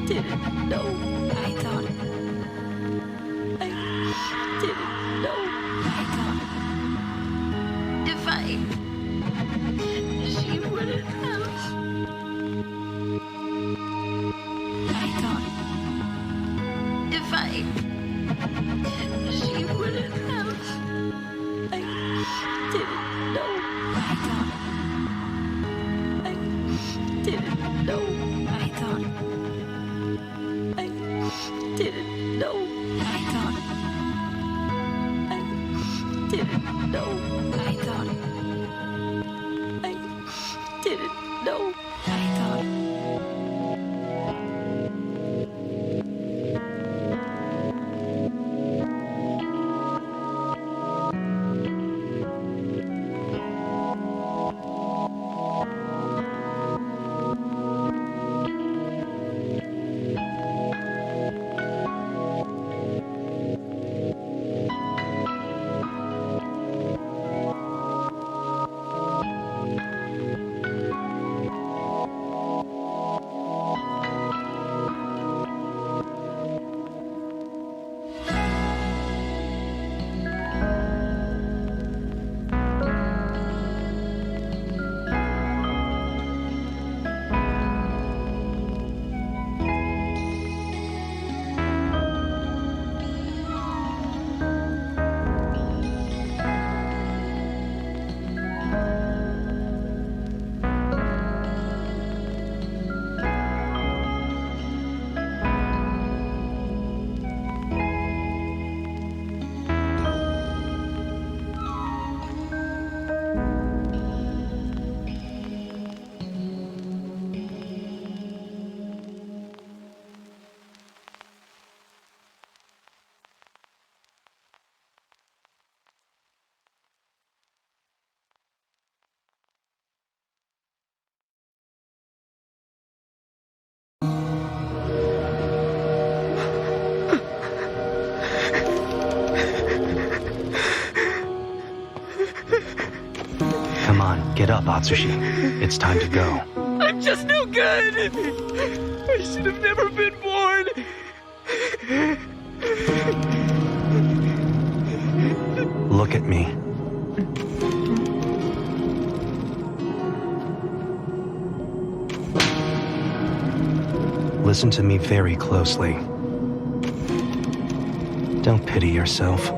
didn't know. I thought. I didn't know. I thought. If she wouldn't have. I thought. If she wouldn't have. I didn't know. I thought. I didn't know. I thought. I didn't know. I thought. I didn't know. I thought. I didn't know. I thought. Come on, get up, Atsushi. It's time to go. I'm just no good! I should have never been born! Look at me. Listen to me very closely. Don't pity yourself.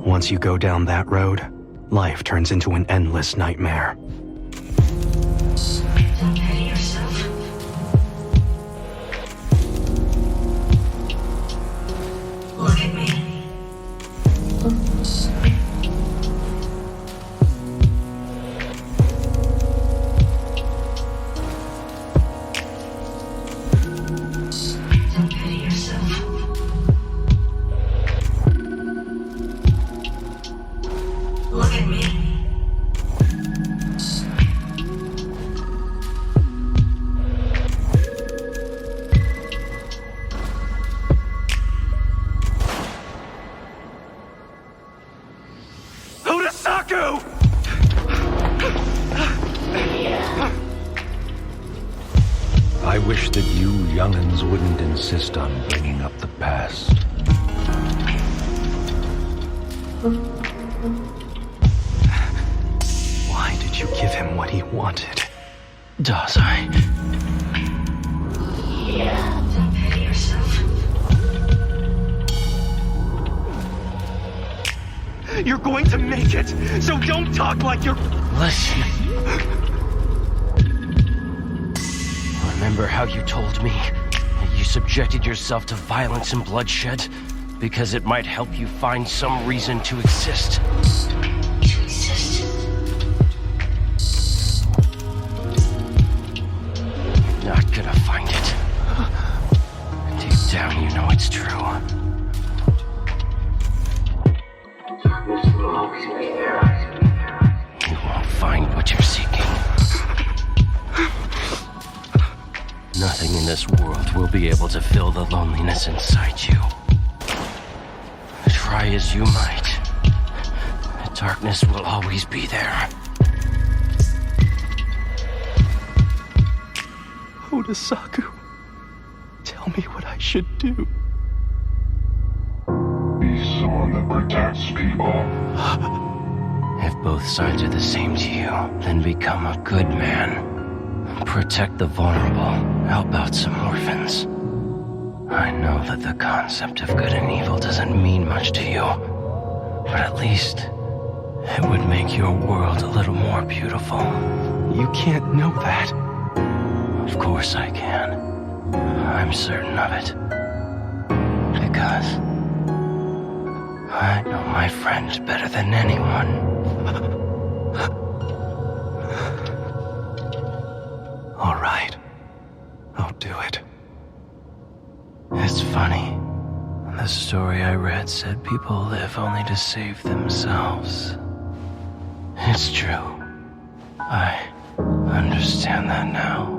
Once you go down that road, life turns into an endless nightmare. Don't pity yourself. Look at me. Don't pity yourself. Look at me. Hotasaku! I wish that you young'uns wouldn't insist on bringing up the past. Why did you give him what he wanted? Dazai. Don't pity yourself. You're going to make it, so don't talk like you're... Listen. Remember how you told me that you subjected yourself to violence and bloodshed because it might help you find some reason to exist? To exist. You're not gonna find it. Deep down, you know it's true. Darkness will always be there. You won't find what you're seeking. Nothing in this world will be able to fill the loneliness inside you. Try as you might, the darkness will always be there. Odasaku, tell me what I should do. Be someone that protects people. If both sides are the same to you, then become a good man. Protect the vulnerable. Help out some orphans. I know that the concept of good and evil doesn't mean much to you, but at least it would make your world a little more beautiful. You can't know that. Of course I can. I'm certain of it. Because I know my friend better than anyone. All right. I'll do it. It's funny. The story I read said people live only to save themselves. It's true. I understand that now.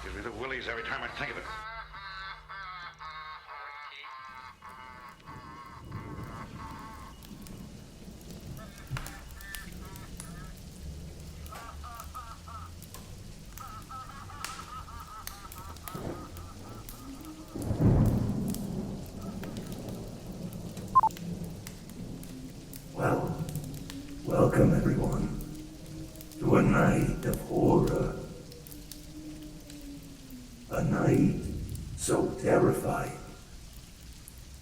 Gives me the willies every time I think of it. Well, welcome everyone to a night of horror. A night so terrifying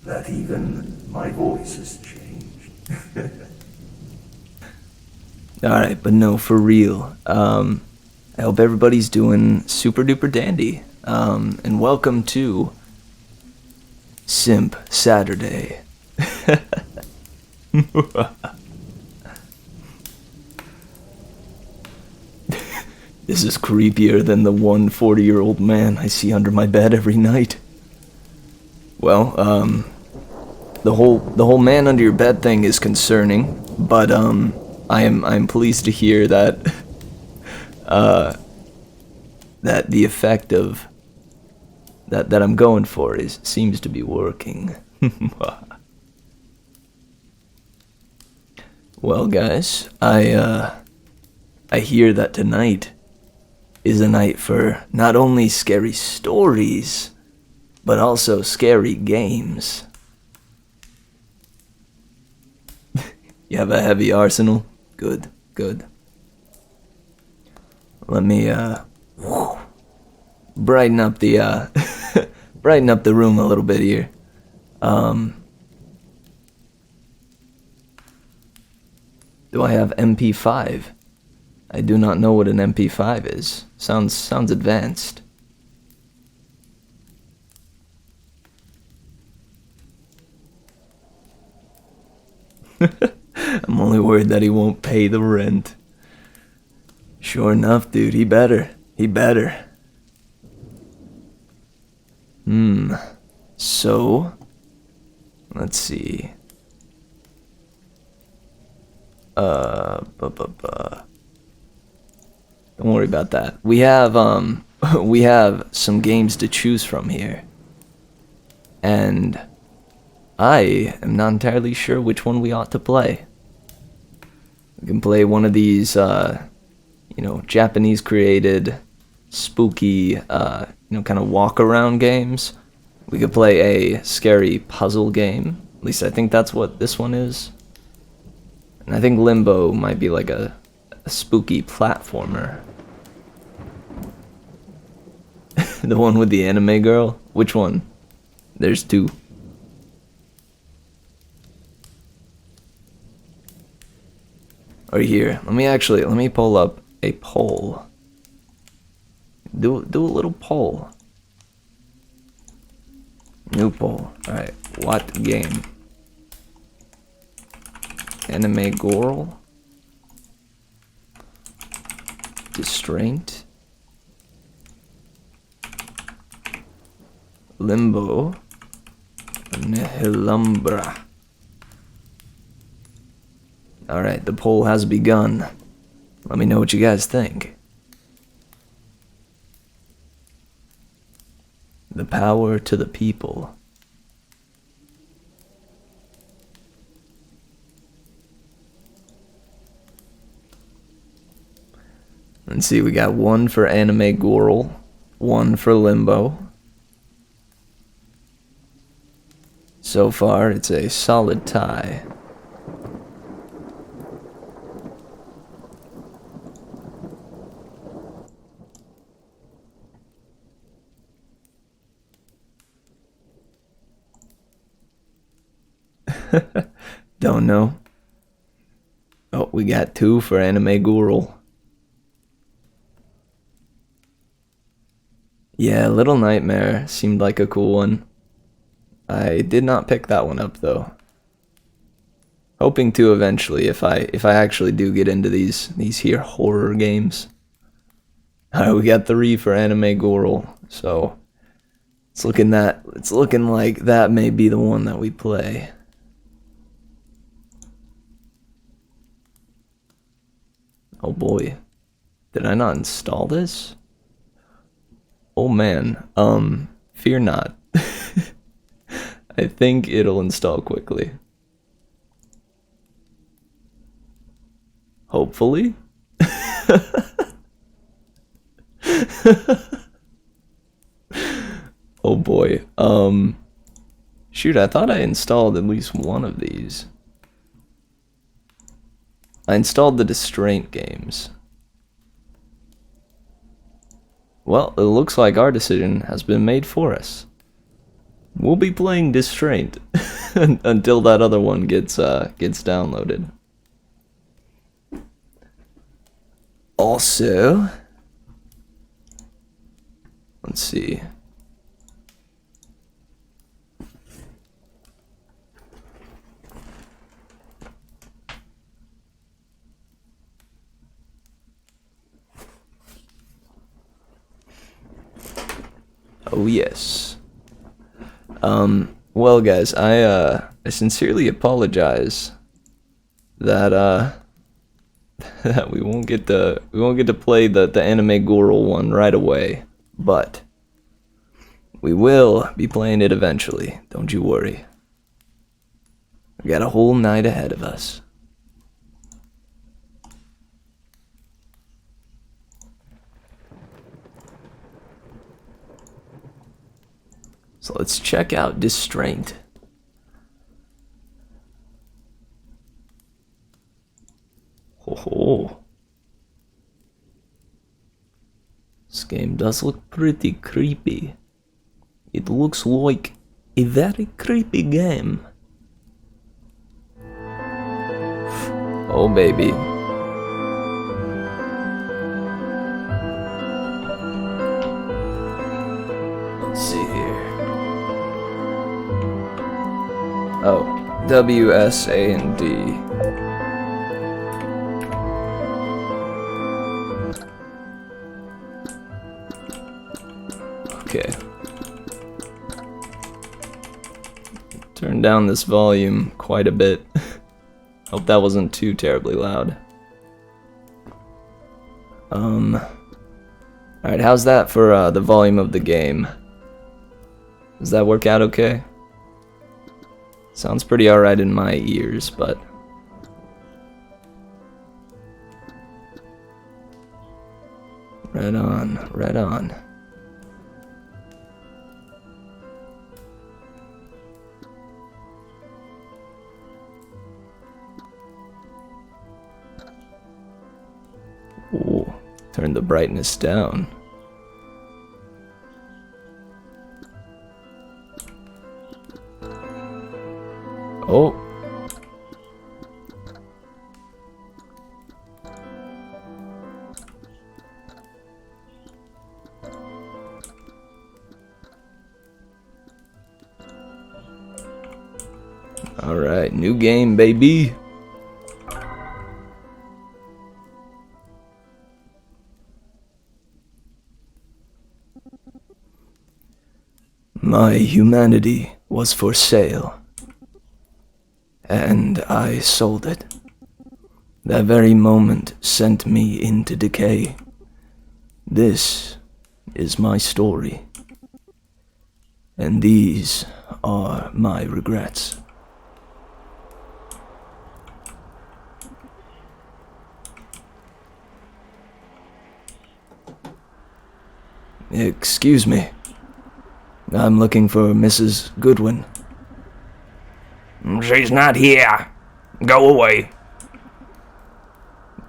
that even my voice has changed. Alright, but no, for real. I hope everybody's doing super duper dandy. And welcome to SYMP Saturday. This is creepier than the 140-year-old man I see under my bed every night. Well, the whole man under your bed thing is concerning, but I'm pleased to hear that that the effect of that I'm going for seems to be working. Well, guys, I hear that tonight is a night for not only scary stories, but also scary games. You have a heavy arsenal? Good, good. Let me, brighten up the, brighten up the room a little bit here. Do I have MP5? I do not know what an MP5 is. Sounds advanced. I'm only worried that he won't pay the rent. Sure enough, dude, he better. He better. So, let's see. Don't worry about that. We have, we have some games to choose from here. And I am not entirely sure which one we ought to play. We can play one of these, Japanese created, spooky, kind of walk around games. We could play a scary puzzle game. At least I think that's what this one is. And I think Limbo might be like a spooky platformer. The one with the anime girl? Which one? There's two. Or here, let me pull up a poll. Do a little poll. New poll. Alright, what game? Anime girl? Distraint? Limbo? Nihilumbra. Alright, the poll has begun. Let me know what you guys think. The power to the people. Let's see, we got one for Anime Girl, one for Limbo. So far, it's a solid tie. Don't know. Oh, we got two for Anime Girl. Yeah, Little Nightmare seemed like a cool one. I did not pick that one up though. Hoping to eventually if I actually do get into these here horror games. Alright, we got 3 for Anime Girl, so it's looking like that may be the one that we play. Oh boy. Did I not install this? Oh man, fear not. I think it'll install quickly. Hopefully. Oh boy. Shoot, I thought I installed at least one of these. I installed the Distraint games. Well, it looks like our decision has been made for us. We'll be playing Distraint until that other one gets downloaded. Also, let's see. Oh yes. Well guys, I sincerely apologize that that we won't get to play the anime Goro one right away, but we will be playing it eventually, don't you worry. We got a whole night ahead of us. So let's check out Distraint. Oh. This game does look pretty creepy. It looks like a very creepy game. Oh baby. Let's see here. Oh, W, S, A, and D. Okay. Turn down this volume quite a bit. Hope that wasn't too terribly loud. Alright, how's that for the volume of the game? Does that work out okay? Sounds pretty alright in my ears, but... Right on, right on. Ooh, turn the brightness down. Oh. All right, new game, baby. My humanity was for sale, and I sold it. That very moment sent me into decay. This is my story, and these are my regrets. Excuse me. I'm looking for Mrs. Goodwin. She's not here. Go away.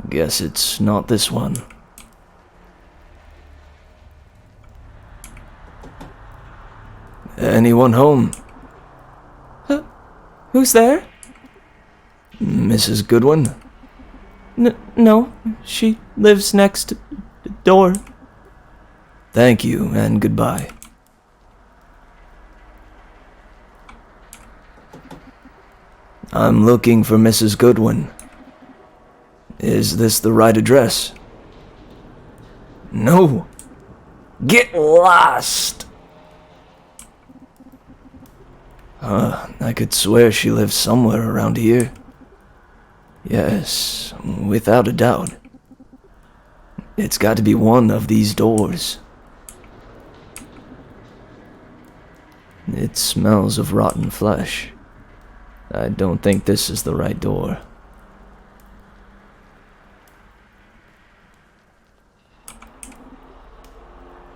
Guess it's not this one. Anyone home? Who's there? Mrs. Goodwin? No, she lives next door. Thank you, and goodbye. I'm looking for Mrs. Goodwin. Is this the right address? No. Get lost! I could swear she lives somewhere around here. Yes, without a doubt. It's got to be one of these doors. It smells of rotten flesh. I don't think this is the right door.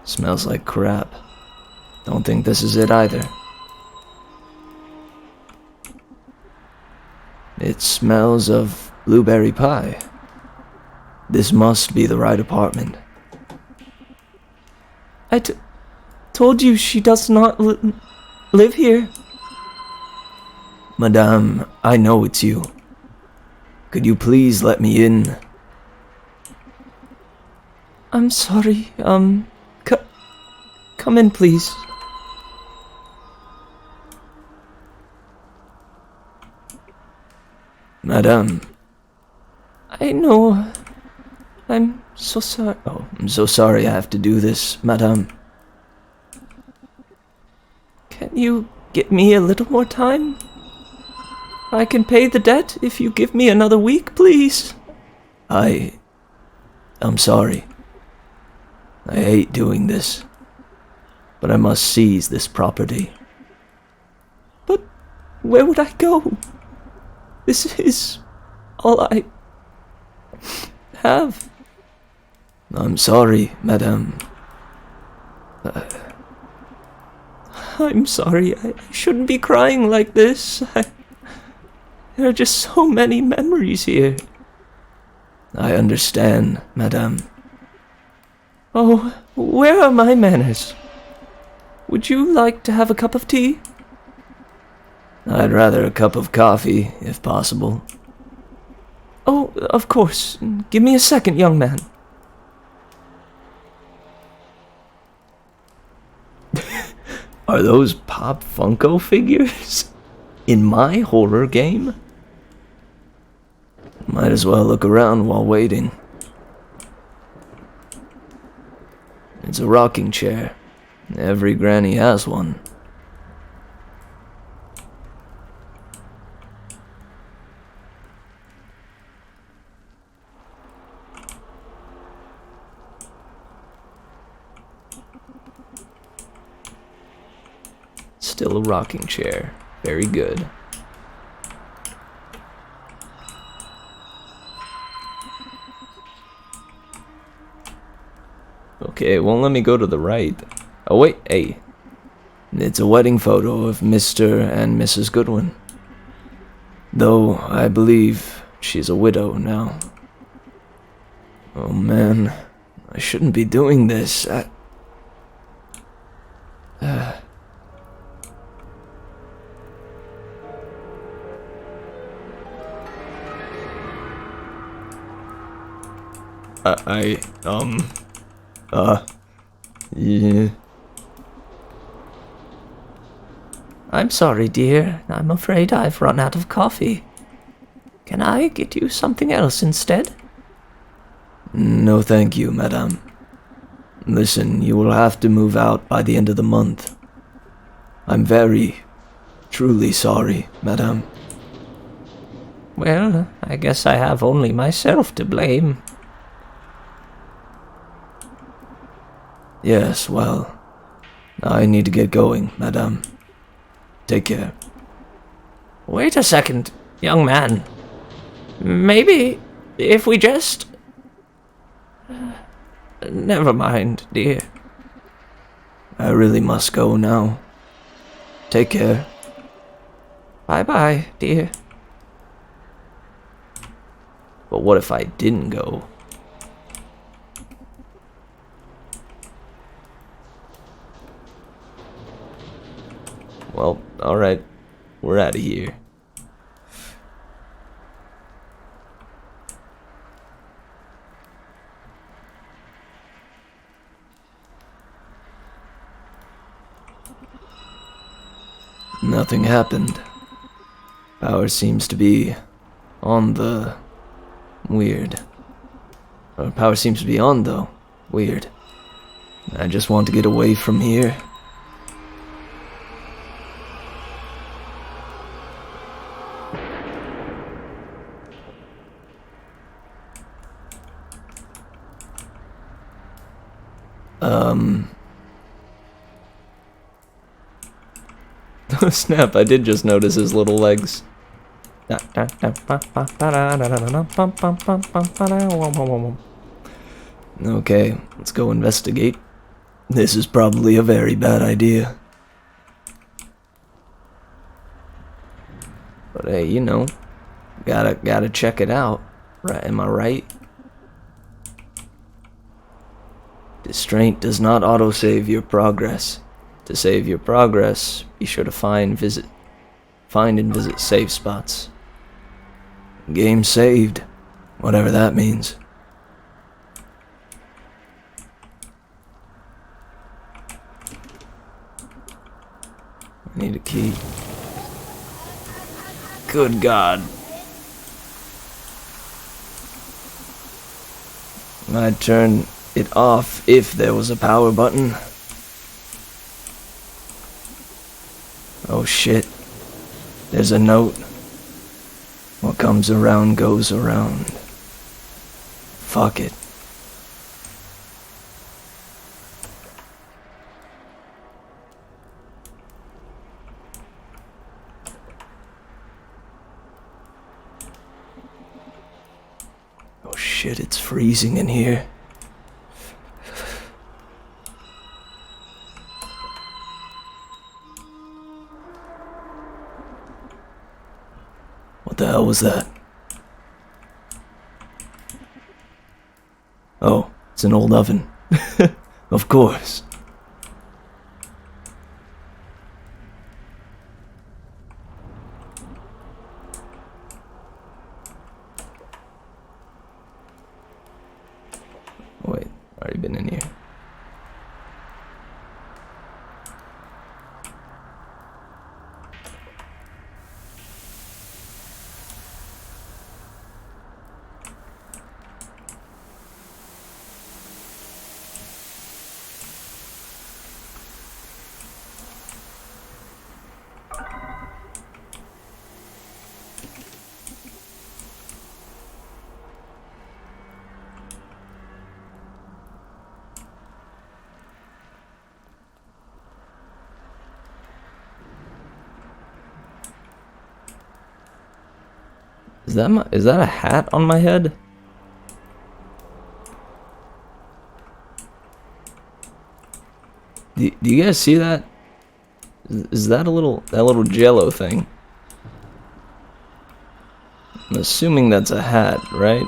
Smells like crap. Don't think this is it either. It smells of blueberry pie. This must be the right apartment. I told you she does not live here. Madame, I know it's you. Could you please let me in? I'm sorry, come in, please. Madame. I know. I'm so sorry. Oh, I'm so sorry I have to do this, Madame. you give me a little more time? I can pay the debt if you give me another week, please. I'm sorry. I hate doing this, but I must seize this property. But where would I go? This is all I have. I'm sorry, madame. I'm sorry. I shouldn't be crying like this. There are just so many memories here. I understand, madame. Oh, where are my manners? Would you like to have a cup of tea? I'd rather a cup of coffee, if possible. Oh, of course. Give me a second, young man. Are those Pop Funko figures in my horror game? Might as well look around while waiting. It's a rocking chair. Every granny has one. Still a rocking chair. Very good. Okay, it won't let me go to the right. Oh wait, hey. It's a wedding photo of Mr. and Mrs. Goodwin. Though, I believe she's a widow now. Oh man, I shouldn't be doing this. Yeah. I'm sorry, dear. I'm afraid I've run out of coffee. Can I get you something else instead? No thank you, madame. Listen, you will have to move out by the end of the month. I'm very, truly sorry, madame. Well, I guess I have only myself to blame. Yes, well, I need to get going, madame. Take care. Wait a second, young man. Maybe if we just... Never mind, dear. I really must go now. Take care. Bye-bye, dear. But what if I didn't go? Well, alright. We're out of here. Nothing happened. Power seems to be on the... weird. Or power seems to be on, though. Weird. I just want to get away from here. Oh snap, I did just notice his little legs. Okay, let's go investigate. This is probably a very bad idea. But hey, you know, gotta check it out. Right, am I right? Distraint does not autosave your progress. To save your progress, be sure to find and visit save spots. Game saved, whatever that means. I need a key. Good God. I'd turn it off if there was a power button. shit. There's a note. What comes around goes around. Fuck it. Oh shit, it's freezing in here. What the hell was that? Oh, it's an old oven. Of course. Wait, already been in here. Is that a hat on my head? Do you guys see that? Is that that little jello thing? I'm assuming that's a hat, right?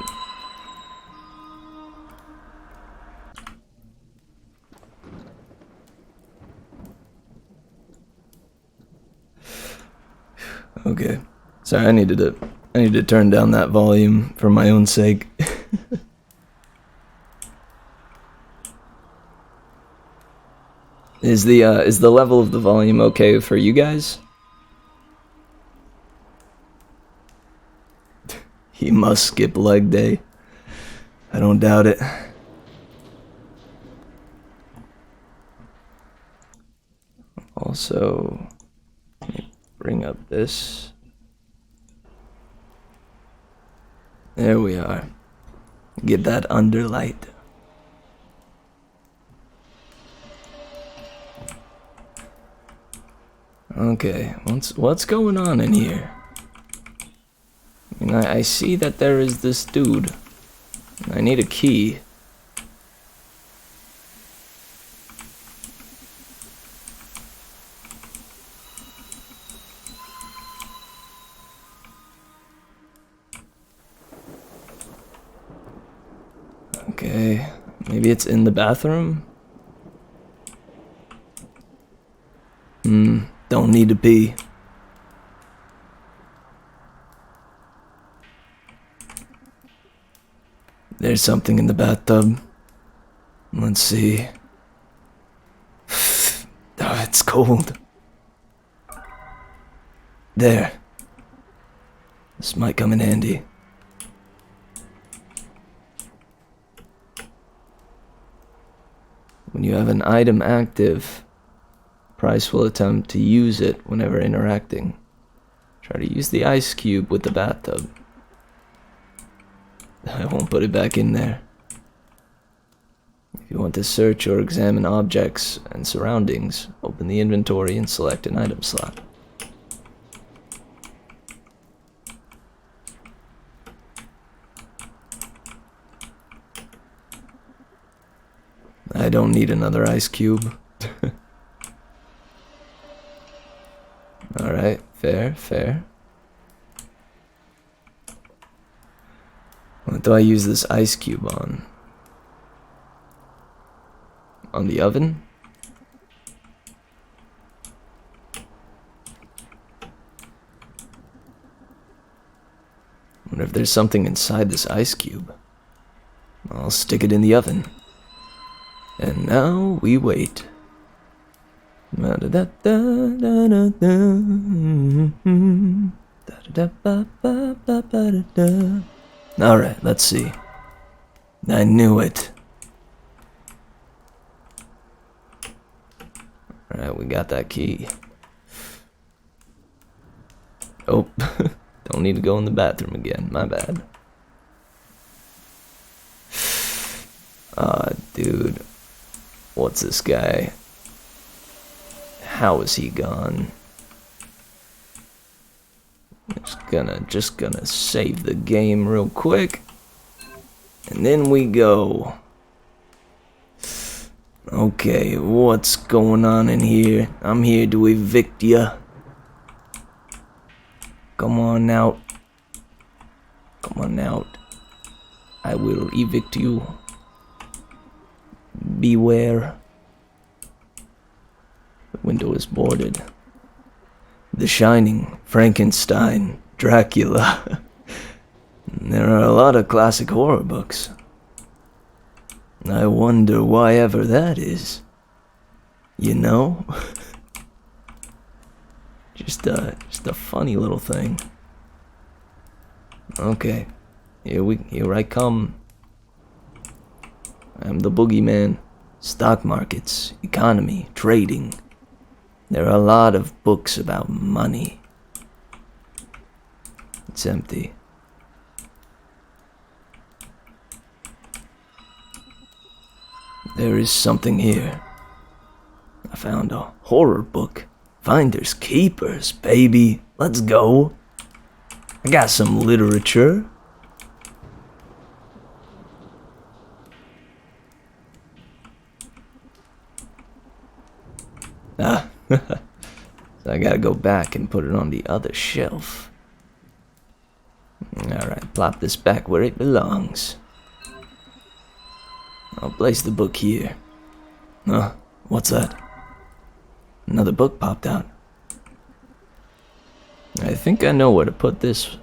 Okay. Sorry, I need to turn down that volume for my own sake. Is the level of the volume okay for you guys? He must skip leg day. I don't doubt it. Also, let me bring up this. There we are. Get that underlight. Okay, what's going on in here? I mean, I see that there is this dude. I need a key. Okay, maybe it's in the bathroom? Don't need to pee. There's something in the bathtub. Let's see. Oh, it's cold. There. This might come in handy. When you have an item active, Price will attempt to use it whenever interacting. Try to use the ice cube with the bathtub. I won't put it back in there. If you want to search or examine objects and surroundings, open the inventory and select an item slot. I don't need another ice cube. Alright, fair. What do I use this ice cube on? On the oven? Wonder if there's something inside this ice cube. I'll stick it in the oven. And now we wait. Alright, let's see. I knew it. Alright, we got that key. Oh, don't need to go in the bathroom again. My bad. Dude. What's this guy? How is he gone? Just gonna save the game real quick. And then we go. Okay, what's going on in here? I'm here to evict ya. Come on out. Come on out. I will evict you. Beware. The window is boarded. The Shining, Frankenstein, Dracula. There are a lot of classic horror books. I wonder why ever that is. You know? Just a funny little thing. Okay. Here I come. I'm the boogeyman. Stock markets, economy, trading. There are a lot of books about money. It's empty. There is something here. I found a horror book. Finders keepers, baby. Let's go. I got some literature. So I gotta go back and put it on the other shelf. Alright, plop this back where it belongs. I'll place the book here. Huh? What's that? Another book popped out. I think I know where to put this.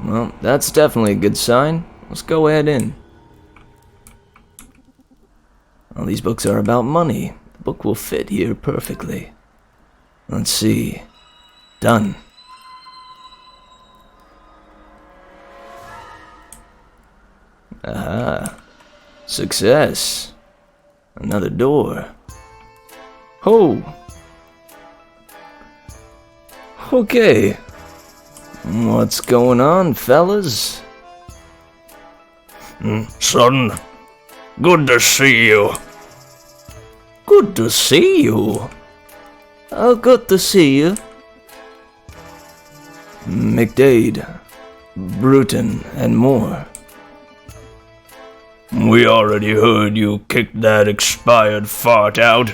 Well, that's definitely a good sign. Let's go ahead in. All these books are about money. The book will fit here perfectly. Let's see. Done. Aha. Success. Another door. Oh. Okay. What's going on, fellas? Son, good to see you. Good to see you. Oh, good to see you. McDade, Bruton, and more. We already heard you kicked that expired fart out.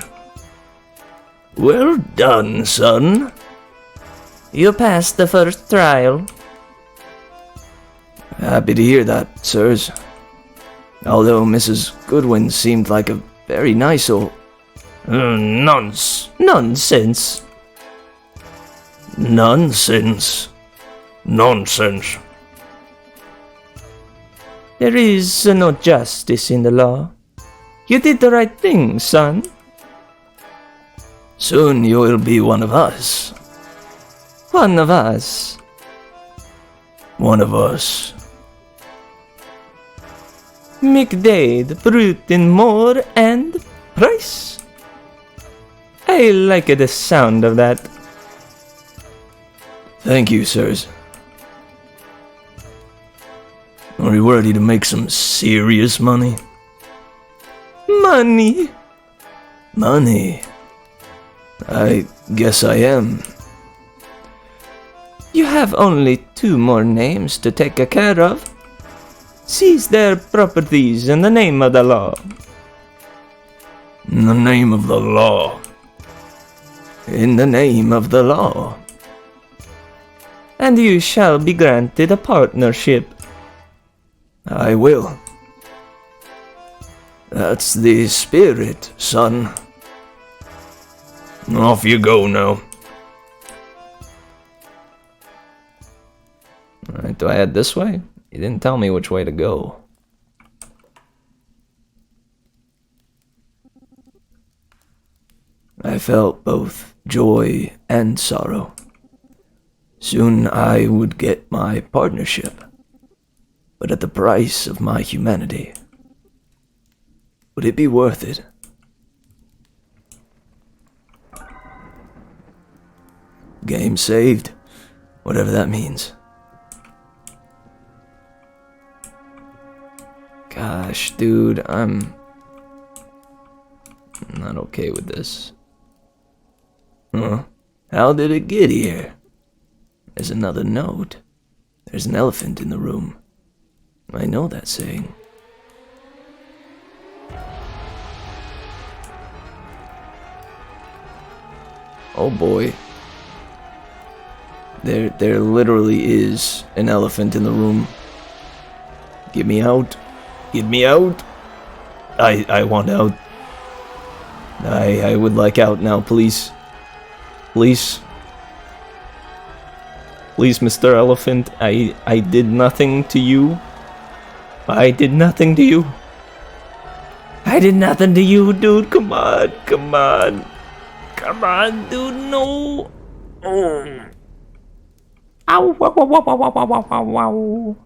Well done, son. You passed the first trial. Happy to hear that, sirs. Although Mrs. Goodwin seemed like a very nice old... Nonsense. Nonsense. Nonsense. Nonsense. There is no justice in the law. You did the right thing, son. Soon you will be one of us. One of us. One of us. McDade, Bruton, Moore, and Price. I like the sound of that. Thank you, sirs. Are you ready to make some serious money? Money. Money. I guess I am. You have only 2 more names to take care of. Seize their properties in the name of the law. In the name of the law. In the name of the law. And you shall be granted a partnership. I will. That's the spirit, son. Off you go now. Alright, do I head this way? You didn't tell me which way to go. I felt both joy and sorrow. Soon I would get my partnership, but at the price of my humanity. Would it be worth it? Game saved. Whatever that means. Gosh, dude, I'm not okay with this. Huh? How did it get here? There's another note. There's an elephant in the room. I know that saying. Oh boy. There literally is an elephant in the room. Get me out. Get me out. I want out. I would like out now, please. Please. Please, Mr. Elephant, I did nothing to you. I did nothing to you. I did nothing to you, dude. Come on, come on. Come on, dude, no. Oh. Ow, wow, wow, wow, wow, wow, wow, wow.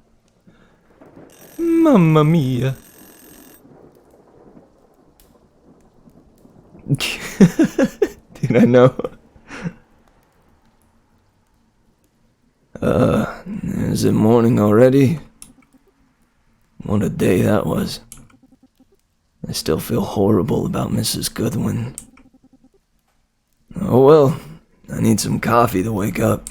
Mamma mia. Dude, I know. Is it morning already? What a day that was. I still feel horrible about Mrs. Goodwin. Oh well, I need some coffee to wake up.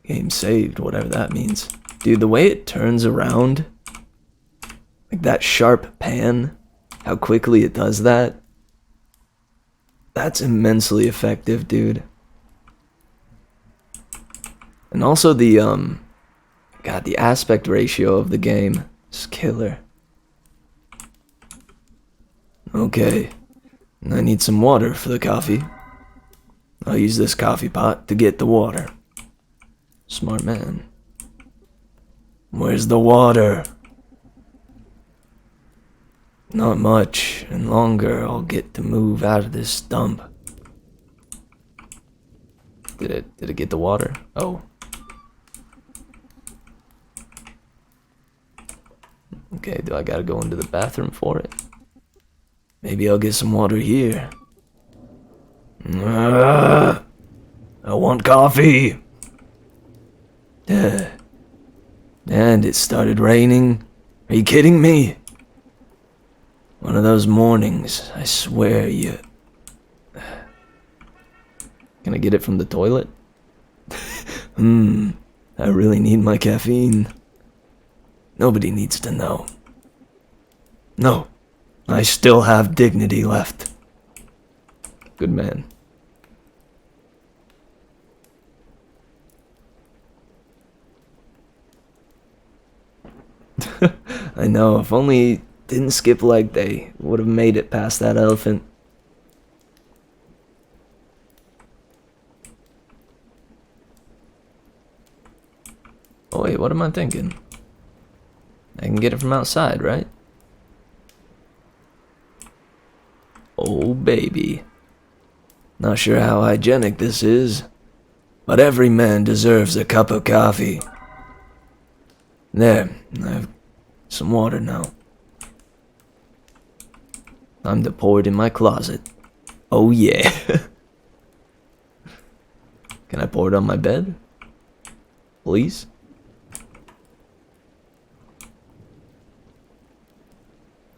Game saved, whatever that means. Dude, the way it turns around, like that sharp pan, how quickly it does that, that's immensely effective, dude. And also the, God, the aspect ratio of the game is killer. Okay, I need some water for the coffee. I'll use this coffee pot to get the water. Smart man. Where's the water? Not much, and longer I'll get to move out of this dump. Did it get the water? Oh. Okay, do I gotta go into the bathroom for it? Maybe I'll get some water here. I want coffee! And it started raining. Are you kidding me? One of those mornings, I swear you... Can I get it from the toilet? I really need my caffeine. Nobody needs to know. No, I still have dignity left. Good man. I know, if only didn't skip leg day, would have made it past that elephant. Oh wait, what am I thinking? I can get it from outside, right? Oh baby. Not sure how hygienic this is, but every man deserves a cup of coffee. There, I have some water now. Time to pour it in my closet. Oh yeah. Can I pour it on my bed? Please?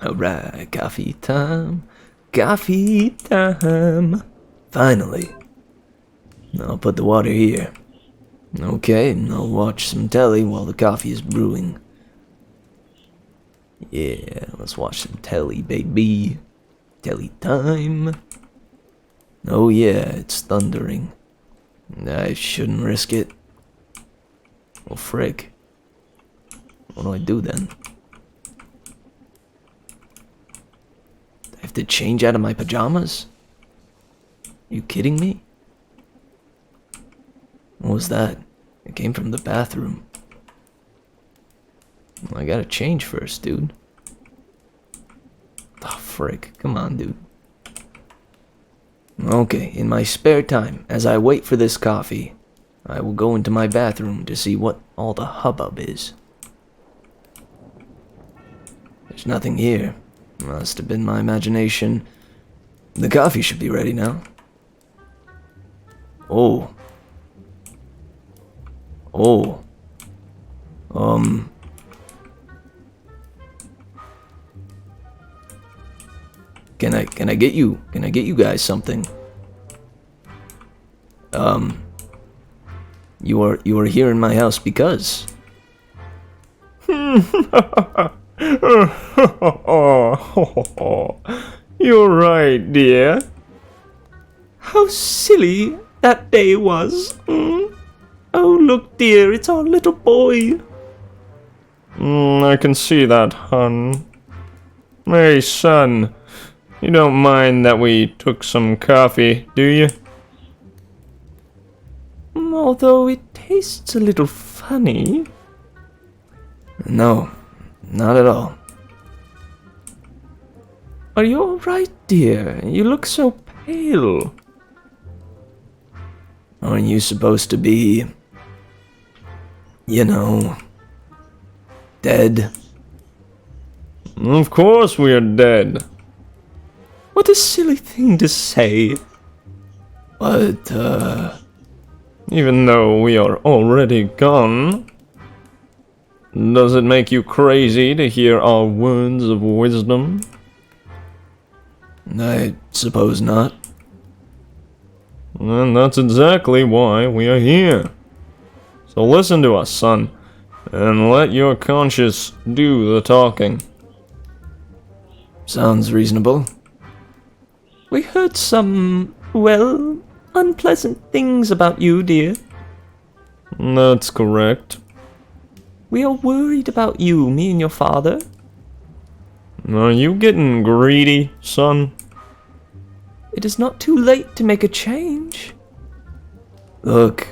Alright, coffee time. Coffee time. Finally. I'll put the water here. Okay, and I'll watch some telly while the coffee is brewing. Yeah, let's watch some telly, baby. Telly time. Oh yeah, it's thundering. I shouldn't risk it. Well, frick. What do I do then? Do I have to change out of my pajamas? Are you kidding me? What was that? It came from the bathroom. Well, I gotta change first, dude. Oh, frick. Come on, dude. Okay, in my spare time, as I wait for this coffee, I will go into my bathroom to see what all the hubbub is. There's nothing here. Must have been my imagination. The coffee should be ready now. Oh. Oh. Can I get you guys something? You are here in my house because You're right, dear. How silly that day was. Oh, look, dear, it's our little boy. I can see that, hon. Hey, son, you don't mind that we took some coffee, do you? Although it tastes a little funny. No, not at all. Are you all right, dear? You look so pale. Aren't you supposed to be, you know, dead? Of course we are dead. What a silly thing to say. But, even though we are already gone, does it make you crazy to hear our words of wisdom? I suppose not. And that's exactly why we are here. So listen to us, son, and let your conscience do the talking. Sounds reasonable. We heard some, well, unpleasant things about you, dear. That's correct. We are worried about you, me and your father. Are you getting greedy, son? It is not too late to make a change. Look,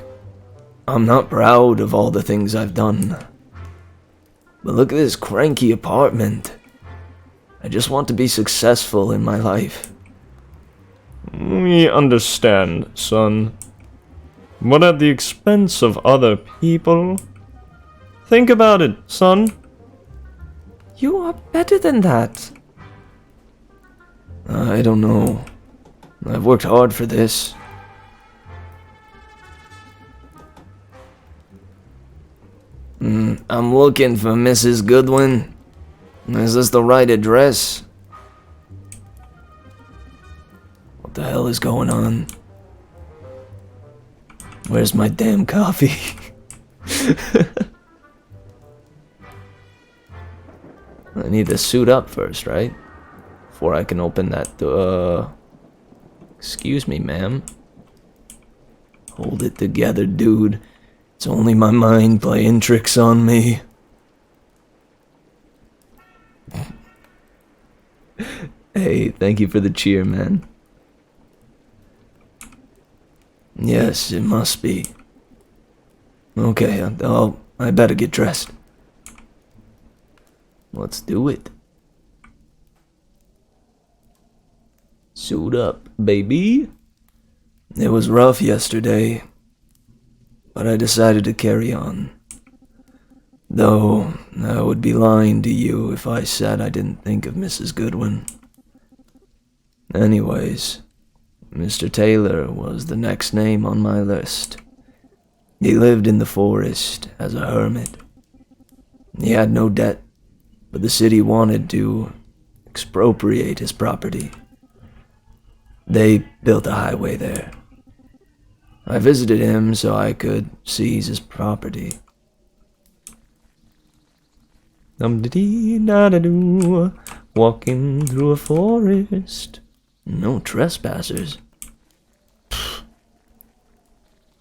I'm not proud of all the things I've done. But look at this cranky apartment. I just want to be successful in my life. We understand, son. But at the expense of other people? Think about it, son. You are better than that. I don't know. I've worked hard for this. I'm looking for Mrs. Goodwin. Is this the right address? What the hell is going on? Where's my damn coffee? I need to suit up first, right? Before I can open that door. Excuse me, ma'am. Hold it together, dude. It's only my mind playing tricks on me. Hey, thank you for the cheer, man. Yes, it must be. Okay, I better get dressed. Let's do it. Suit up, baby. It was rough yesterday, but I decided to carry on. Though, I would be lying to you if I said I didn't think of Mrs. Goodwin. Anyways, Mr. Taylor was the next name on my list. He lived in the forest as a hermit. He had no debt, but the city wanted to expropriate his property. They built a highway there. I visited him so I could seize his property. Dum-de-dee-da-da-doo, walking through a forest. No trespassers.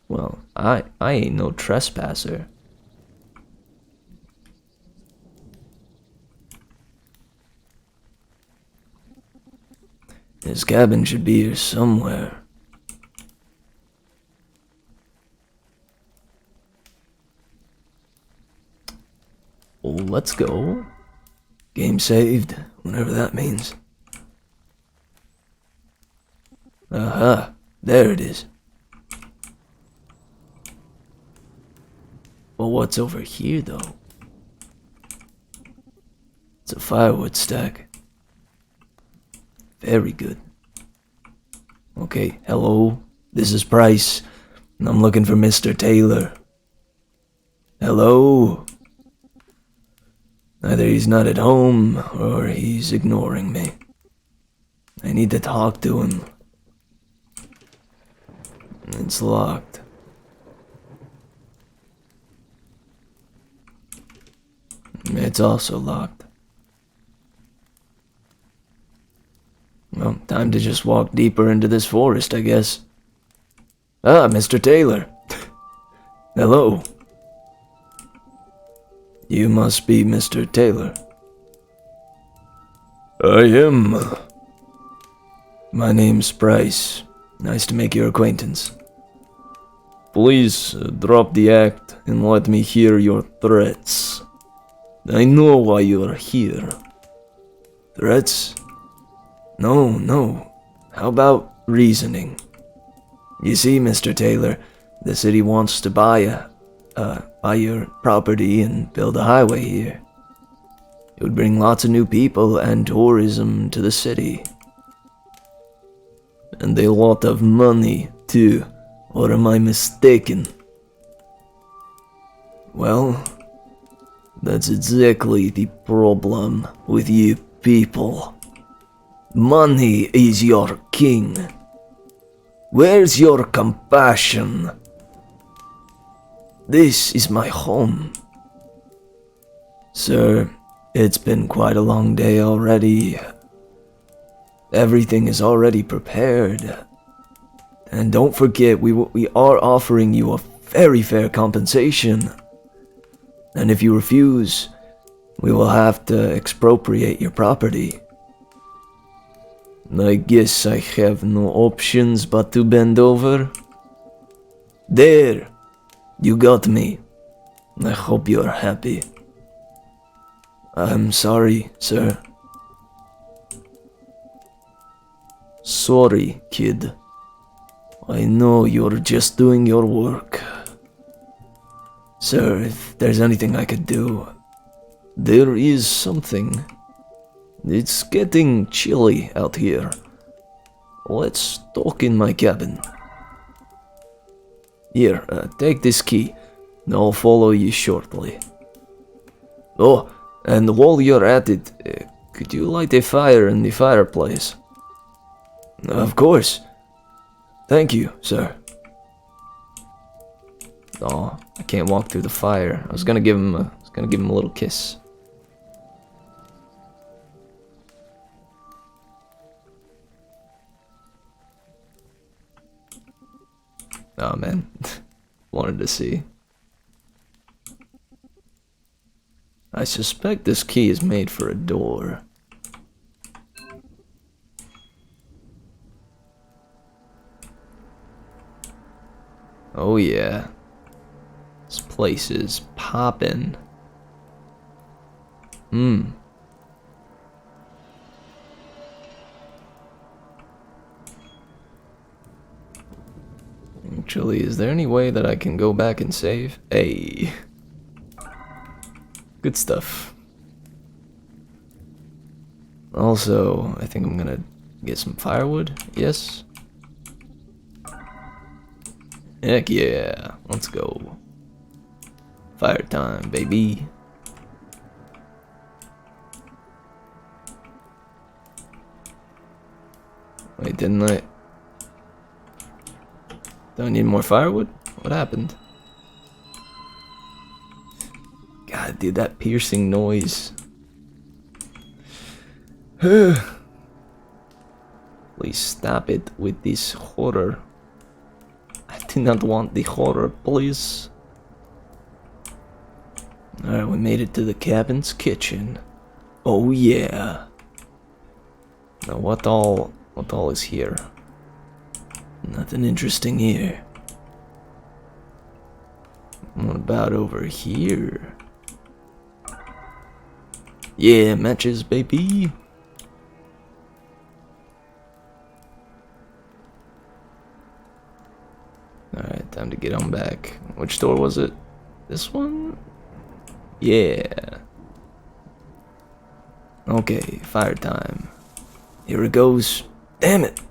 Well, I ain't no trespasser. His cabin should be here somewhere. Oh, let's go. Game saved, whatever that means. Aha, there it is. Well, what's over here, though? It's a firewood stack. Very good. Okay, hello. This is Price, and I'm looking for Mr. Taylor. Hello? Either he's not at home, or he's ignoring me. I need to talk to him. It's locked. It's also locked. Well, time to just walk deeper into this forest, I guess. Ah, Mr. Taylor. Hello. You must be Mr. Taylor. I am. My name's Price. Nice to make your acquaintance. Please drop the act and let me hear your threats. I know why you're here. Threats? No. How about reasoning? You see, Mr. Taylor, the city wants to buy your property and build a highway here. It would bring lots of new people and tourism to the city. And a lot of money, too. Or am I mistaken? Well, that's exactly the problem with you people. Money is your king. Where's your compassion? This is my home. Sir, it's been quite a long day already. Everything is already prepared. And don't forget, we are offering you a very fair compensation. And if you refuse, we will have to expropriate your property. I guess I have no options but to bend over. There! You got me. I hope you're happy. I'm sorry, sir. Sorry, kid. I know you're just doing your work. Sir, if there's anything I could do... There is something. It's getting chilly out here. Let's talk in my cabin. Here, take this key. I'll follow you shortly. Oh, and while you're at it, could you light a fire in the fireplace? Of course. Thank you, sir. Oh, I can't walk through the fire. I was gonna give him a little kiss. Oh man, wanted to see. I suspect this key is made for a door. Oh yeah. This place is poppin'. Actually, is there any way that I can go back and save? Hey. Good stuff. Also, I think I'm gonna get some firewood. Yes. Heck yeah. Let's go. Fire time, baby. Wait, didn't I? Do I need more firewood? What happened? God, dude, that piercing noise. Please stop it with this horror. I do not want the horror, please. Alright, we made it to the cabin's kitchen. Oh yeah. Now what all is here? Nothing interesting here. What about over here? Yeah, matches, baby. Alright, time to get on back. Which door was it? This one? Yeah. Okay, fire time. Here it goes. Damn it!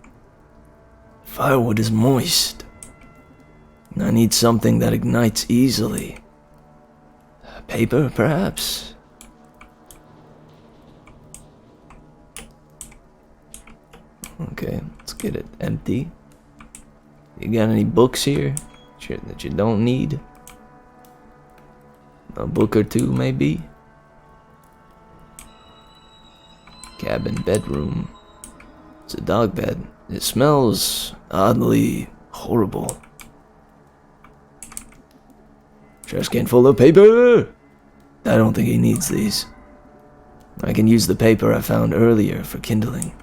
Firewood is moist. I need something that ignites easily. Paper, perhaps? Okay, let's get it empty. You got any books here that you don't need? A book or two, maybe? Cabin bedroom. It's a dog bed. It smells oddly horrible. Trash can full of paper! I don't think he needs these. I can use the paper I found earlier for kindling.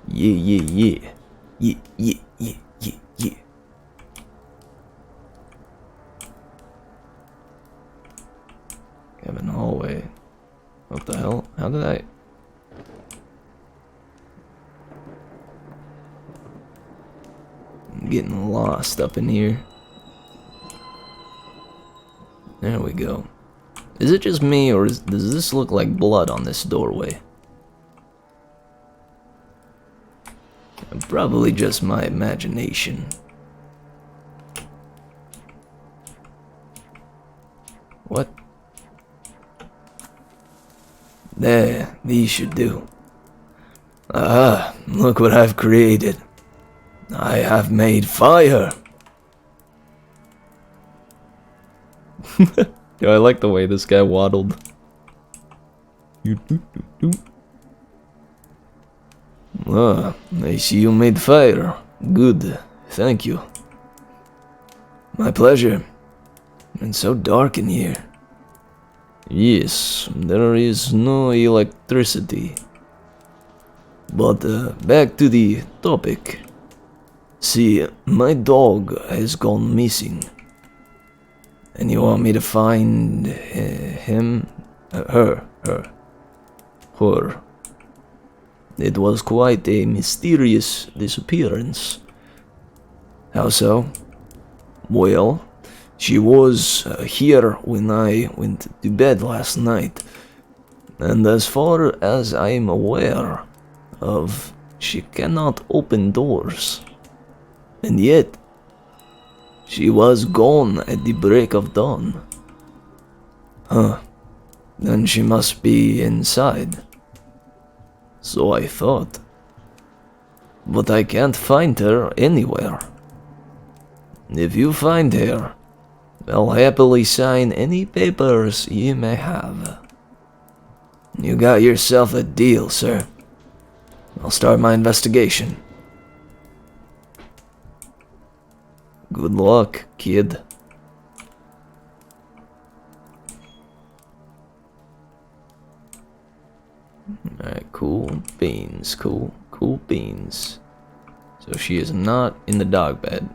Yeah, yeah, yeah. Yeah, yeah, yeah, yeah, yeah. Cabin hallway. What the hell? How did I... I'm getting lost up in here. There we go. Is it just me, or does this look like blood on this doorway? Probably just my imagination. What? There, these should do. Ah, look what I've created. I have made fire. Yo, I like the way this guy waddled. Ah, I see you made fire. Good, thank you. My pleasure. It's so dark in here. Yes, there is no electricity. But back to the topic. See, my dog has gone missing. And you want me to find him? Her. It was quite a mysterious disappearance. How so? Well, she was here when I went to bed last night. And as far as I am aware of, she cannot open doors. And yet, she was gone at the break of dawn. Huh. Then she must be inside. So I thought. But I can't find her anywhere. If you find her, I'll happily sign any papers you may have. You got yourself a deal, sir. I'll start my investigation. Good luck, kid. Alright, cool beans, cool beans. So she is not in the dog bed.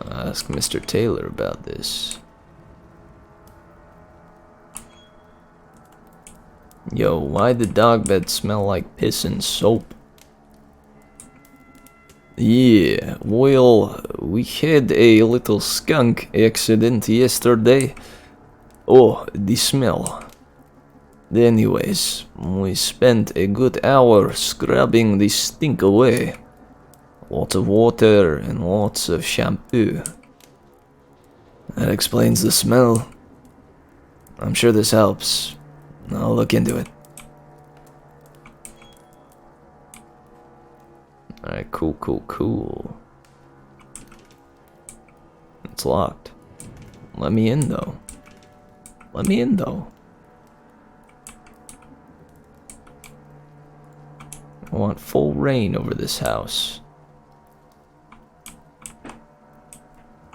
I'll ask Mr. Taylor about this. Yo, why the dog bed smell like piss and soap? Yeah, well, we had a little skunk accident yesterday. Oh, the smell. Anyways, we spent a good hour scrubbing the stink away. Lots of water and lots of shampoo. That explains the smell. I'm sure this helps. I'll look into it. Alright, cool. It's locked. Let me in, though. I want full reign over this house.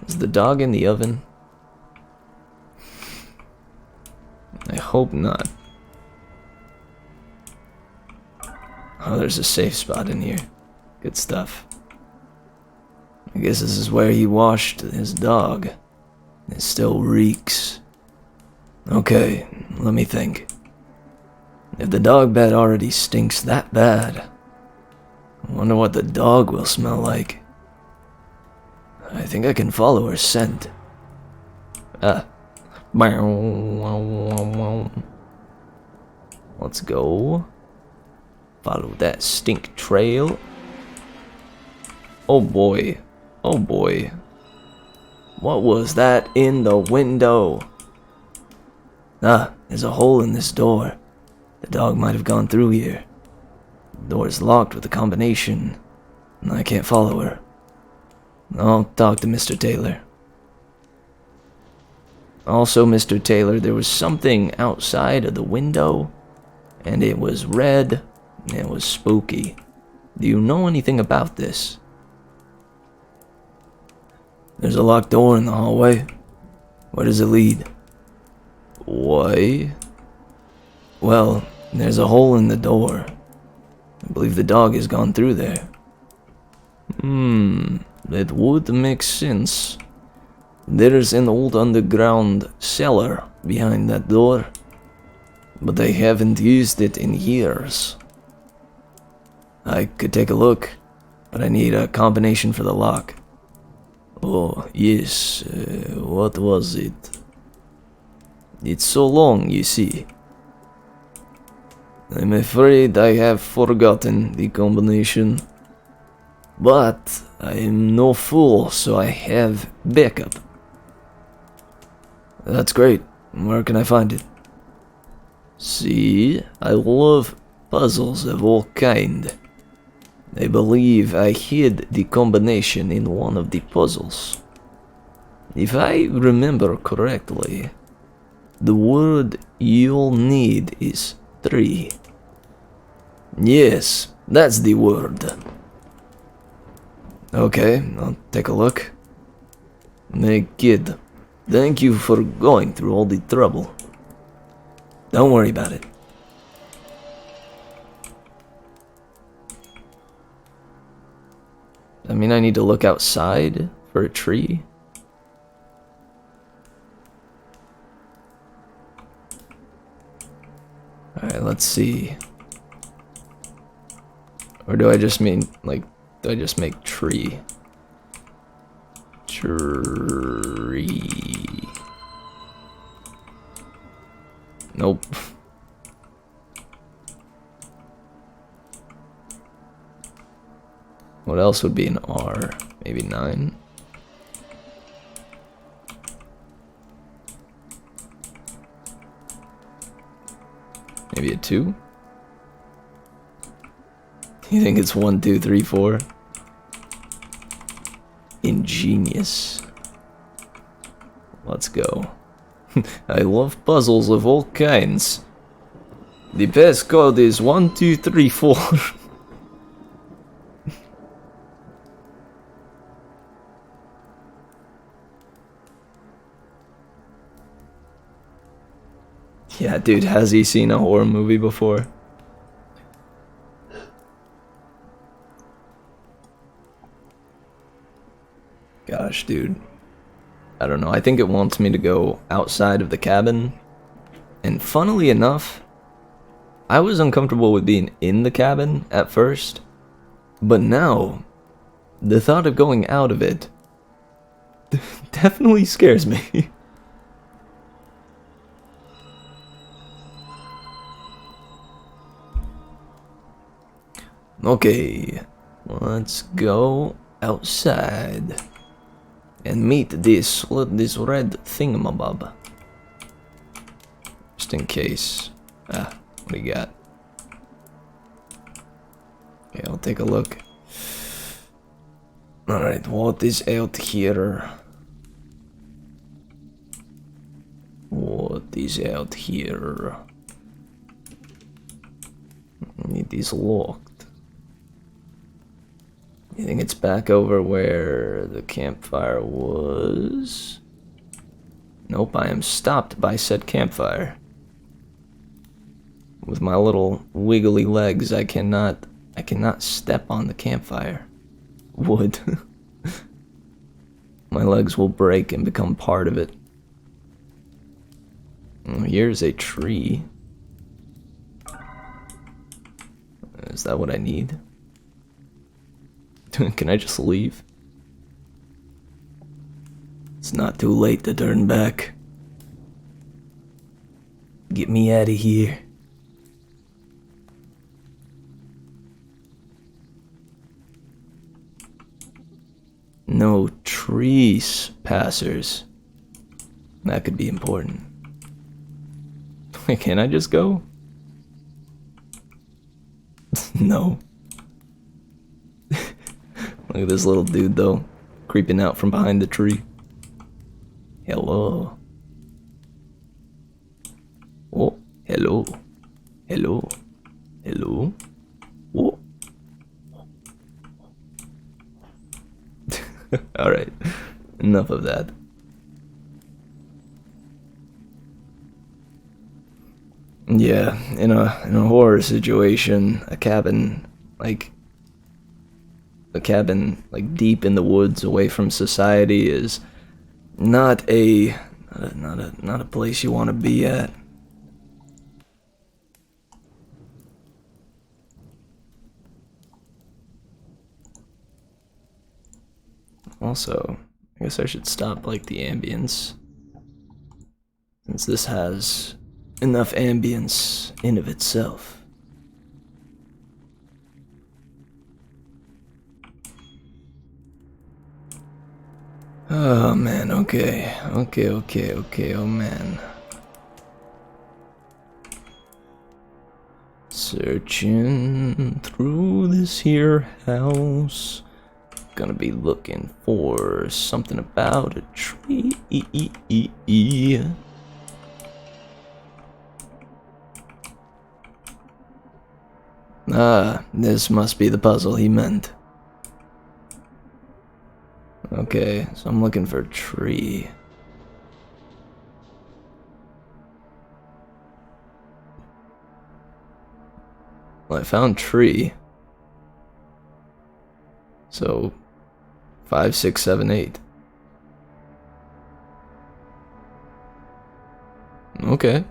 Is the dog in the oven? I hope not. Oh, there's a safe spot in here. Good stuff. I guess this is where he washed his dog. It still reeks. Okay, let me think. If the dog bed already stinks that bad, I wonder what the dog will smell like. I think I can follow her scent. Ah. Let's go. Follow that stink trail. Oh boy. Oh boy. What was that in the window? Ah, there's a hole in this door. The dog might have gone through here. The door is locked with a combination, and I can't follow her. I'll talk to Mr. Taylor. Also, Mr. Taylor, there was something outside of the window, and it was red, and it was spooky. Do you know anything about this? There's a locked door in the hallway. Where does it lead? Why? Well, there's a hole in the door. I believe the dog has gone through there. That would make sense. There's an old underground cellar behind that door, but I haven't used it in years. I could take a look, but I need a combination for the lock. Oh, yes, what was it? It's so long, you see. I'm afraid I have forgotten the combination. But I am no fool, so I have backup. That's great. Where can I find it? See, I love puzzles of all kind. I believe I hid the combination in one of the puzzles. If I remember correctly, the word you'll need is 3. Yes, that's the word. Okay, I'll take a look. Hey kid, thank you for going through all the trouble. Don't worry about it. I mean, I need to look outside for a tree. Alright, let's see. Or do I just mean, like, do I just make tree? Tree. Nope. What else would be an R? Maybe 9? Maybe a 2? You think it's 1, 2, 3, 4? Ingenious. Let's go. I love puzzles of all kinds. The passcode is 1, 2, 3, 4. Yeah, dude, has he seen a horror movie before? Gosh, dude. I don't know. I think it wants me to go outside of the cabin. And funnily enough, I was uncomfortable with being in the cabin at first. But now, the thought of going out of it definitely scares me. Okay, let's go outside and meet this red thingamabob. Just in case. Ah, what do you got? Okay, I'll take a look. Alright, what is out here? What is out here? It is locked. You think it's back over where the campfire was? Nope, I am stopped by said campfire. With my little wiggly legs, I cannot step on the campfire. Wood. My legs will break and become part of it. Oh, here's a tree. Is that what I need? Can I just leave? It's not too late to turn back. Get me out of here. No trees passers. That could be important. Wait, can I just go? No. Look at this little dude though, creeping out from behind the tree. Hello. Oh, hello. Hello. Hello. Oh. Alright, enough of that. Yeah, in a horror situation, a cabin like deep in the woods away from society is not a place you want to be at. Also, I guess I should stop like the ambience, since this has enough ambience in of itself. Oh man, okay, oh man. Searching through this here house. Gonna be looking for something about a tree. Ah, this must be the puzzle he meant. Okay, so I'm looking for a tree. Well, I found tree. So 5, 6, 7, 8. Okay.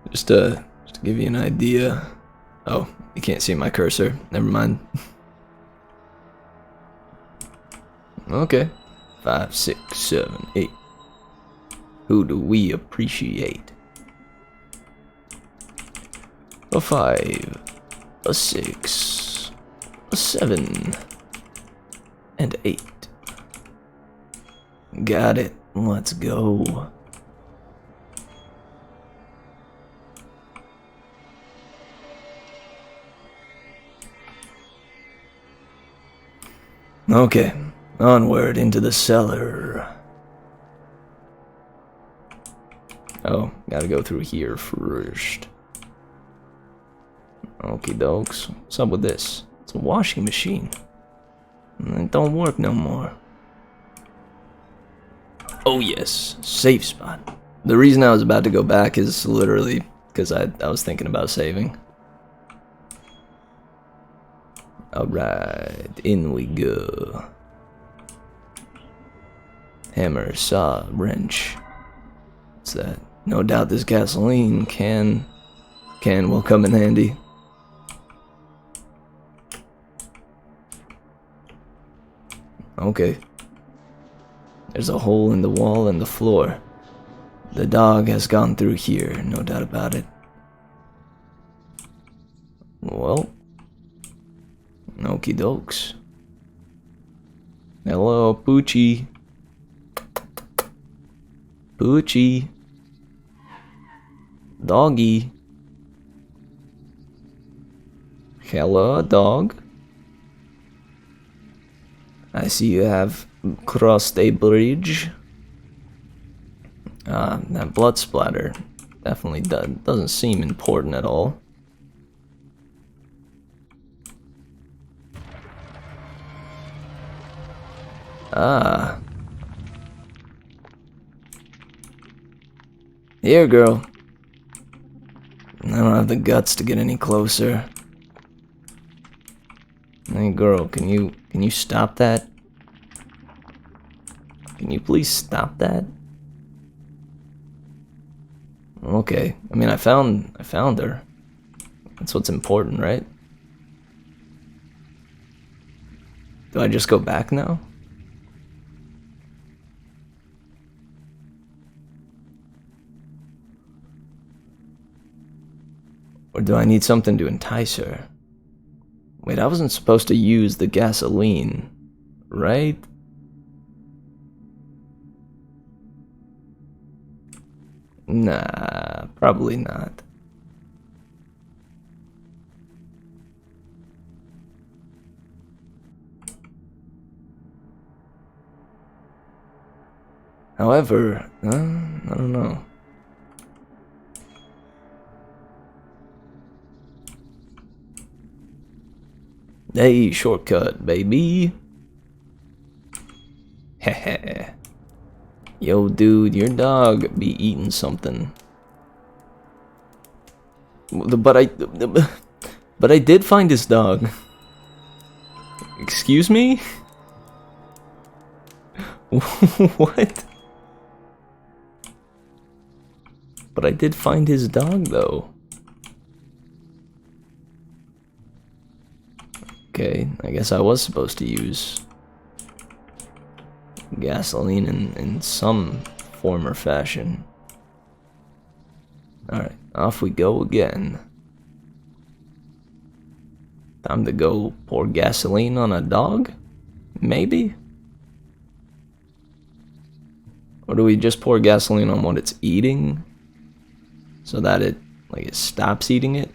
Just to give you an idea. Oh, you can't see my cursor. Never mind. Okay. 5, 6, 7, 8. Who do we appreciate? A 5, a 6, a 7, and 8. Got it. Let's go. Okay, onward into the cellar. Oh, gotta go through here first. Okie dokes. What's up with this? It's a washing machine. It don't work no more. Oh yes, safe spot. The reason I was about to go back is literally because I was thinking about saving. Alright, in we go. Hammer, saw, wrench. What's that? No doubt this gasoline can will come in handy. Okay. There's a hole in the wall and the floor. The dog has gone through here, no doubt about it. Well. Okie dokes. Hello, Poochie. Poochie. Doggy. Hello, dog. I see you have crossed a bridge. That blood splatter definitely doesn't seem important at all. Ah. Here, girl. I don't have the guts to get any closer. Hey, girl, can you stop that? Can you please stop that? Okay. I mean, I found her. That's what's important, right? Do I just go back now? Or do I need something to entice her? Wait, I wasn't supposed to use the gasoline, right? Nah, probably not. However, I don't know. Hey, shortcut, baby. Heh. Yo, dude, your dog be eating something. But I did find his dog. Excuse me? What? But I did find his dog, though. Okay, I guess I was supposed to use gasoline in some form or fashion. Alright, off we go again. Time to go pour gasoline on a dog? Maybe? Or do we just pour gasoline on what it's eating? So that it stops eating it?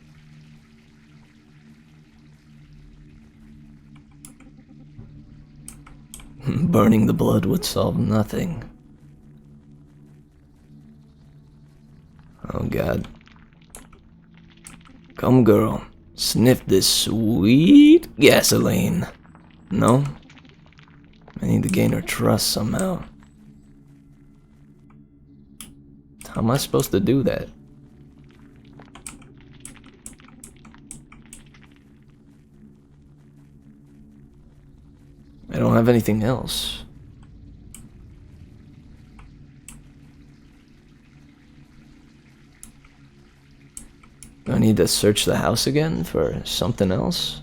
Burning the blood would solve nothing. Oh god. Come girl, sniff this sweet gasoline. No? I need to gain her trust somehow. How am I supposed to do that? I don't have anything else. Do I need to search the house again for something else?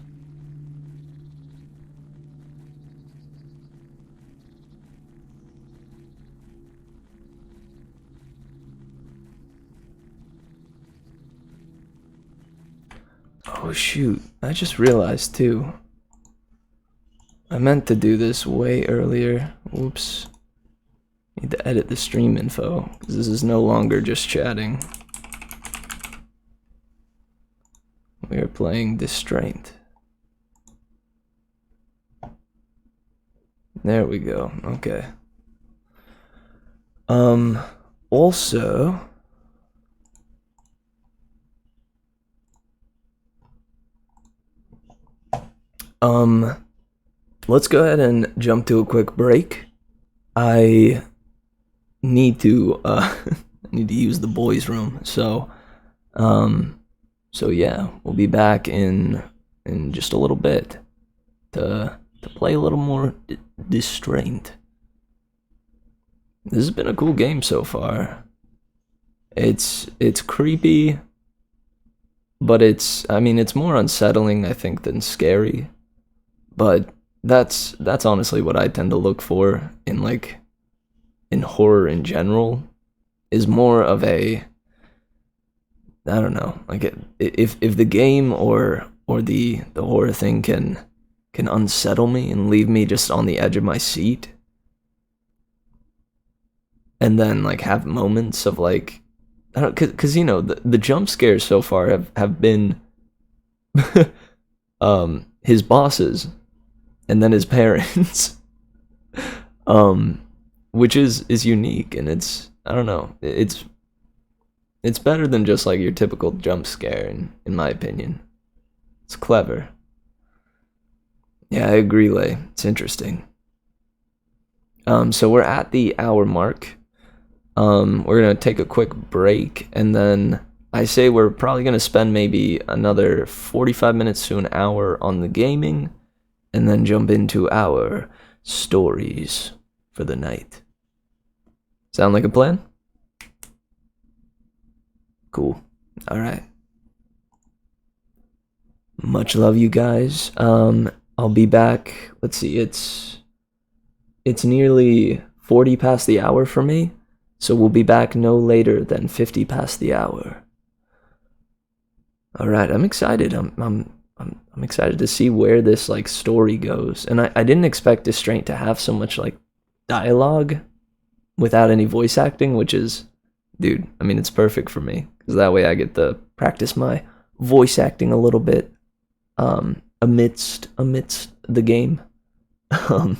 Oh shoot, I just realized too. I meant to do this way earlier. Whoops. Need to edit the stream info, because this is no longer just chatting. We are playing Distraint. There we go, okay. Also... let's go ahead and jump to a quick break. I need to I need to use the boys' room. So yeah, we'll be back in just a little bit to play a little more Distraint. This has been a cool game so far. It's creepy, but it's more unsettling I think than scary. But that's honestly what I tend to look for in horror in general, is more of a, I don't know, if the game or the horror thing can unsettle me and leave me just on the edge of my seat, and then have moments of I don't, because the jump scares so far have been his bosses and then his parents, which is unique, and it's, I don't know, it's better than just your typical jump scare in my opinion. It's clever. Yeah, I agree, Lay. It's interesting. So we're at the hour mark. We're gonna take a quick break, and then I say we're probably gonna spend maybe another 45 minutes to an hour on the gaming, and then jump into our stories for the night. Sound like a plan? Cool. Alright. Much love, you guys. I'll be back. Let's see, it's nearly 40 past the hour for me, so we'll be back no later than 50 past the hour. All right, I'm excited. I'm excited to see where this like story goes. And I didn't expect Distraint to have so much like dialogue without any voice acting, which is, dude, I mean, it's perfect for me because that way I get to practice my voice acting a little bit amidst the game, um,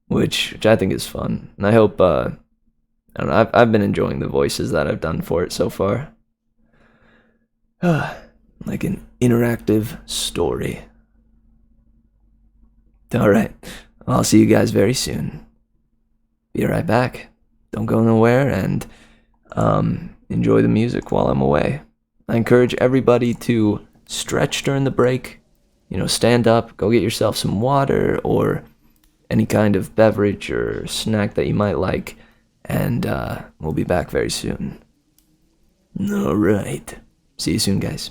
which I think is fun. And I hope I don't know, I've been enjoying the voices that I've done for it so far. Like an interactive story. All right, I'll see you guys very soon. Be right back. Don't go nowhere, and enjoy the music while I'm away. I encourage everybody to stretch during the break. You know, stand up, go get yourself some water or any kind of beverage or snack that you might like, and we'll be back very soon. All right. See you soon, guys.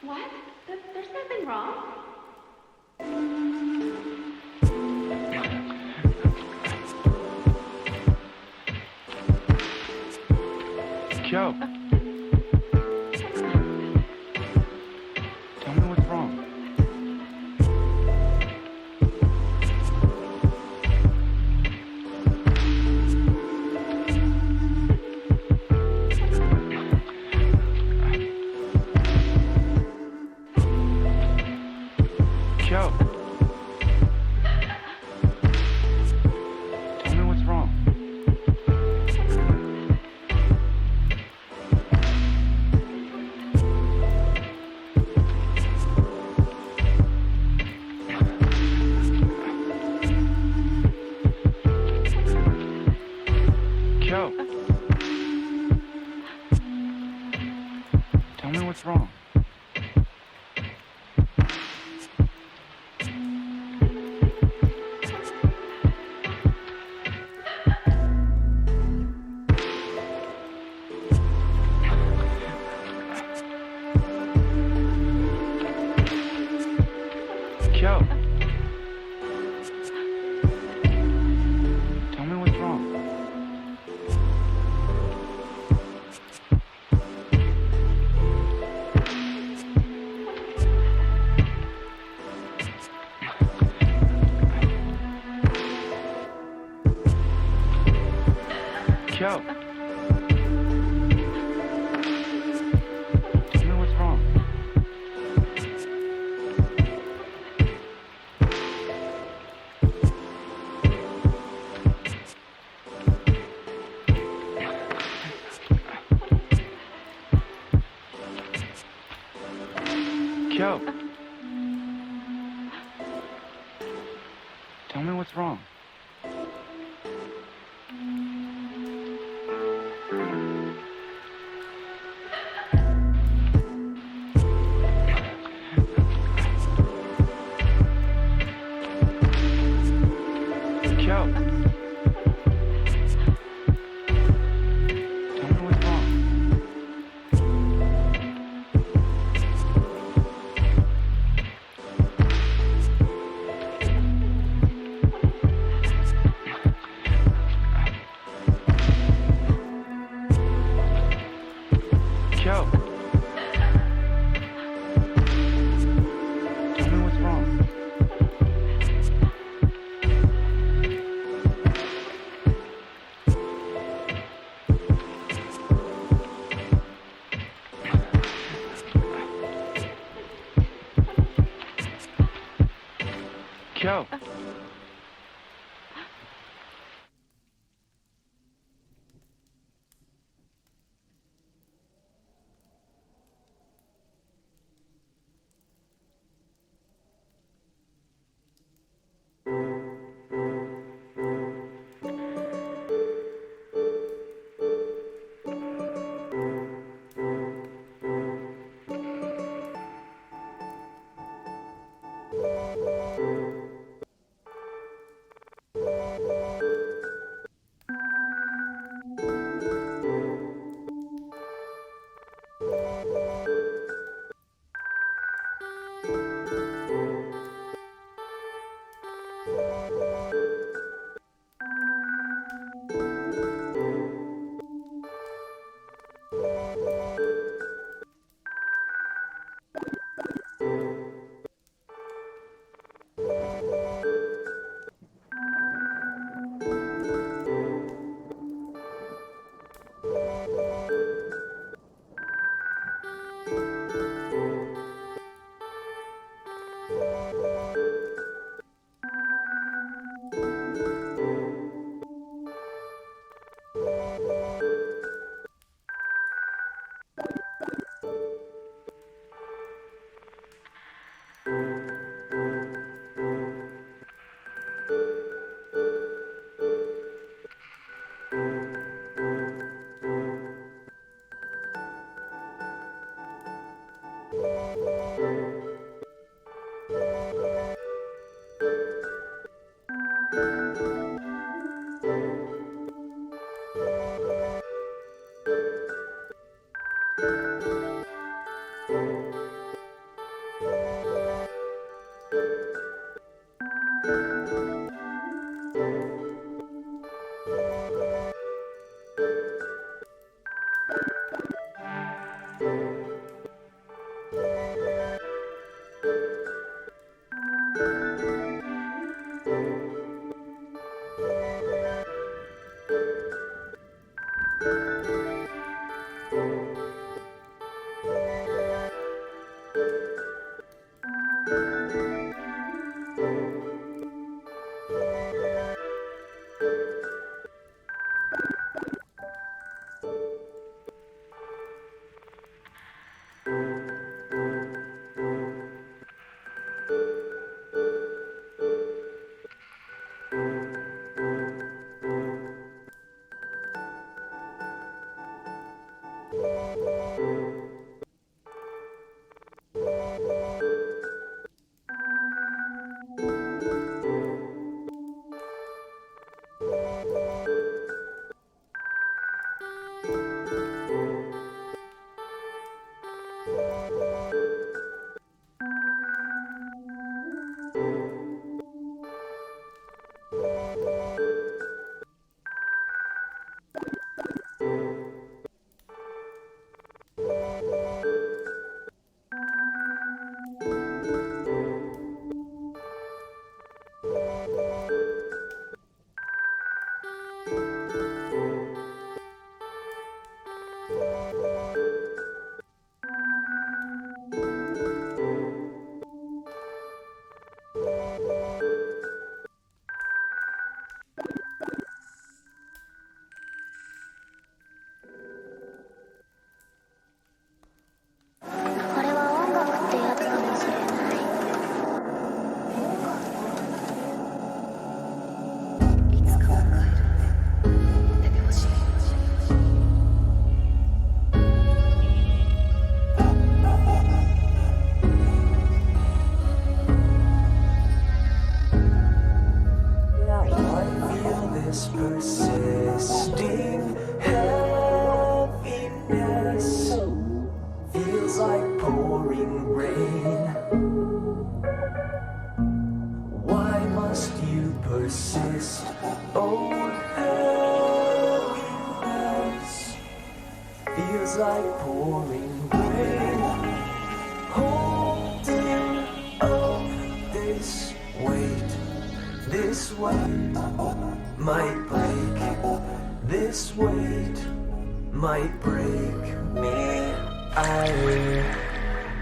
What? There's nothing wrong. Joe. Tell me what's wrong. Joe. Tell me what's wrong. Joe. Tell me what's wrong. Joe. Tell me what's wrong. Joe. Tell me what's wrong. Joe. Tell me what's wrong. Joe. Tell me what's wrong. Joe. Tell me what's wrong. Joe.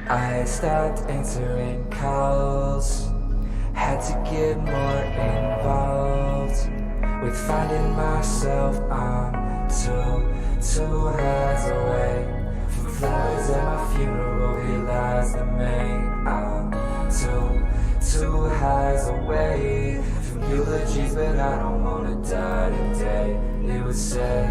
I stopped answering calls, had to get more involved with finding myself. I'm two hands away from flowers at my funeral. Here lies the main. I'm two hands away from eulogies, but I don't wanna die today. It would say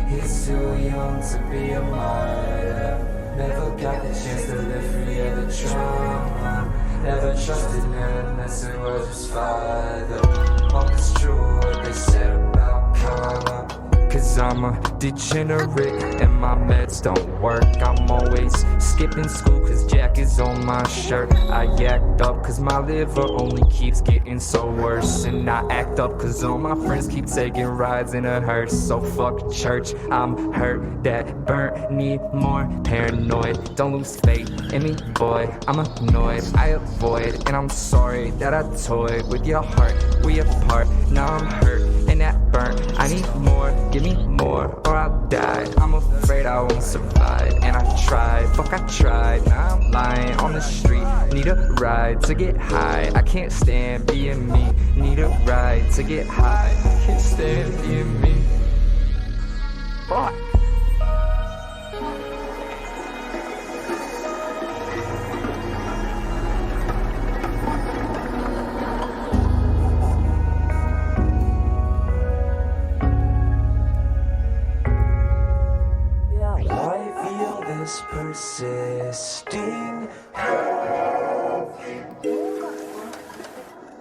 he's too young to be a martyr. Never got the chance to live free of the trauma. Never trusted him unless it was his father. All is true what they said about karma. cause I'm a degenerate and my meds don't work. I'm always skipping school cause Jack is on my shirt. I act up cause my liver only keeps getting so worse. And I act up cause all my friends keep taking rides in a hearse. So fuck church, I'm hurt, that burnt, need more paranoid. Don't lose faith in me, boy, I'm annoyed. I avoid, and I'm sorry that I toyed with your heart. We apart, now I'm hurt and that burnt. I need more, give me more or I'll die. I'm afraid I won't survive, and I tried, fuck I tried. Now I'm lying on the street, need a ride to get high. I can't stand being me, need a ride to get high. I can't stand being me. Fuck. Persisting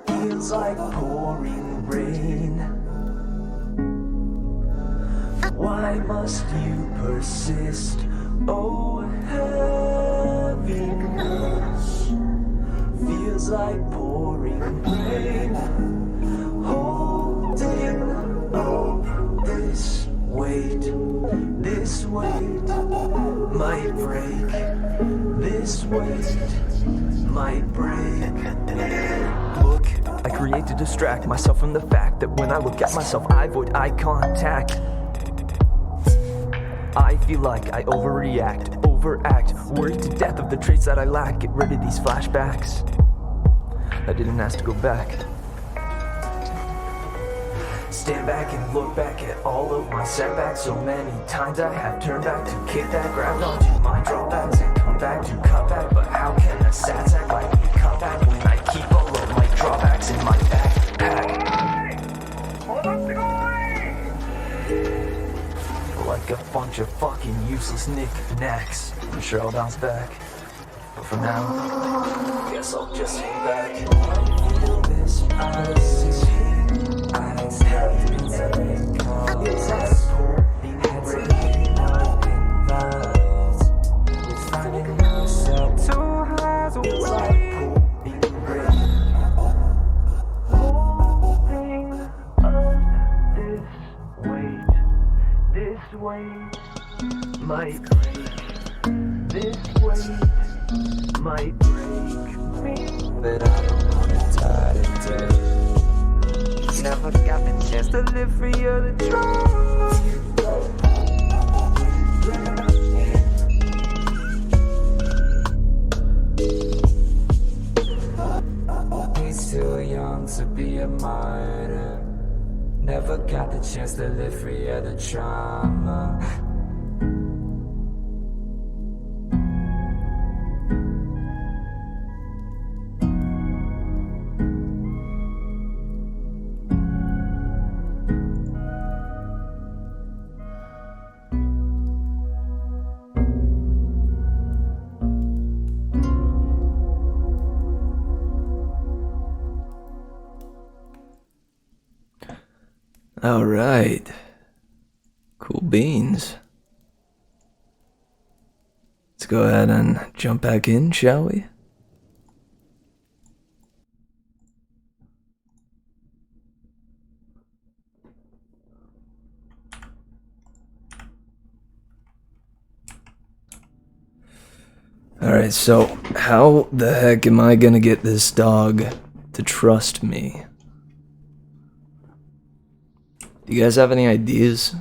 feels like pouring rain. Why must you persist? Oh, heaviness feels like pouring rain. Holding up this weight might break. This weight might break. Look, I create to distract myself from the fact that when I look at myself, I avoid eye contact. I feel like I overact, worried to death of the traits that I lack. Get rid of these flashbacks. I didn't ask to go back. Stand back and look back at all of my setbacks. So many times I have turned back to kick that, grabbed onto my drawbacks and come back to cut back. But how can a sats act like me cut back when I keep all of my drawbacks in my backpack? Like a bunch of fucking useless knick-knacks. I'm sure I'll bounce back, but for now, I guess I'll just hang back. I feel this might break. This weight might break me, but I don't wanna die today. Never got the chance to live free of the trauma. He's too young to be a martyr. Never got the chance to live free of the trauma. All right. Cool beans. Let's go ahead and jump back in, shall we? Alright, so how the heck am I gonna get this dog to trust me? Do you guys have any ideas?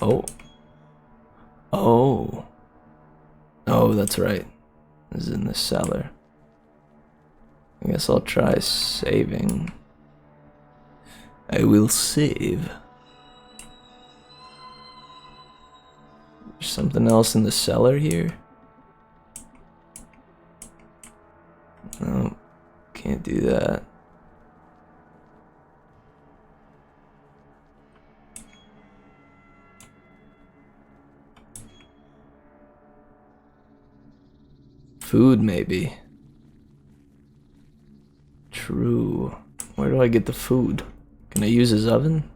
Oh. Oh. Oh, that's right. This is in the cellar. I guess I'll try saving. I will save. There's something else in the cellar here? No, can't do that. food, maybe. True. Where do I get the food? Can I use his oven?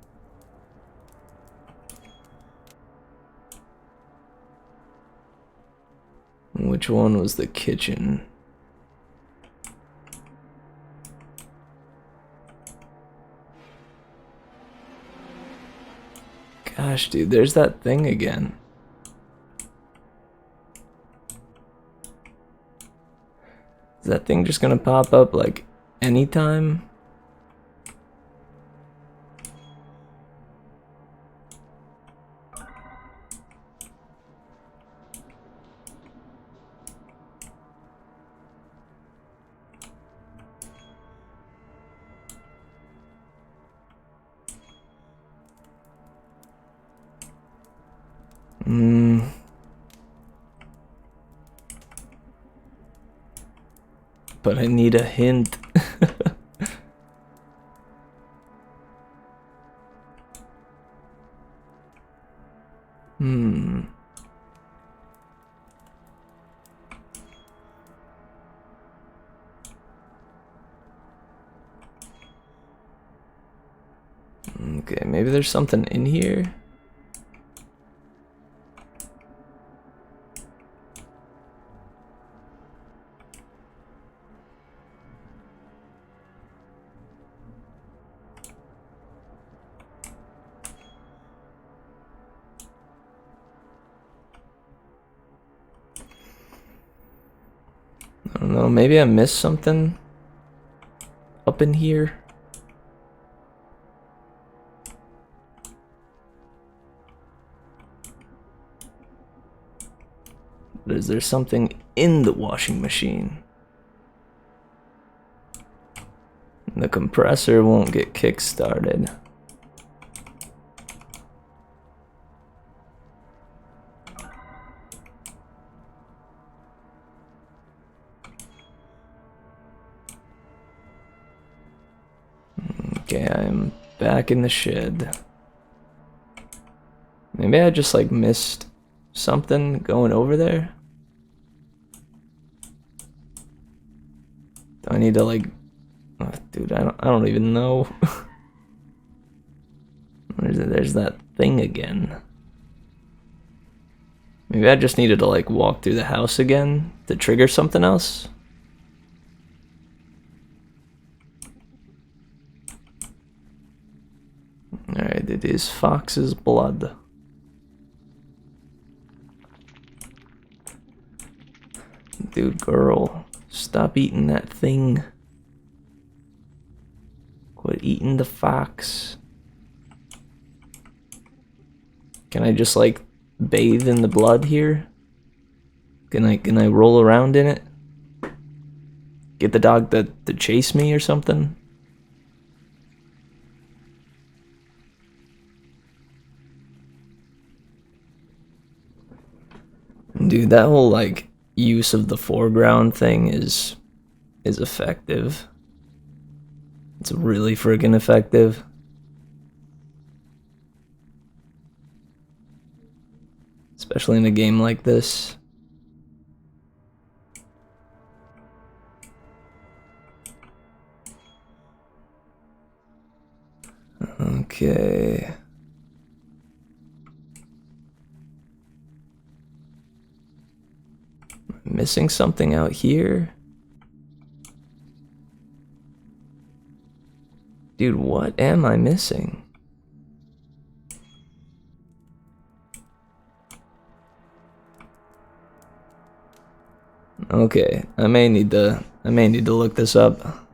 Which one was the kitchen? Gosh, dude, there's that thing again. Is that thing just gonna pop up like anytime? But I need a hint. Okay, maybe there's something in here. I don't know, maybe I missed something up in here. But is there something in the washing machine? The compressor won't get kick-started. Okay, I am back in the shed. Maybe I just like missed something going over there. Do I need to like, oh, dude, I don't even know. There's that thing again. Maybe I just needed to like walk through the house again to trigger something else. Alright, it is Fox's blood. Dude, girl, stop eating that thing. Quit eating the fox. Can I just like bathe in the blood here? Can I roll around in it? Get the dog to chase me or something? Dude, that whole like use of the foreground thing is effective. It's really friggin' effective. Especially in a game like this. Okay. Missing something out here? Dude, what am I missing? Okay, I may need to look this up.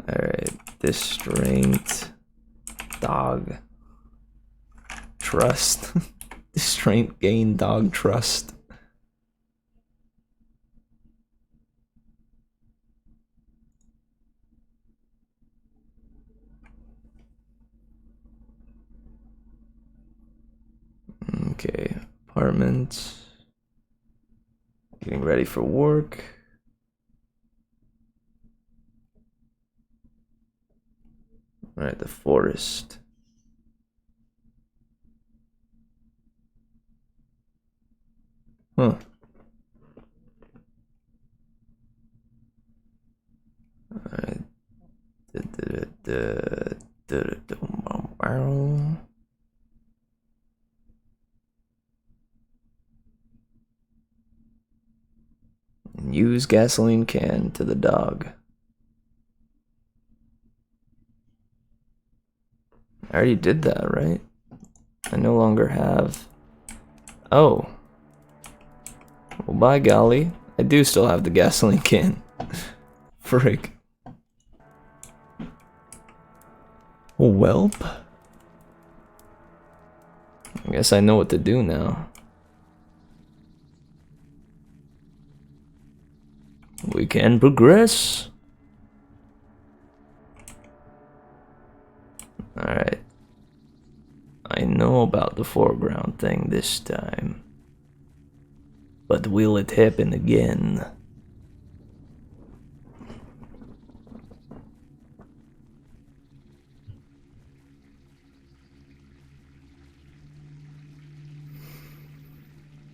Alright, distraint dog trust. Distraint gain dog trust. Okay, apartment. Getting ready for work. Alright, the forest. Huh. Alright. Use gasoline can to the dog. I already did that, right? I no longer have... Oh. Well, by golly. I do still have the gasoline can. Frick. Welp. I guess I know what to do now. We can progress. Alright. I know about the foreground thing this time. But will it happen again?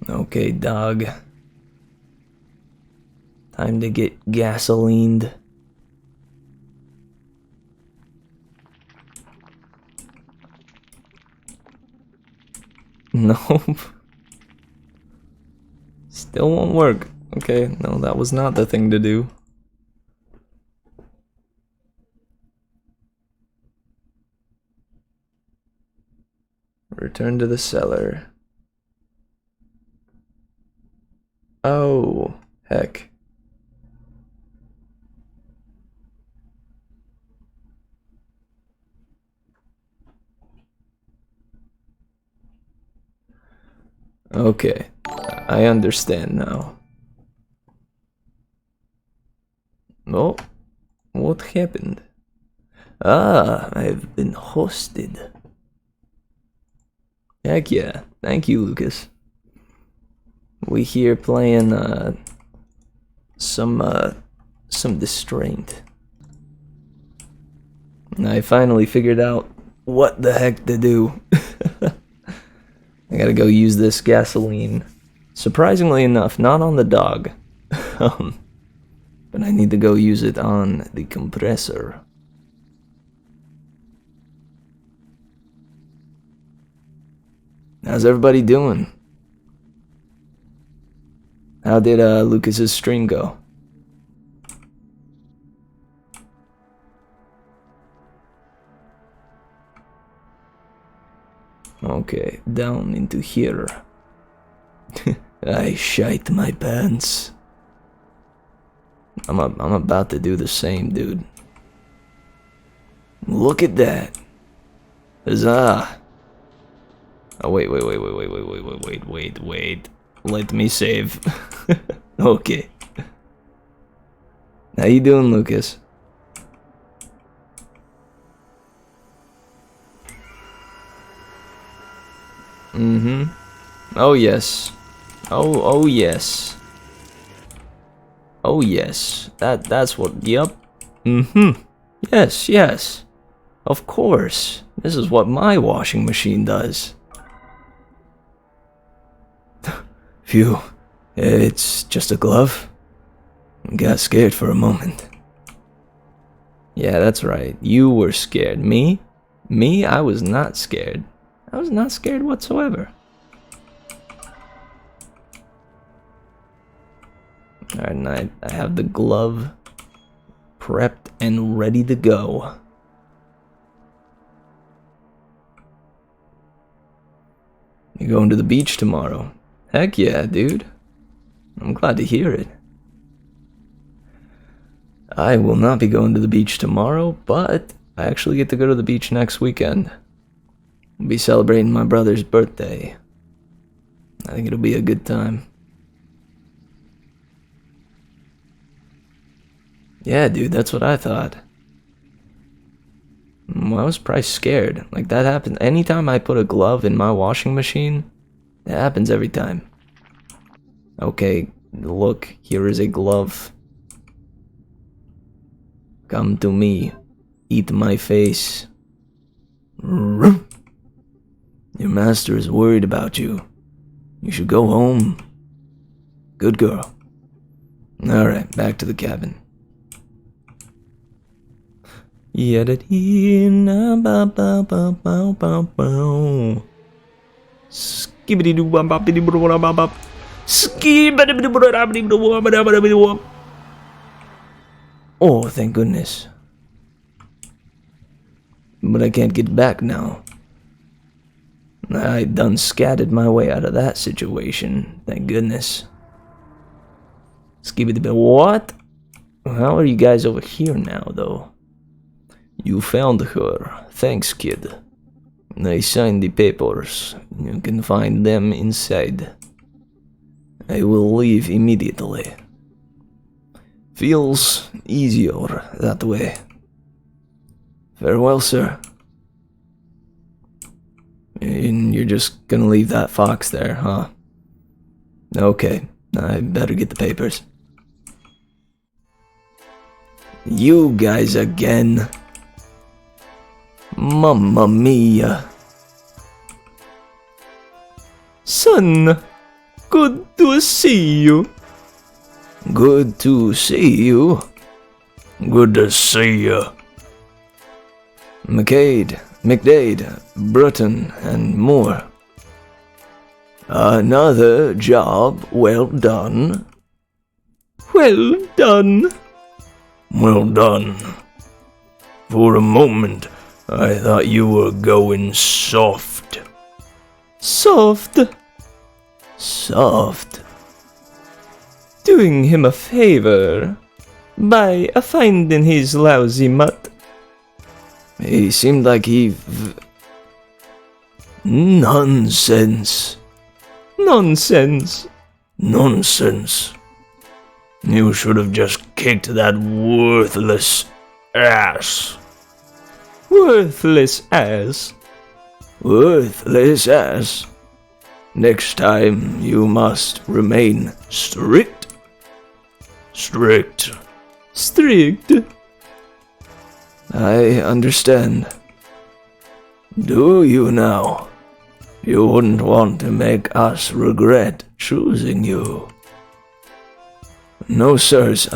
Okay, dog. Time to get gasolined. Nope. Still won't work. Okay, no, that was not the thing to do. Return to the cellar. Oh, heck. Okay, I understand now. Oh, what happened? Ah, I've been hosted. Heck yeah, thank you, Lucas. We here playing some Distraint. I finally figured out what the heck to do. I gotta go use this gasoline. Surprisingly enough, not on the dog. But I need to go use it on the compressor. How's everybody doing? How did Lucas's stream go? Okay, down into here. I shite my pants. I'm about to do the same, dude. Look at that. Huzzah. Oh, wait. Let me save. Okay. How you doing, Lucas? Oh, yes. Oh, yes. Oh, yes. That's what, yep. Yes. Of course. This is what my washing machine does. Phew. It's just a glove. Got scared for a moment. Yeah, that's right. You were scared. Me? I was not scared. I was not scared whatsoever. Alright, and I have the glove prepped and ready to go. You going to the beach tomorrow? Heck yeah, dude. I'm glad to hear it. I will not be going to the beach tomorrow, but I actually get to go to the beach next weekend. I'll be celebrating my brother's birthday. I think it'll be a good time. Yeah, dude, that's what I thought. Well, I was probably scared. Like, that happens anytime I put a glove in my washing machine. It happens every time. Okay, look, here is a glove. Come to me. Eat my face. Your master is worried about you. You should go home. Good girl. Alright, back to the cabin. Oh, thank goodness. But I can't get back now. I done scattered my way out of that situation, thank goodness. What? How are you guys over here now, though? You found her. Thanks, kid. I signed the papers. You can find them inside. I will leave immediately. Feels easier that way. Farewell, sir. And you're just gonna leave that fox there, huh? Okay, I better get the papers. You guys again. Mamma mia. Son, good to see you. Good to see you. Good to see you. McDade, Bruton, and more. Another job well done. Well done. Well done. For a moment, I thought you were going soft. Soft? Soft? Doing him a favor by finding his lousy mutt. He seemed like he... Nonsense. Nonsense. Nonsense. You should have just kicked that worthless ass. Worthless ass. Worthless ass. Next time you must remain strict. Strict. Strict. I understand. Do you now? You wouldn't want to make us regret choosing you. No, sirs,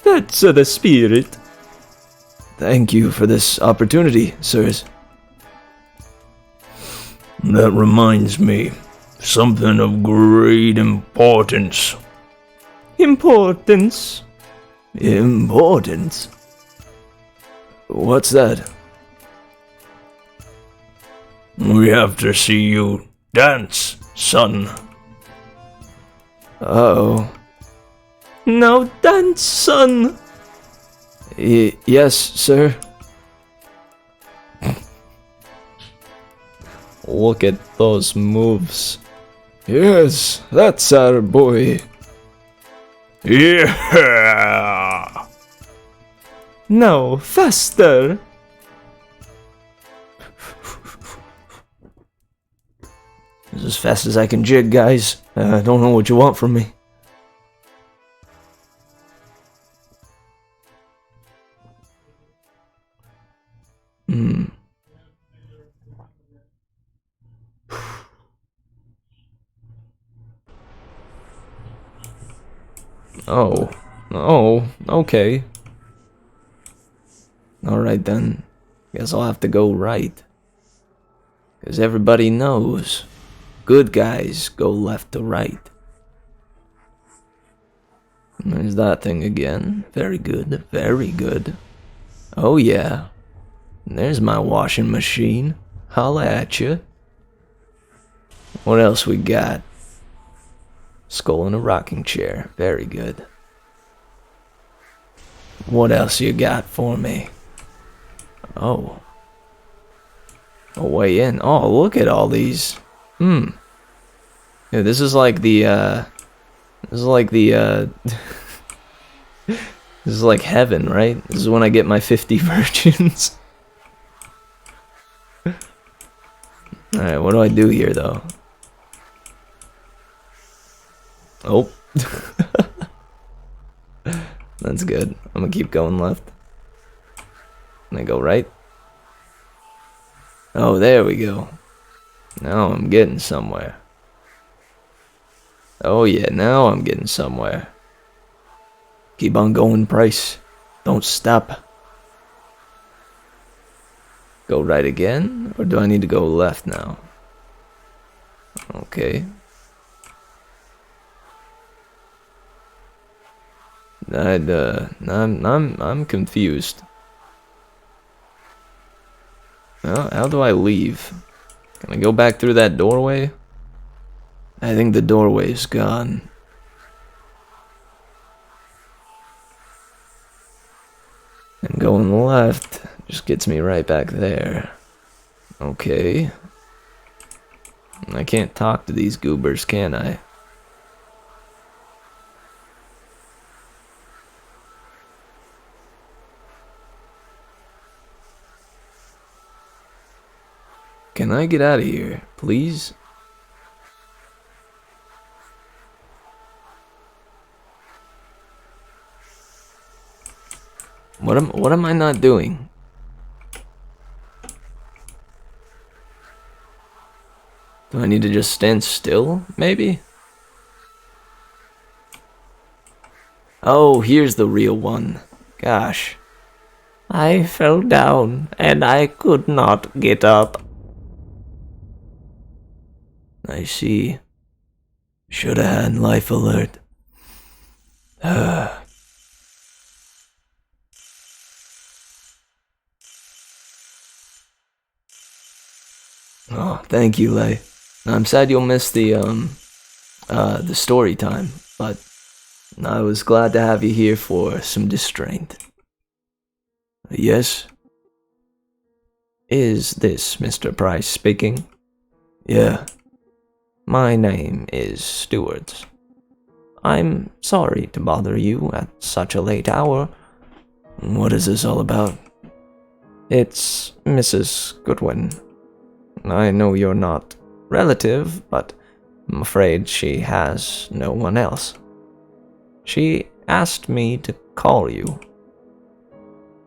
That's the spirit. Thank you for this opportunity, sirs. That reminds me, something of great importance. Importance? Importance? What's that? We have to see you dance, son. Uh-oh. Now dance, son. Yes, sir. Look at those moves. Yes, that's our boy. Yeah! Now, faster. This is as fast as I can jig, guys. I don't know what you want from me. Oh, okay. Alright then. Guess I'll have to go right. 'Cause everybody knows. Good guys go left to right. There's that thing again. Very good, very good. Oh yeah. There's my washing machine. Holla at ya. What else we got? Skull in a rocking chair. Very good. What else you got for me? Oh. A way in. Oh, look at all these. Yeah, this is like the, this is like the, this is like heaven, right? This is when I get my 50 virgins. Alright, what do I do here, though? Oh. That's good. I'm gonna keep going left. And I go right. Oh, there we go. Now I'm getting somewhere. Oh yeah, now I'm getting somewhere. Keep on going, Price. Don't stop. Go right again? Or do I need to go left now? Okay. I'm confused. Well, how do I leave? Can I go back through that doorway? I think the doorway's gone. And going left just gets me right back there. Okay. I can't talk to these goobers, can I? Can I get out of here, please? What am I not doing? Do I need to just stand still, maybe? Oh, here's the real one. Gosh. I fell down and I could not get up. I see. Should have had life alert. Oh, thank you, Lay. I'm sad you'll miss the story time, but I was glad to have you here for some distraint. Yes? Is this Mr. Price speaking? Yeah. My name is Stewart. I'm sorry to bother you at such a late hour. What is this all about? It's Mrs. Goodwin. I know you're not relative, but I'm afraid she has no one else. She asked me to call you.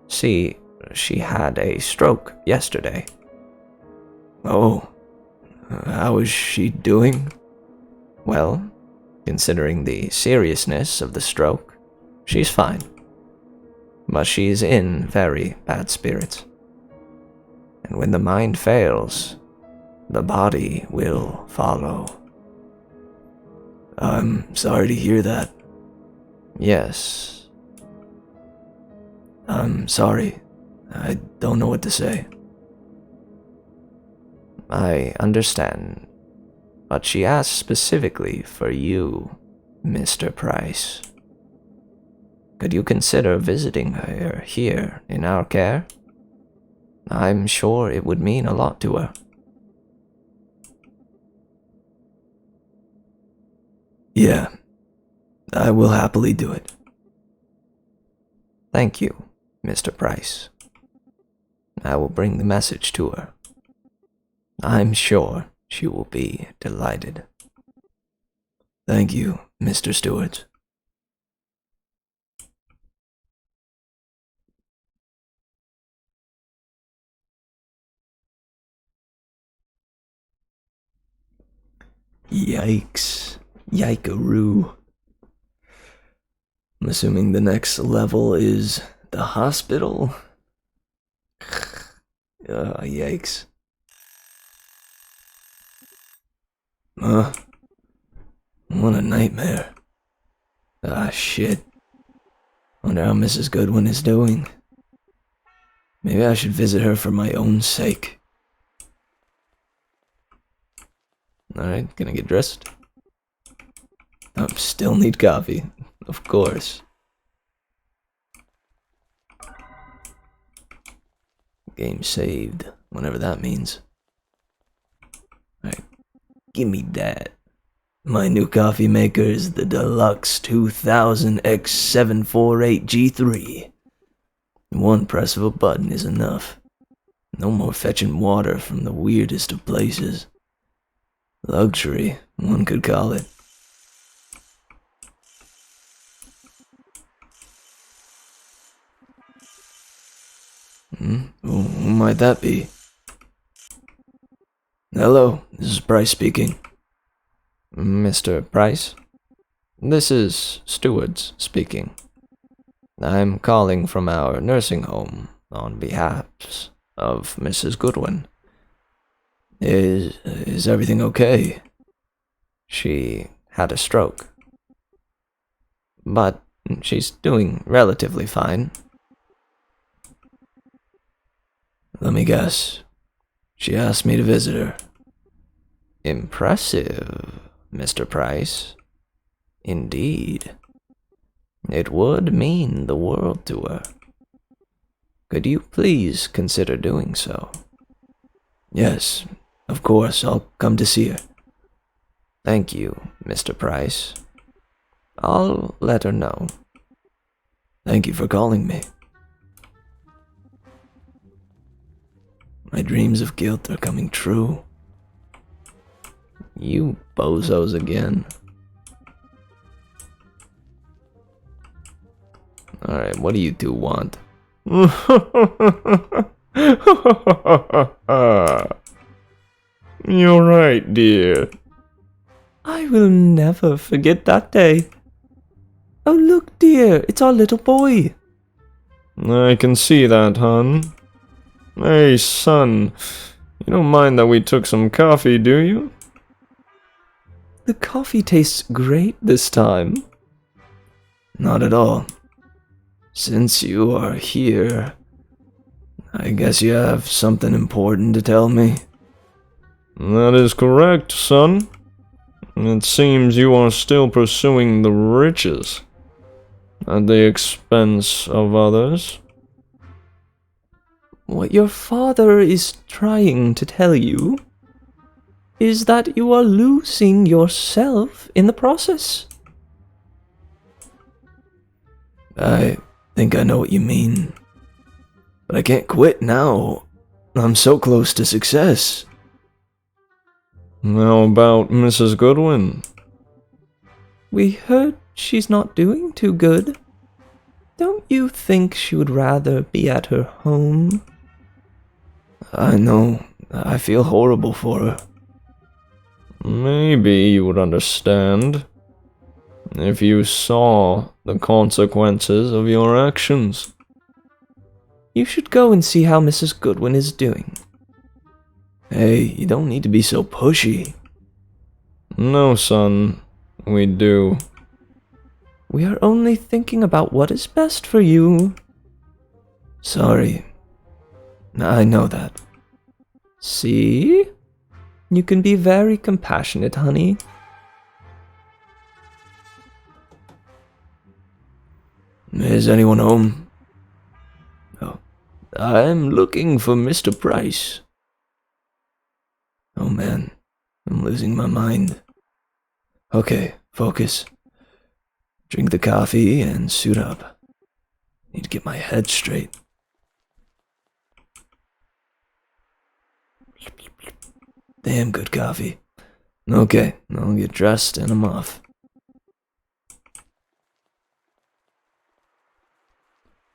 See, she had a stroke yesterday. Oh, how is she doing? Well, considering the seriousness of the stroke, she's fine. But she's in very bad spirits. And when the mind fails, the body will follow. I'm sorry to hear that. Yes. I'm sorry. I don't know what to say. I understand. But she asked specifically for you, Mr. Price. Could you consider visiting her here in our care? I'm sure it would mean a lot to her. Yeah, I will happily do it. Thank you, Mr. Price. I will bring the message to her. I'm sure she will be delighted. Thank you, Mr. Stewart. Yikes. Yikaroo. I'm assuming the next level is the hospital. Yikes. What a nightmare. Ah, shit. Wonder how Mrs. Goodwin is doing. Maybe I should visit her for my own sake. Alright, gonna get dressed. Still need coffee, of course. Game saved, whatever that means. Alright, give me that. My new coffee maker is the Deluxe 2000X748G3. One press of a button is enough. No more fetching water from the weirdest of places. Luxury, one could call it. Who might that be? Hello, this is Bryce speaking. Mr. Price, this is Stewards speaking. I'm calling from our nursing home on behalf of Mrs. Goodwin. Is everything okay? She had a stroke, but she's doing relatively fine. Let me guess. She asked me to visit her. Impressive, Mr. Price. Indeed. It would mean the world to her. Could you please consider doing so? Yes, of course, I'll come to see her. Thank you, Mr. Price. I'll let her know. Thank you for calling me. My dreams of guilt are coming true. You bozos again. Alright, what do you two want? You're right, dear. I will never forget that day. Oh, look, dear, it's our little boy. I can see that, hon. Hey, son, you don't mind that we took some coffee, do you? The coffee tastes great this time. Not at all. Since you are here, I guess you have something important to tell me. That is correct, son. It seems you are still pursuing the riches at the expense of others. What your father is trying to tell you is that you are losing yourself in the process. I think I know what you mean. But I can't quit now. I'm so close to success. How about Mrs. Goodwin? We heard she's not doing too good. Don't you think she would rather be at her home? I know. I feel horrible for her. Maybe you would understand if you saw the consequences of your actions. You should go and see how Mrs. Goodwin is doing. Hey, you don't need to be so pushy. No, son, we do. We are only thinking about what is best for you. Sorry. I know that. See? You can be very compassionate, honey. Is anyone home? Oh, I'm looking for Mr. Price. Oh man, I'm losing my mind. Okay, focus. Drink the coffee and suit up. Need to get my head straight. Damn good coffee. Okay, I'll get dressed and I'm off.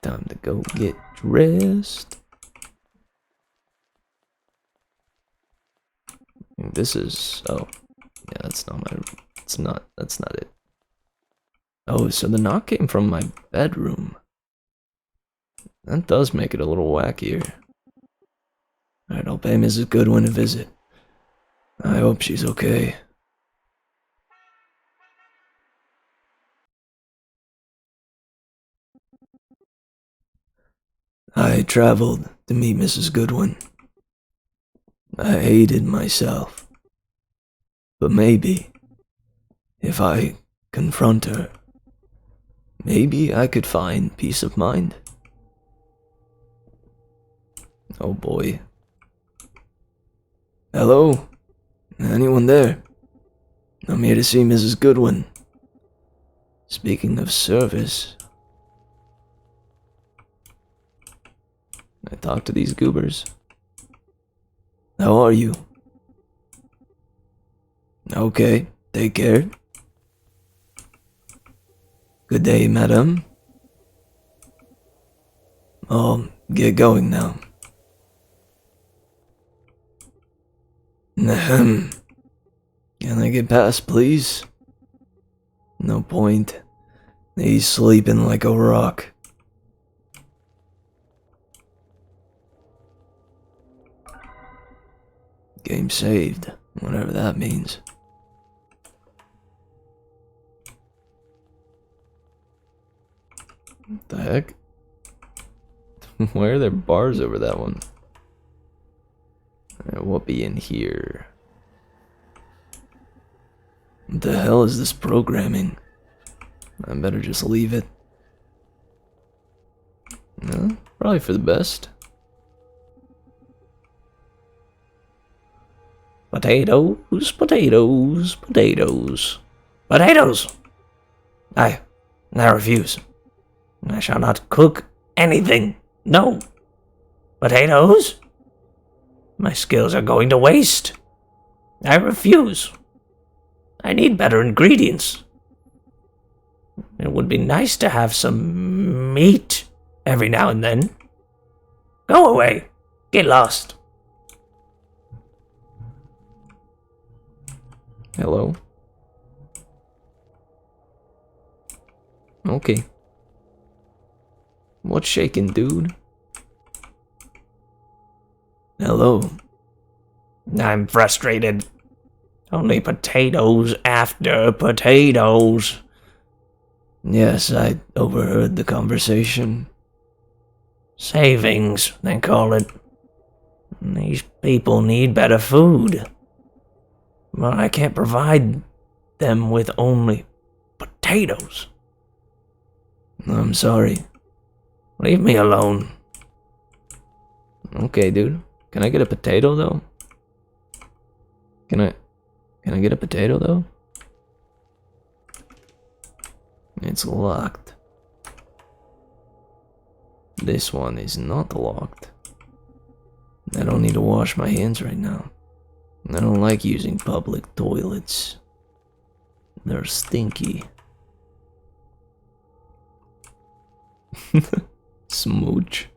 Time to go get dressed. This is... oh. Yeah, that's not my... that's not it. Oh, so the knock came from my bedroom. That does make it a little wackier. Alright, I'll pay Mrs. Goodwin a visit. I hope she's okay. I traveled to meet Mrs. Goodwin. I hated myself. But maybe, if I confront her, maybe I could find peace of mind. Oh boy. Hello? Anyone there? I'm here to see Mrs. Goodwin. Speaking of service, I talk to these goobers. How are you? Okay, take care. Good day, madam. I'll get going now. Ahem. Can I get past, please? No point. He's sleeping like a rock. Game saved, whatever that means. What the heck? Why are there bars over that one? What be in here? What the hell is this programming? I better just leave it. No, probably for the best. Potatoes, potatoes, potatoes. Potatoes! I refuse. I shall not cook anything. No. Potatoes? My skills are going to waste. I refuse. I need better ingredients. It would be nice to have some meat every now and then. Go away. Get lost. Hello? Okay. What's shaking, dude? Hello. I'm frustrated. Only potatoes after potatoes. Yes, I overheard the conversation. Savings, they call it. These people need better food. Well, I can't provide them with only potatoes. I'm sorry. Leave me alone. Okay, dude. Can I get a potato, though? Can I get a potato, though? It's locked. This one is not locked. I don't need to wash my hands right now. I don't like using public toilets. They're stinky. Smooch.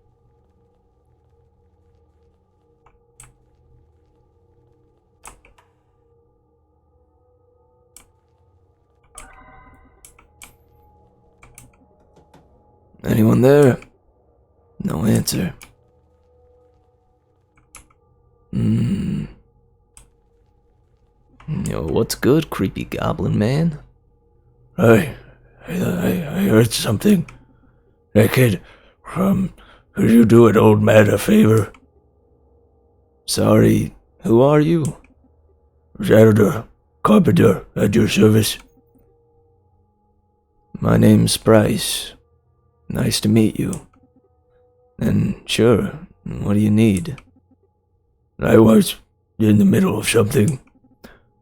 Anyone there? No answer. Yo, what's good, creepy goblin man? I heard something. Hey kid, could you do an old man a favor? Sorry, who are you? Janitor, carpenter, at your service. My name's Bryce. Nice to meet you. And sure, what do you need? I was in the middle of something,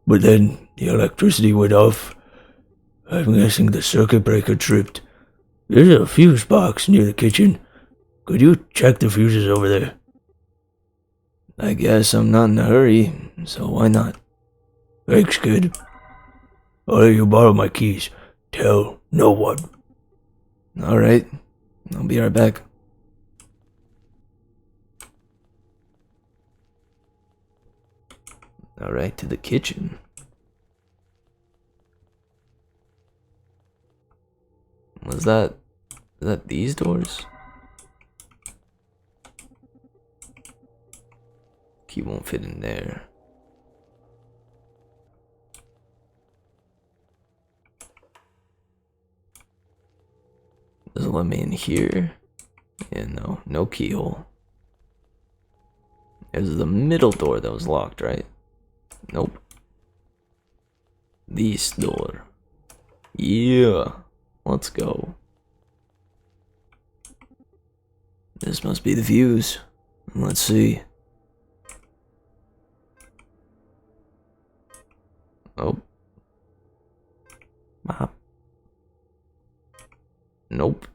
but then the electricity went off. I'm guessing the circuit breaker tripped. There's a fuse box near the kitchen. Could you check the fuses over there? I guess I'm not in a hurry, so why not? Thanks, kid. I'll let you borrow my keys. Tell no one. Alright, I'll be right back. Alright, to the kitchen. Was that these doors? Key won't fit in there. Does it let me in here? Yeah, no keyhole. There's the middle door that was locked, right? Nope. This door. Yeah. Let's go. This must be the fuse. Let's see. Oh. Nope.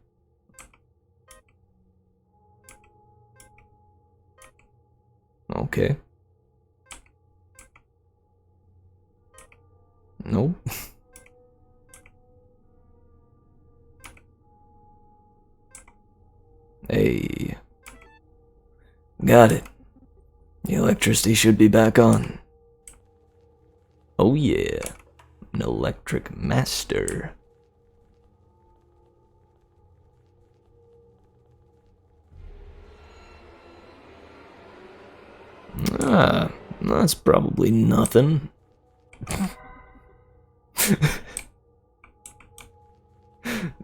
Okay. Nope. Hey. Got it. The electricity should be back on. Oh yeah, an electric master. Ah, that's probably nothing.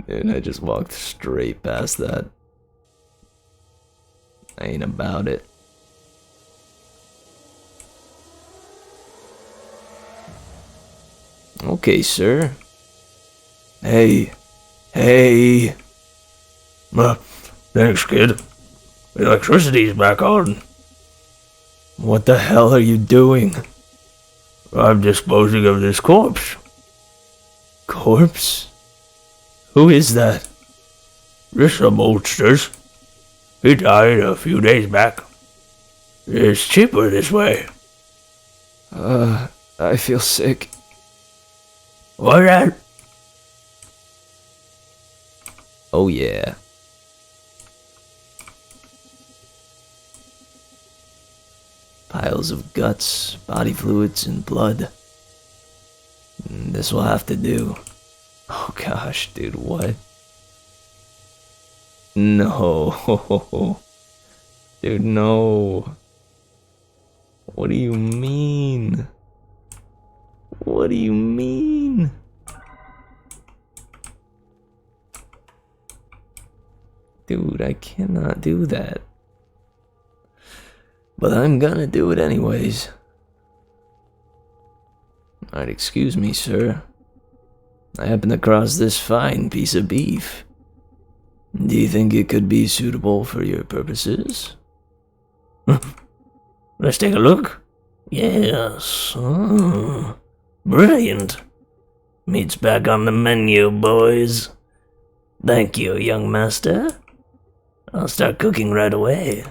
Dude, I just walked straight past that. I ain't about it. Okay, sir. Hey. Hey. Thanks, kid. Electricity's back on. What the hell are you doing? I'm disposing of this corpse. Corpse? Who is that? Just some oldsters. He died a few days back. It's cheaper this way. I feel sick. What's that? Oh yeah. Piles of guts, body fluids, and blood. This will have to do. Oh gosh, dude, what? No. Dude, no. What do you mean? What do you mean? Dude, I cannot do that. But I'm gonna do it anyways. Alright, excuse me, sir. I happened across this fine piece of beef. Do you think it could be suitable for your purposes? Let's take a look. Yes. Oh, brilliant. Meat's back on the menu, boys. Thank you, young master. I'll start cooking right away.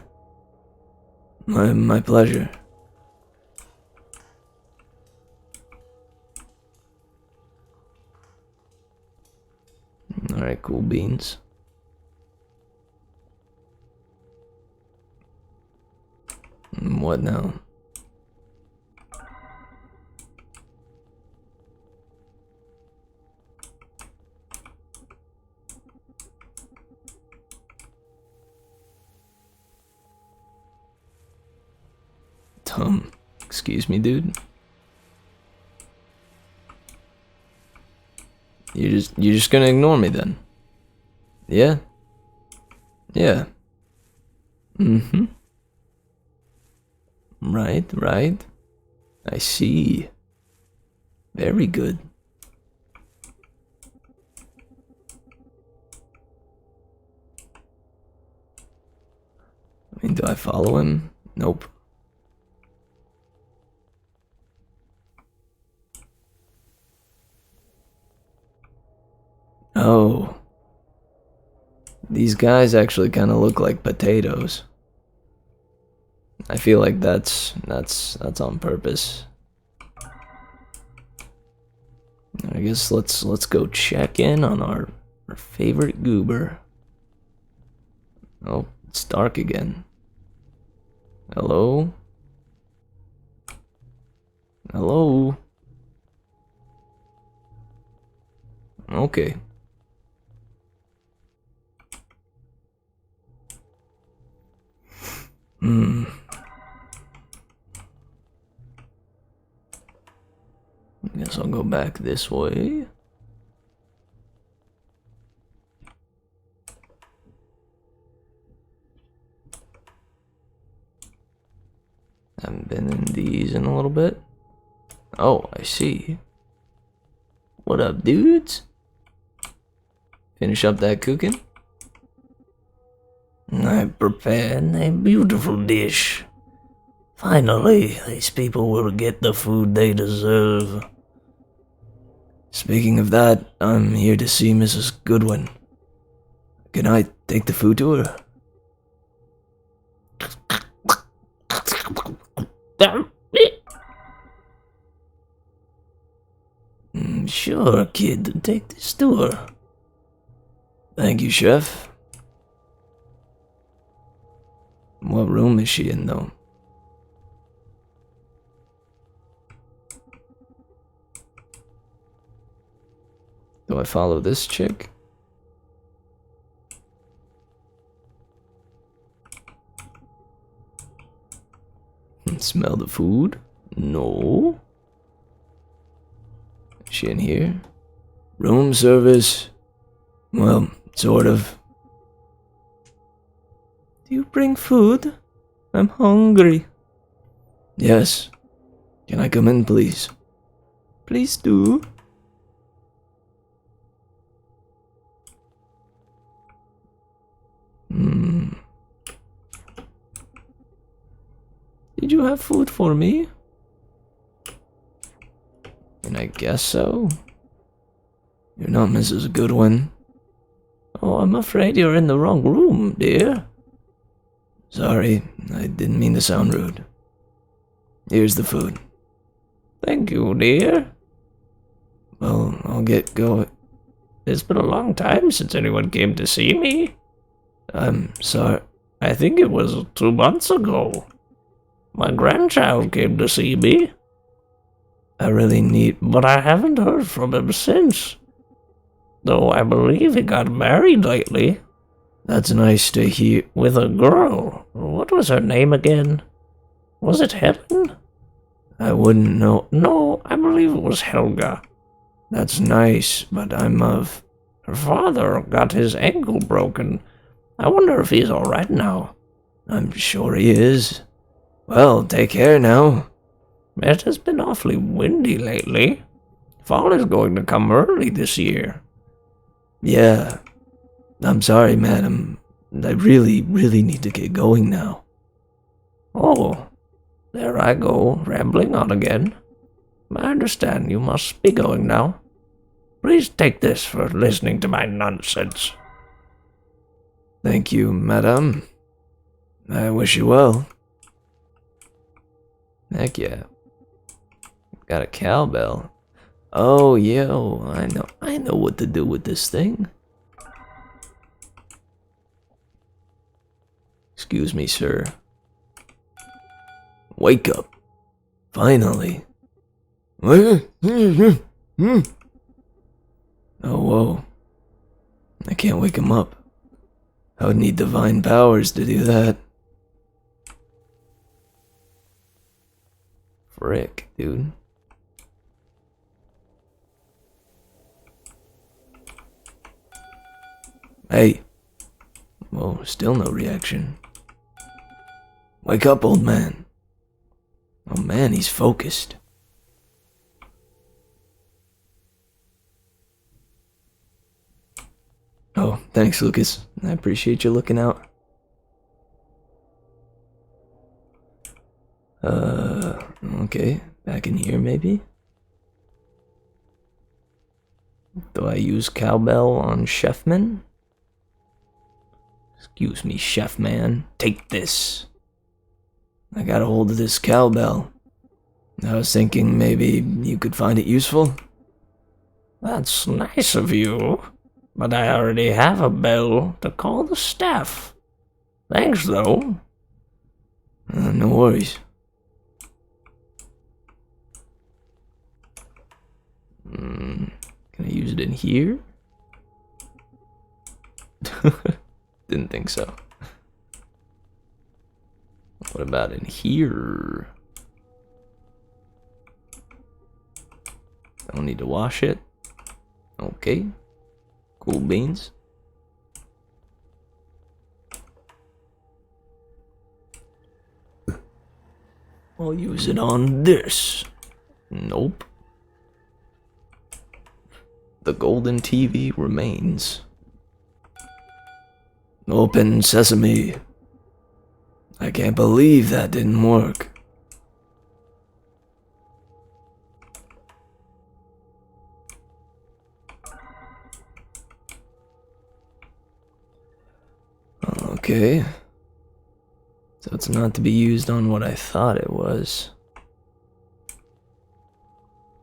My pleasure. Alright, cool beans. What now? Excuse me, dude. You're just gonna ignore me then? Yeah? Yeah. Mm-hmm. Right. I see. Very good. I mean, do I follow him? Nope. Oh. These guys actually kind of look like potatoes. I feel like that's on purpose. I guess let's go check in on our favorite goober. Oh, it's dark again. Hello? Hello? Okay. Guess I'll go back this way. Haven't been in these in a little bit. Oh, I see. What up, dudes? Finish up that cooking? I prepared a beautiful dish. Finally, these people will get the food they deserve. Speaking of that, I'm here to see Mrs. Goodwin. Can I take the food to her? Sure, kid, take this to her. Thank you, chef. What room is she in, though? Do I follow this chick? Smell the food? No. Is she in here? Room service? Well, sort of. Do you bring food? I'm hungry. Yes. Can I come in, please? Please do. Did you have food for me? And I guess so. You're not Mrs. Goodwin. Oh, I'm afraid you're in the wrong room, dear. Sorry, I didn't mean to sound rude. Here's the food. Thank you, dear. Well, I'll get going. It's been a long time since anyone came to see me. I'm sorry. I think it was 2 months ago. My grandchild came to see me. I really need... But I haven't heard from him since. Though I believe he got married lately. That's nice to hear. With a girl. What was her name again? Was it Helen? I wouldn't know. No, I believe it was Helga. That's nice, but I'm of... Her father got his ankle broken. I wonder if he's alright now. I'm sure he is. Well, take care now. It has been awfully windy lately. Fall is going to come early this year. Yeah. I'm sorry, madam. I really need to get going now. Oh, there I go, rambling on again. I understand you must be going now. Please take this for listening to my nonsense. Thank you, madam. I wish you well. Heck yeah. Got a cowbell. Oh, yo, I know what to do with this thing. Excuse me, sir. Wake up. Finally. Oh, whoa. I can't wake him up. I would need divine powers to do that. Frick, dude. Hey. Whoa, still no reaction. Wake up, old man. Oh man, he's focused. Oh, thanks, Lucas. I appreciate you looking out. Okay. Back in here, maybe? Do I use cowbell on Chefman? Excuse me, chef man. Take this. I got a hold of this cowbell. I was thinking maybe you could find it useful. That's nice of you, but I already have a bell to call the staff. Thanks, though. No worries. Can I use it in here? Didn't think so. What about in here? Don't need to wash it. Okay. Cool beans. I'll use it on this. Nope. The golden TV remains. Open sesame. I can't believe that didn't work. Okay. So it's not to be used on what I thought it was.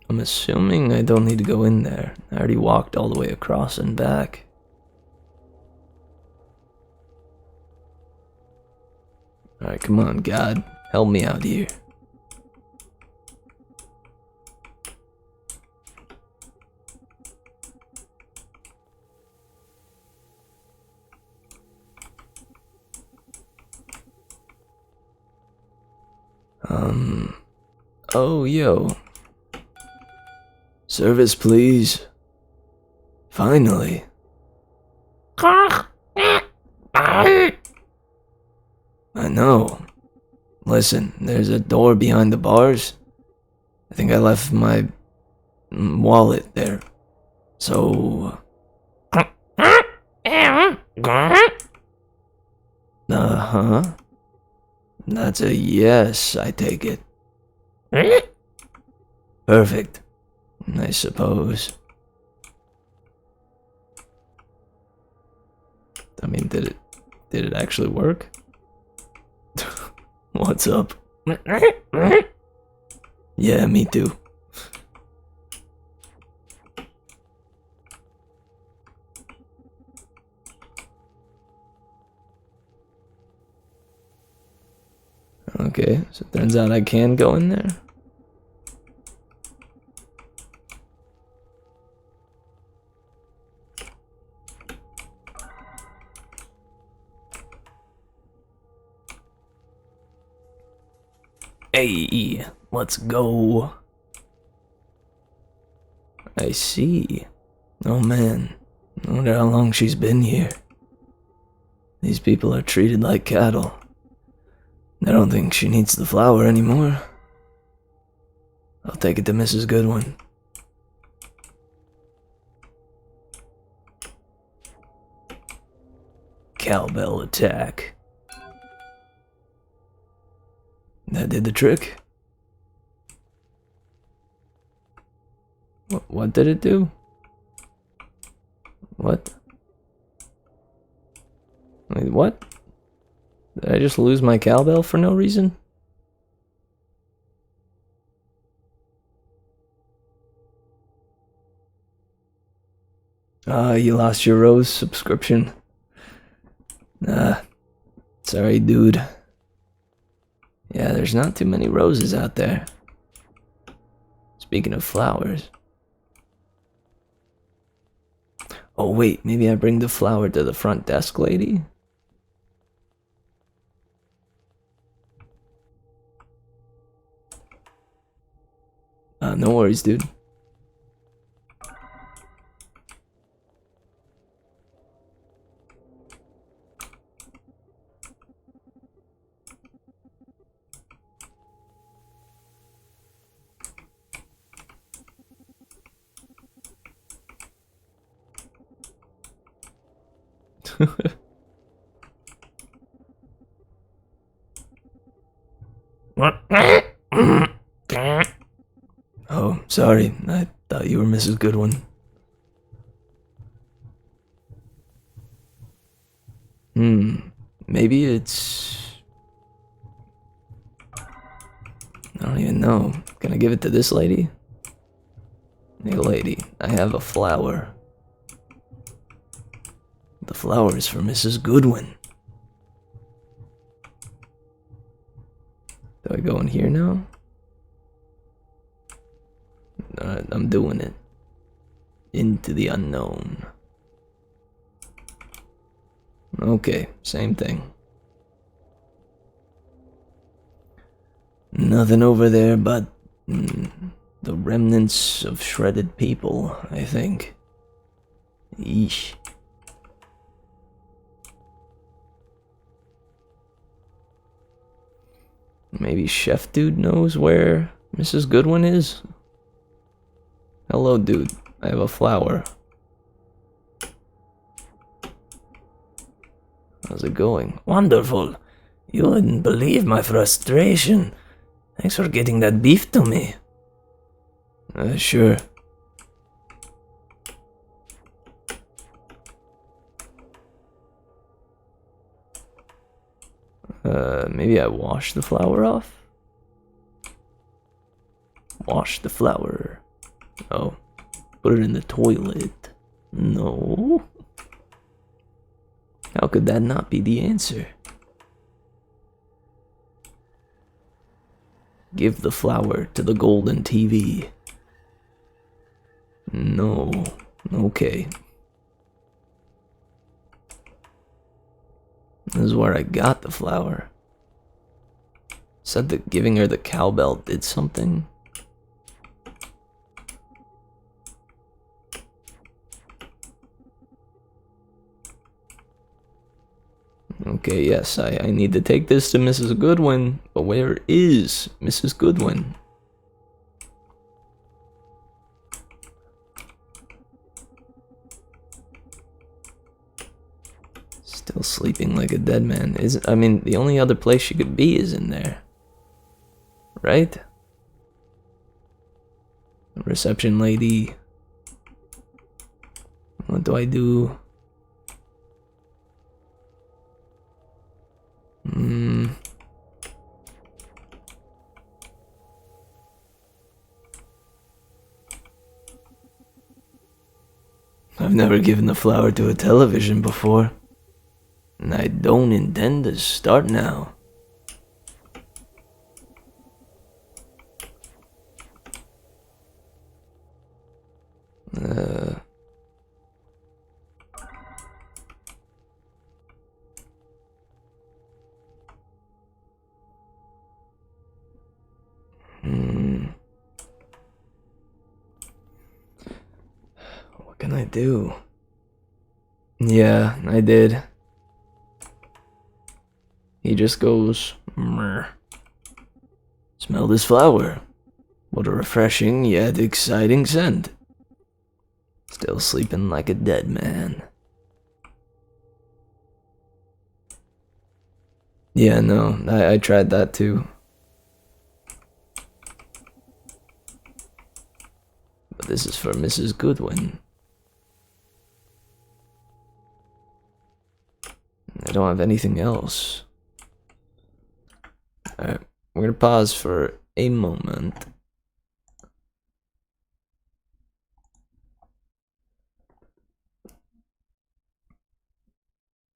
I'm assuming I don't need to go in there. I already walked all the way across and back. Alright, come on, God. Help me out here. Oh, yo. Service, please. Finally. I know. Listen, there's a door behind the bars. I think I left my wallet there. So... Uh-huh. That's a yes, I take it. Perfect. I suppose. I mean, did it actually work? What's up? Yeah, me too. Okay, so it turns out I can go in there. Hey, let's go. I see. Oh man, I wonder how long she's been here. These people are treated like cattle. I don't think she needs the flower anymore. I'll take it to Mrs. Goodwin. Cowbell attack. That did the trick. What did it do? What? Wait, what? Did I just lose my cowbell for no reason? You lost your Rose subscription. Sorry, dude. Yeah, there's not too many roses out there. Speaking of flowers. Oh wait, maybe I bring the flower to the front desk lady? No worries, dude. Oh, sorry. I thought you were Mrs. Goodwin. Maybe it's... I don't even know. Can I give it to this lady? Hey lady, I have a flower. The flower is for Mrs. Goodwin. Do I go in here now? Alright, I'm doing it. Into the unknown. Okay, same thing. Nothing over there but the remnants of shredded people, I think. Yeesh. Maybe Chef Dude knows where Mrs. Goodwin is? Hello, dude. I have a flower. How's it going? Wonderful. You wouldn't believe my frustration. Thanks for getting that beef to me. Sure. Maybe I wash the flower off? Wash the flower. Oh, put it in the toilet. No. How could that not be the answer? Give the flower to the golden TV. No. Okay. This is where I got the flower. Said that giving her the cowbell did something. Okay, yes, I need to take this to Mrs. Goodwin, but where is Mrs. Goodwin? Still sleeping like a dead man. I mean, the only other place she could be is in there. Right? Reception lady. What do I do? I've never given the flower to a television before, and I don't intend to start now. What can I do? Yeah, I did. He just goes, "Meh. Smell this flower. What a refreshing yet exciting scent." Still sleeping like a dead man. Yeah, no, I tried that too. But this is for Mrs. Goodwin. I don't have anything else. Alright, we're gonna pause for a moment.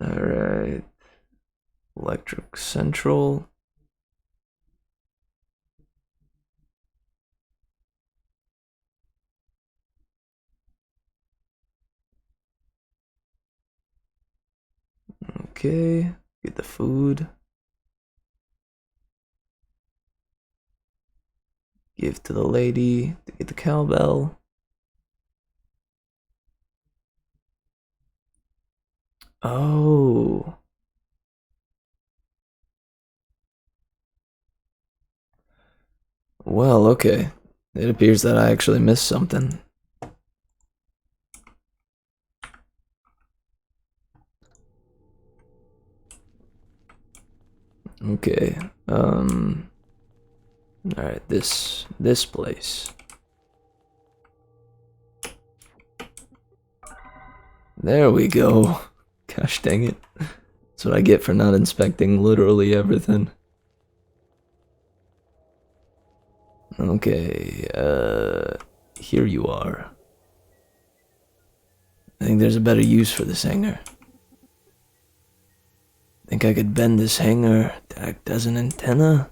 Alright. Electric Central. Okay, get the food. Give to the lady to get the cowbell. Oh. Well, okay. It appears that I actually missed something. Okay, alright, this place. There we go. Gosh dang it. That's what I get for not inspecting literally everything. Okay, here you are. I think there's a better use for this hanger. Think I could bend this hanger to act as an antenna?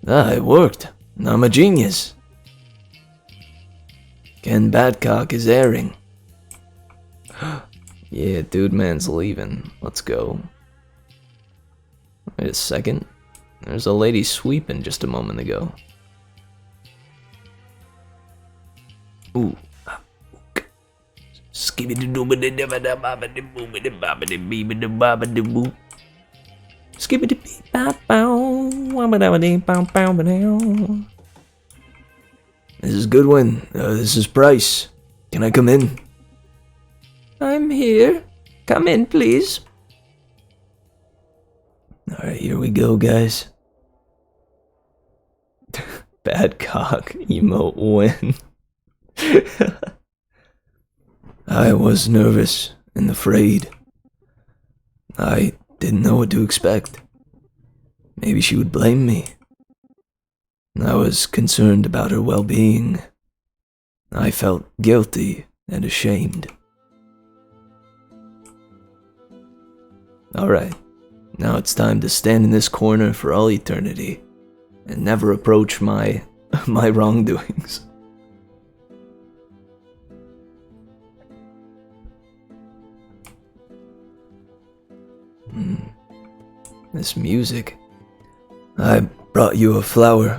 Ah, it worked. I'm a genius. Ken Badcock is airing. Yeah, dude man's leaving. Let's go. Wait a second. There's a lady sweeping just a moment ago. Ooh. Skibbity-doo-ba-da-da-ba-da-ba-da-boo-ba-da-ba-da-bee-ba-da-ba-da-boo. Skibbity-bee-bow-bow-wah-ba-da-ba-dee-bow-bow-ba-dow. This is Goodwin. This is Price. Can I come in? I'm here. Come in, please. Alright, here we go, guys. Bad cock emote win. I was nervous and afraid. I didn't know what to expect. Maybe she would blame me. I was concerned about her well-being. I felt guilty and ashamed. Alright, now it's time to stand in this corner for all eternity and never approach my wrongdoings. This music. I brought you a flower.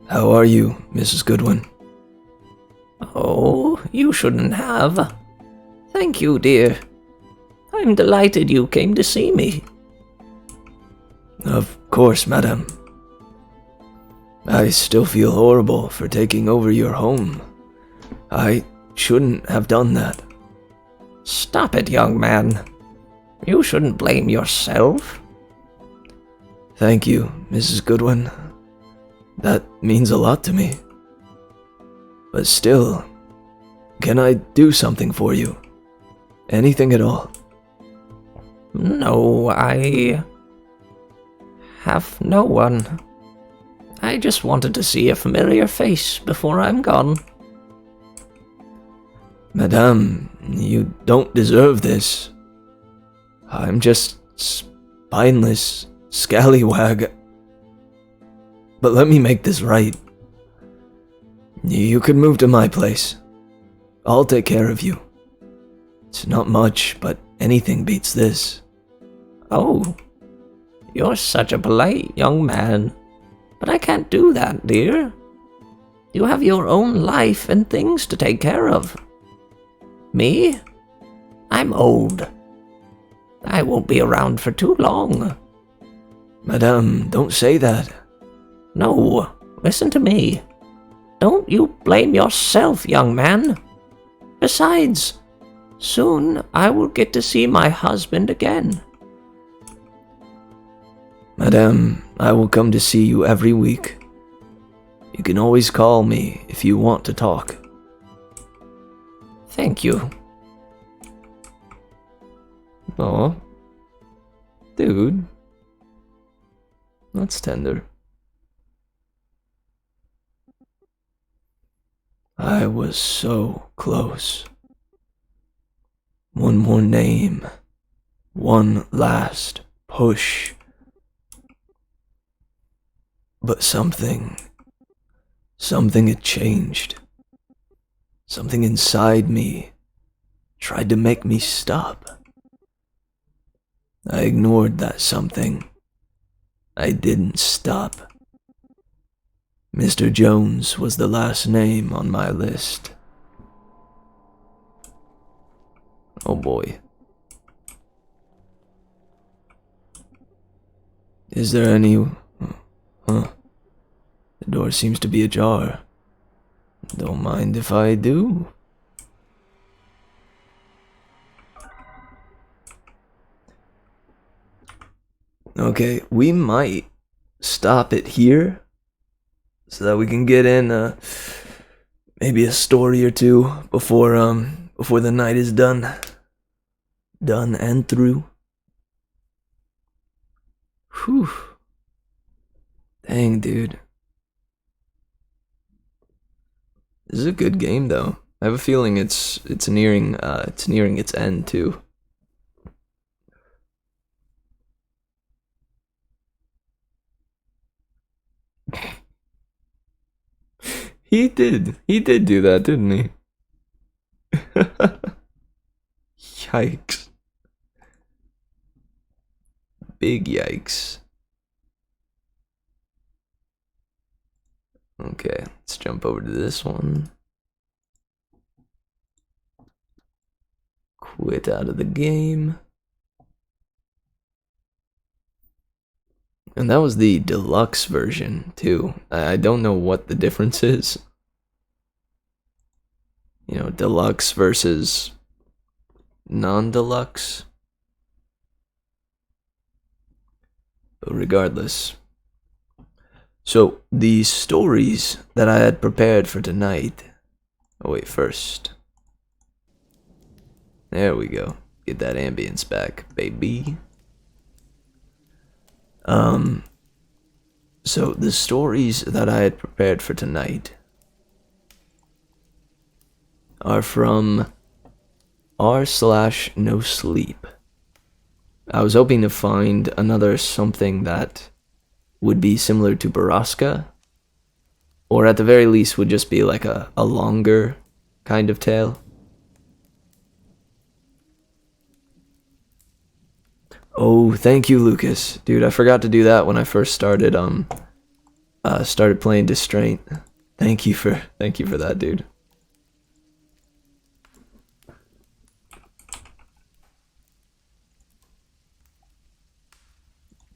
How are you, Mrs. Goodwin? Oh, you shouldn't have. Thank you, dear. I'm delighted you came to see me. Of course, madame. I still feel horrible for taking over your home. I shouldn't have done that. Stop it, young man. You shouldn't blame yourself. Thank you, Mrs. Goodwin. That means a lot to me. But still, can I do something for you? Anything at all? No, I have no one. I just wanted to see a familiar face before I'm gone. Madame, you don't deserve this. I'm just spineless scallywag. But let me make this right. You could move to my place. I'll take care of you. It's not much, but anything beats this. Oh, you're such a polite young man. But I can't do that, dear. You have your own life and things to take care of. Me? I'm old. I won't be around for too long. Madame, don't say that. No, listen to me. Don't you blame yourself, young man. Besides, soon I will get to see my husband again. Madame, I will come to see you every week. You can always call me if you want to talk. Thank you. Aw. Dude. That's tender. I was so close. One more name. One last push. But something had changed. Something inside me tried to make me stop. I ignored that something. I didn't stop. Mr. Jones was the last name on my list. Oh boy. Is there any... Huh. The door seems to be ajar. Don't mind if I do. Okay, we might stop it here so that we can get in maybe a story or two before the night is done and through. Whew. Dang, dude. This is a good game, though. I have a feeling it's nearing its end too. He did do that, didn't he? Yikes. Big yikes. Okay, let's jump over to this one. Quit out of the game. And that was the deluxe version, too. I don't know what the difference is. You know, deluxe versus non-deluxe. But regardless. So, the stories that I had prepared for tonight... Oh wait, first. There we go. Get that ambience back, baby. So the stories that I had prepared for tonight are from r/no sleep. I was hoping to find another something that would be similar to Baraska, or at the very least would just be like a longer kind of tale. Oh, thank you, Lucas. Dude, I forgot to do that when I first started started playing Distraint. Thank you for that, dude.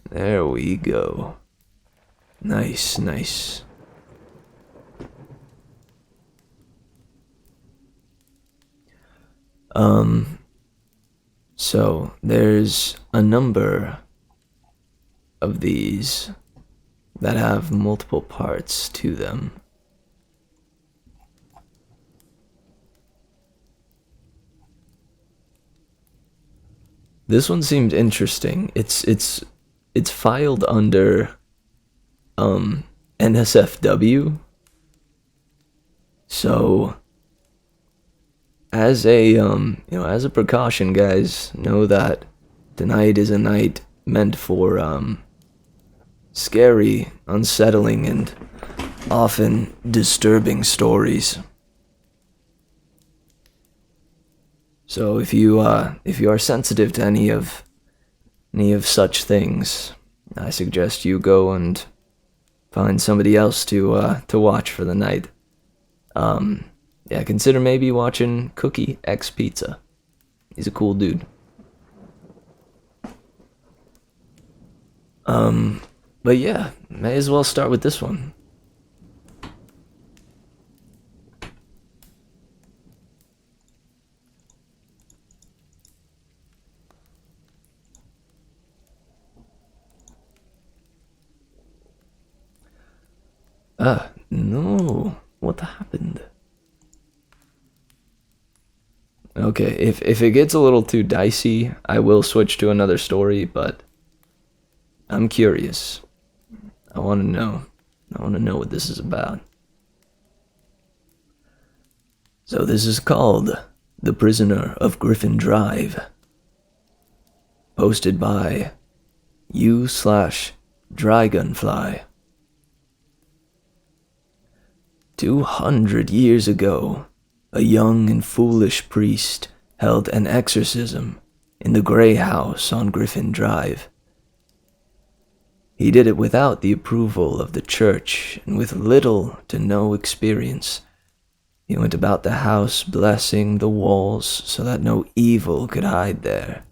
There we go. Nice, nice. So there's a number of these that have multiple parts to them. This one seemed interesting. It's filed under NSFW. So as a as a precaution, guys, know that tonight is a night meant for scary, unsettling, and often disturbing stories. So if you are sensitive to any of such things, I suggest you go and find somebody else to watch for the night. Yeah, consider maybe watching Cookie X Pizza. He's a cool dude. But yeah, may as well start with this one. No. What happened? Okay, if it gets a little too dicey, I will switch to another story, but I'm curious. I want to know. I want to know what this is about. So this is called The Prisoner of Griffin Drive. Posted by u/Dragonfly. 200 years ago, a young and foolish priest held an exorcism in the Grey House on Griffin Drive. He did it without the approval of the church and with little to no experience. He went about the house blessing the walls so that no evil could hide there,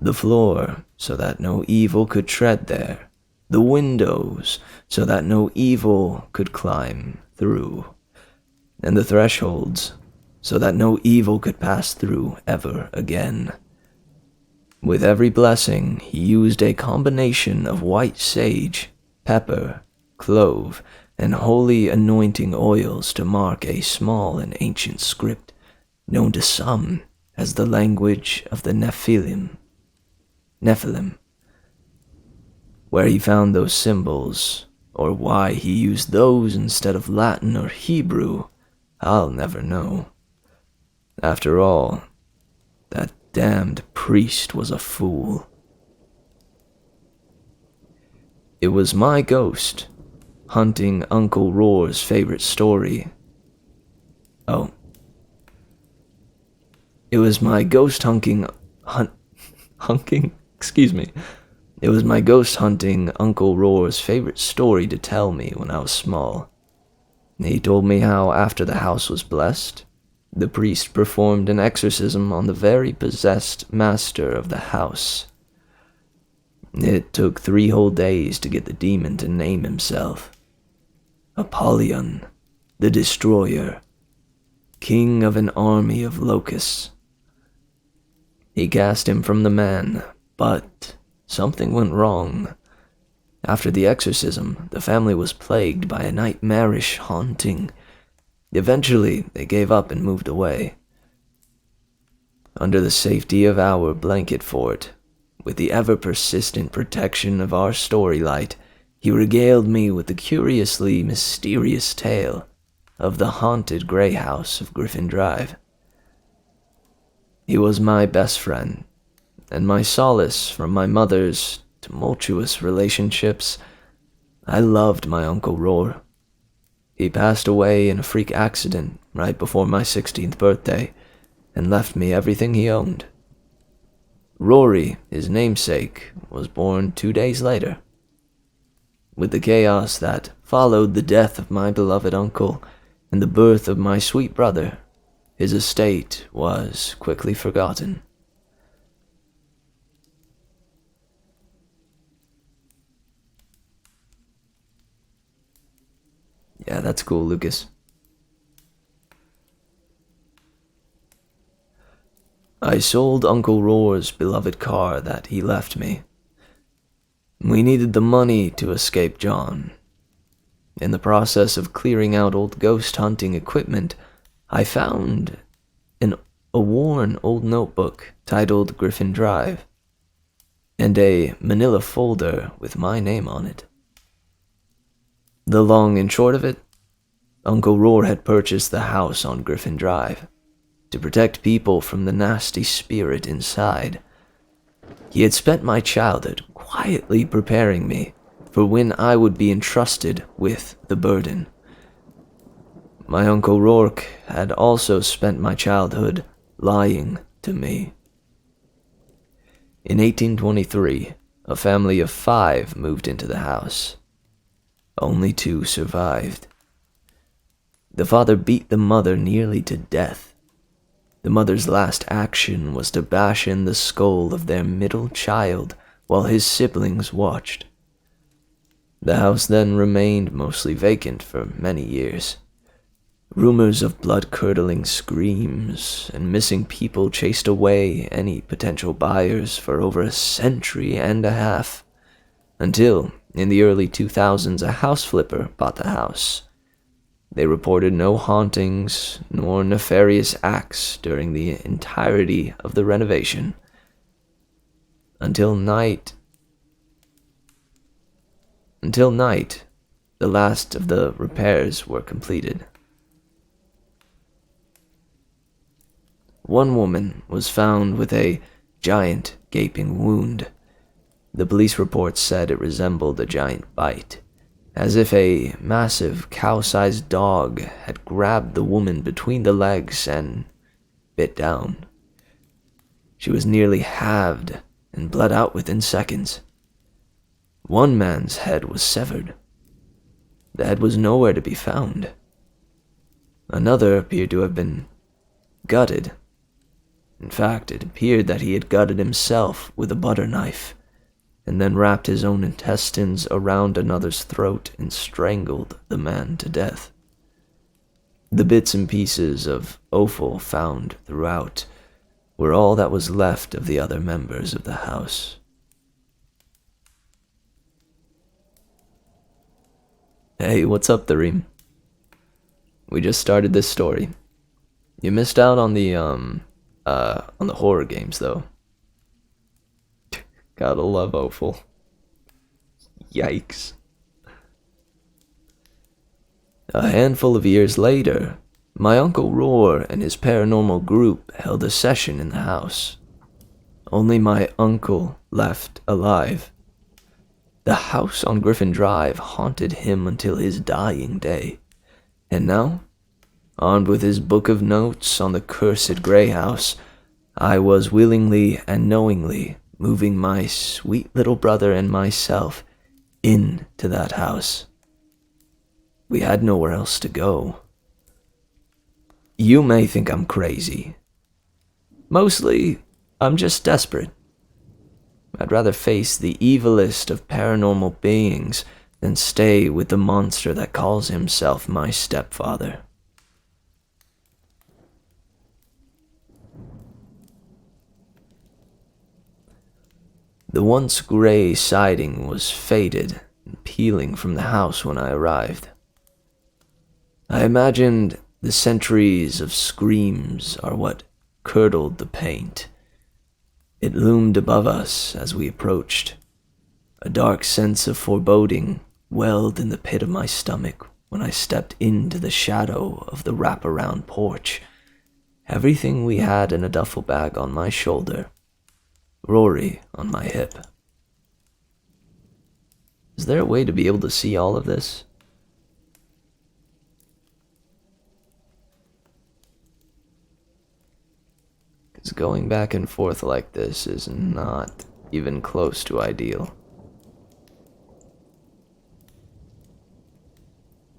the floor so that no evil could tread there, the windows so that no evil could climb through, and the thresholds so that no evil could pass through ever again. With every blessing, he used a combination of white sage, pepper, clove, and holy anointing oils to mark a small and ancient script known to some as the language of the Nephilim, where he found those symbols, or why he used those instead of Latin or Hebrew, I'll never know. After all, that damned priest was a fool. It was my ghost hunting Uncle Roar's favorite story. Oh. It was my ghost It was my ghost hunting Uncle Roar's favorite story to tell me when I was small. He told me how after the house was blessed, the priest performed an exorcism on the very possessed master of the house. It took 3 whole days to get the demon to name himself. Apollyon, the Destroyer, king of an army of locusts. He cast him from the man, but something went wrong. After the exorcism, the family was plagued by a nightmarish haunting. Eventually, they gave up and moved away. Under the safety of our blanket fort, with the ever-persistent protection of our story light, he regaled me with the curiously mysterious tale of the haunted Grey House of Griffin Drive. He was my best friend, and my solace from my mother's tumultuous relationships. I loved my Uncle Roar. He passed away in a freak accident right before my 16th birthday, and left me everything he owned. Rory, his namesake, was born 2 days later. With the chaos that followed the death of my beloved uncle and the birth of my sweet brother, his estate was quickly forgotten. Yeah, that's cool, Lucas. I sold Uncle Roar's beloved car that he left me. We needed the money to escape John. In the process of clearing out old ghost hunting equipment, I found a worn old notebook titled Griffin Drive, and a manila folder with my name on it. The long and short of it, Uncle Roar had purchased the house on Griffin Drive to protect people from the nasty spirit inside. He had spent my childhood quietly preparing me for when I would be entrusted with the burden. My Uncle Rourke had also spent my childhood lying to me. In 1823, a family of 5 moved into the house. Only 2 survived. The father beat the mother nearly to death. The mother's last action was to bash in the skull of their middle child while his siblings watched. The house then remained mostly vacant for many years. Rumors of blood-curdling screams and missing people chased away any potential buyers for over a century and a half, until, in the early 2000s, a house flipper bought the house. They reported no hauntings nor nefarious acts during the entirety of the renovation. Until night, the last of the repairs were completed. One woman was found with a giant gaping wound. The police report said it resembled a giant bite, as if a massive cow-sized dog had grabbed the woman between the legs and bit down. She was nearly halved and bled out within seconds. One man's head was severed. The head was nowhere to be found. Another appeared to have been gutted. In fact, it appeared that he had gutted himself with a butter knife, and then wrapped his own intestines around another's throat and strangled the man to death. The bits and pieces of offal found throughout were all that was left of the other members of the house. Hey, what's up, Thareem? We just started this story. You missed out on the horror games, though. Gotta love offal. Yikes. A handful of years later, my Uncle Roar and his paranormal group held a session in the house. Only my uncle left alive. The house on Griffin Drive haunted him until his dying day. And now, armed with his book of notes on the cursed Grey House, I was willingly and knowingly moving my sweet little brother and myself into that house. We had nowhere else to go. You may think I'm crazy. Mostly, I'm just desperate. I'd rather face the evilest of paranormal beings than stay with the monster that calls himself my stepfather. The once gray siding was faded and peeling from the house when I arrived. I imagined the centuries of screams are what curdled the paint. It loomed above us as we approached. A dark sense of foreboding welled in the pit of my stomach when I stepped into the shadow of the wraparound porch. Everything we had in a duffel bag on my shoulder, Rory on my hip. Is there a way to be able to see all of this? Going back and forth like this is not even close to ideal.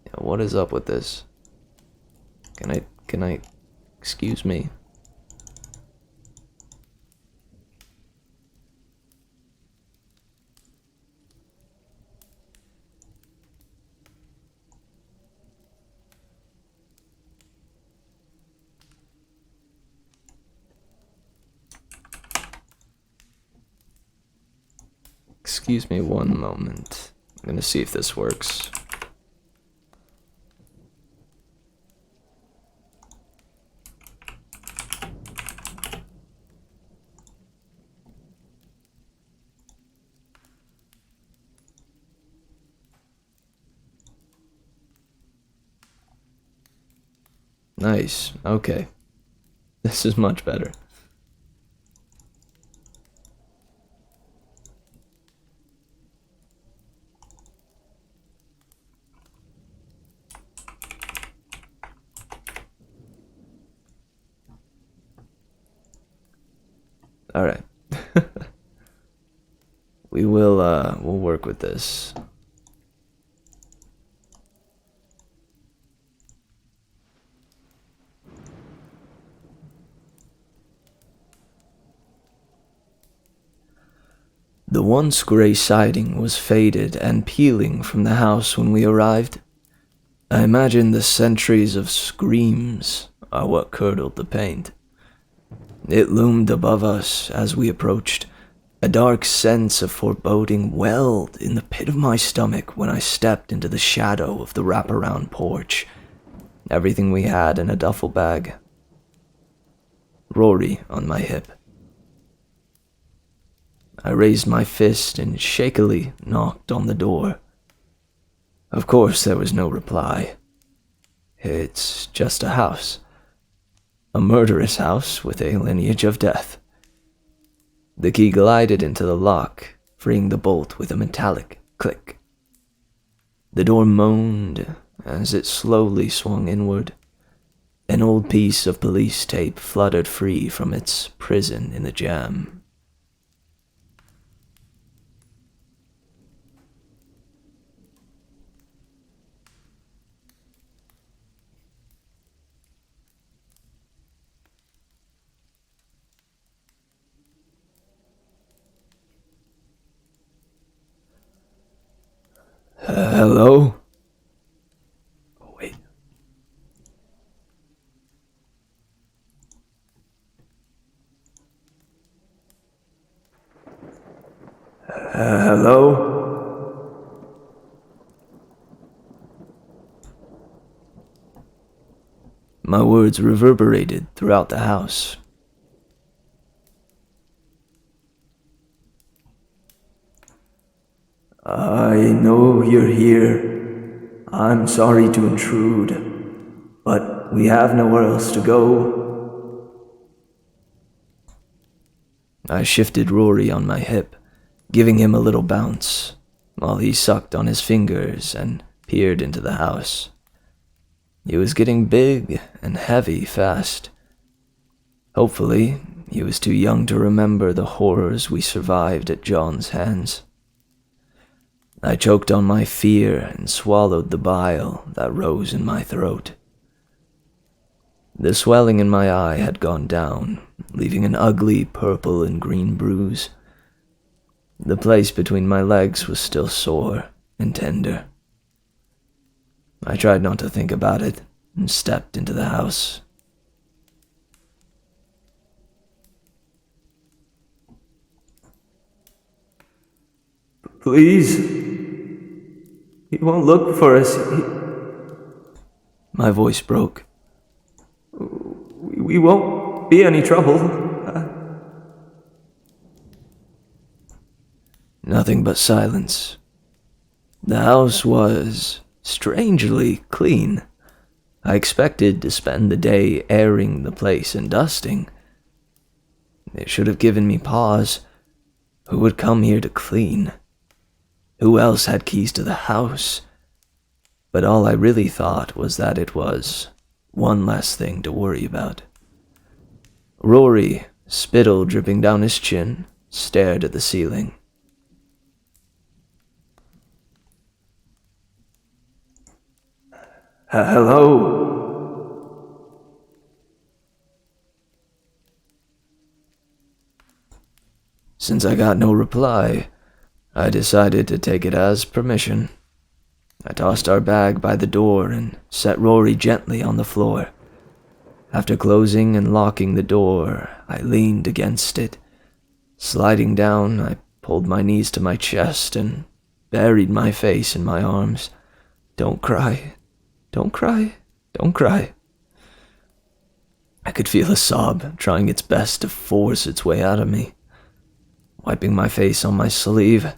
Yeah, what is up with this? Can I, excuse me? Excuse me one moment. I'm gonna see if this works. Nice, okay. This is much better. Alright. We'll work with this. The once gray siding was faded and peeling from the house when we arrived. I imagine the centuries of screams are what curdled the paint. It loomed above us as we approached. A dark sense of foreboding welled in the pit of my stomach when I stepped into the shadow of the wraparound porch. Everything we had in a duffel bag. Rory on my hip. I raised my fist and shakily knocked on the door. Of course there was no reply. It's just a house. A murderous house with a lineage of death. The key glided into the lock, freeing the bolt with a metallic click. The door moaned as it slowly swung inward. An old piece of police tape fluttered free from its prison in the jamb. Hello? Oh, wait. Hello? My words reverberated throughout the house. I know you're here. I'm sorry to intrude, but we have nowhere else to go. I shifted Rory on my hip, giving him a little bounce, while he sucked on his fingers and peered into the house. He was getting big and heavy fast. Hopefully, he was too young to remember the horrors we survived at John's hands. I choked on my fear and swallowed the bile that rose in my throat. The swelling in my eye had gone down, leaving an ugly purple and green bruise. The place between my legs was still sore and tender. I tried not to think about it and stepped into the house. Please. He won't look for us. My voice broke. We won't be any trouble. Nothing but silence. The house was strangely clean. I expected to spend the day airing the place and dusting. It should have given me pause. Who would come here to clean? Who else had keys to the house? But all I really thought was that it was one less thing to worry about. Rory spittle dripping down his chin, stared at the ceiling. Hello? Since I got no reply, I decided to take it as permission. I tossed our bag by the door and set Rory gently on the floor. After closing and locking the door, I leaned against it. Sliding down, I pulled my knees to my chest and buried my face in my arms. Don't cry. Don't cry. Don't cry. I could feel a sob trying its best to force its way out of me. Wiping my face on my sleeve,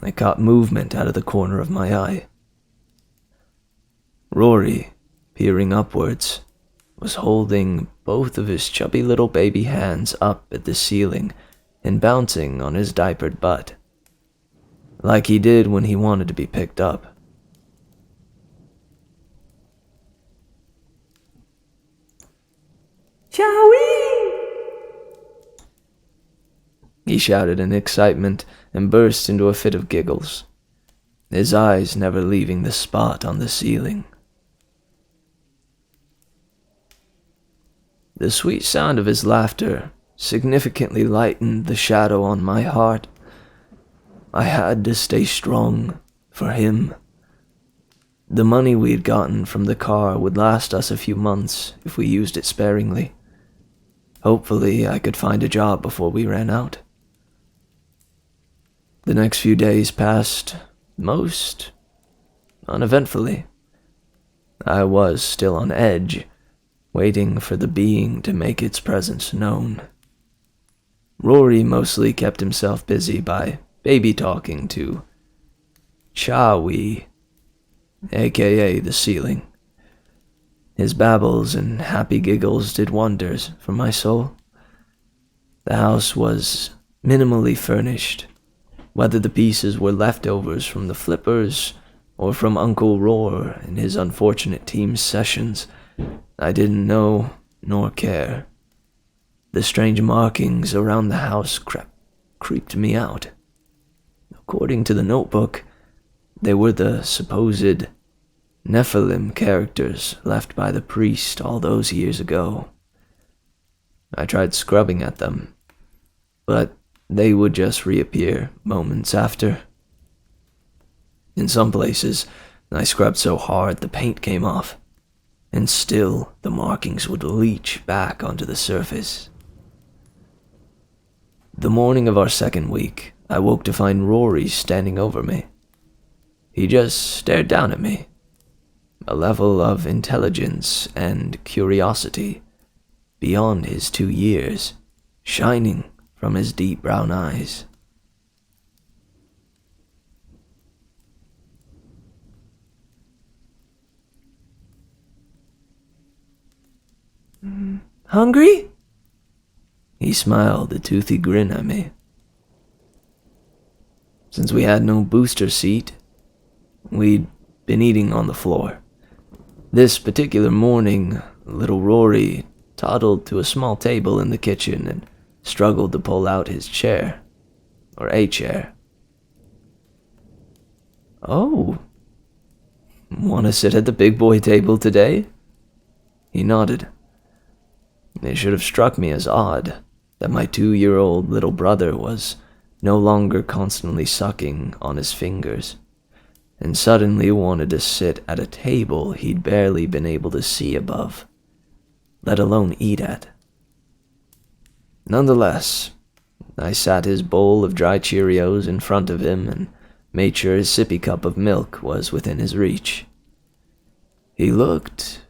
I caught movement out of the corner of my eye. Rory, peering upwards, was holding both of his chubby little baby hands up at the ceiling and bouncing on his diapered butt, like he did when he wanted to be picked up. Chowie! He shouted in excitement and burst into a fit of giggles, his eyes never leaving the spot on the ceiling. The sweet sound of his laughter significantly lightened the shadow on my heart. I had to stay strong for him. The money we had gotten from the car would last us a few months if we used it sparingly. Hopefully, I could find a job before we ran out. The next few days passed most uneventfully. I was still on edge, waiting for the being to make its presence known. Rory mostly kept himself busy by baby talking to Chowie, aka the ceiling. His babbles and happy giggles did wonders for my soul. The house was minimally furnished, whether the pieces were leftovers from the flippers or from Uncle Roar and his unfortunate team's sessions. I didn't know nor care. The strange markings around the house creeped me out. According to the notebook, they were the supposed Nephilim characters left by the priest all those years ago. I tried scrubbing at them, but they would just reappear moments after. In some places, I scrubbed so hard the paint came off, and still the markings would leach back onto the surface. The morning of our second week, I woke to find Rory standing over me. He just stared down at me, a level of intelligence and curiosity beyond his 2 years, shining from his deep brown eyes. Hungry? He smiled a toothy grin at me. Since we had no booster seat, we'd been eating on the floor. This particular morning, little Rory toddled to a small table in the kitchen and struggled to pull out his chair, or a chair. "Oh, want to sit at the big boy table today?" He nodded. It should have struck me as odd that my 2-year-old little brother was no longer constantly sucking on his fingers, and suddenly wanted to sit at a table he'd barely been able to see above, let alone eat at. Nonetheless, I sat his bowl of dry Cheerios in front of him and made sure his sippy cup of milk was within his reach. He looked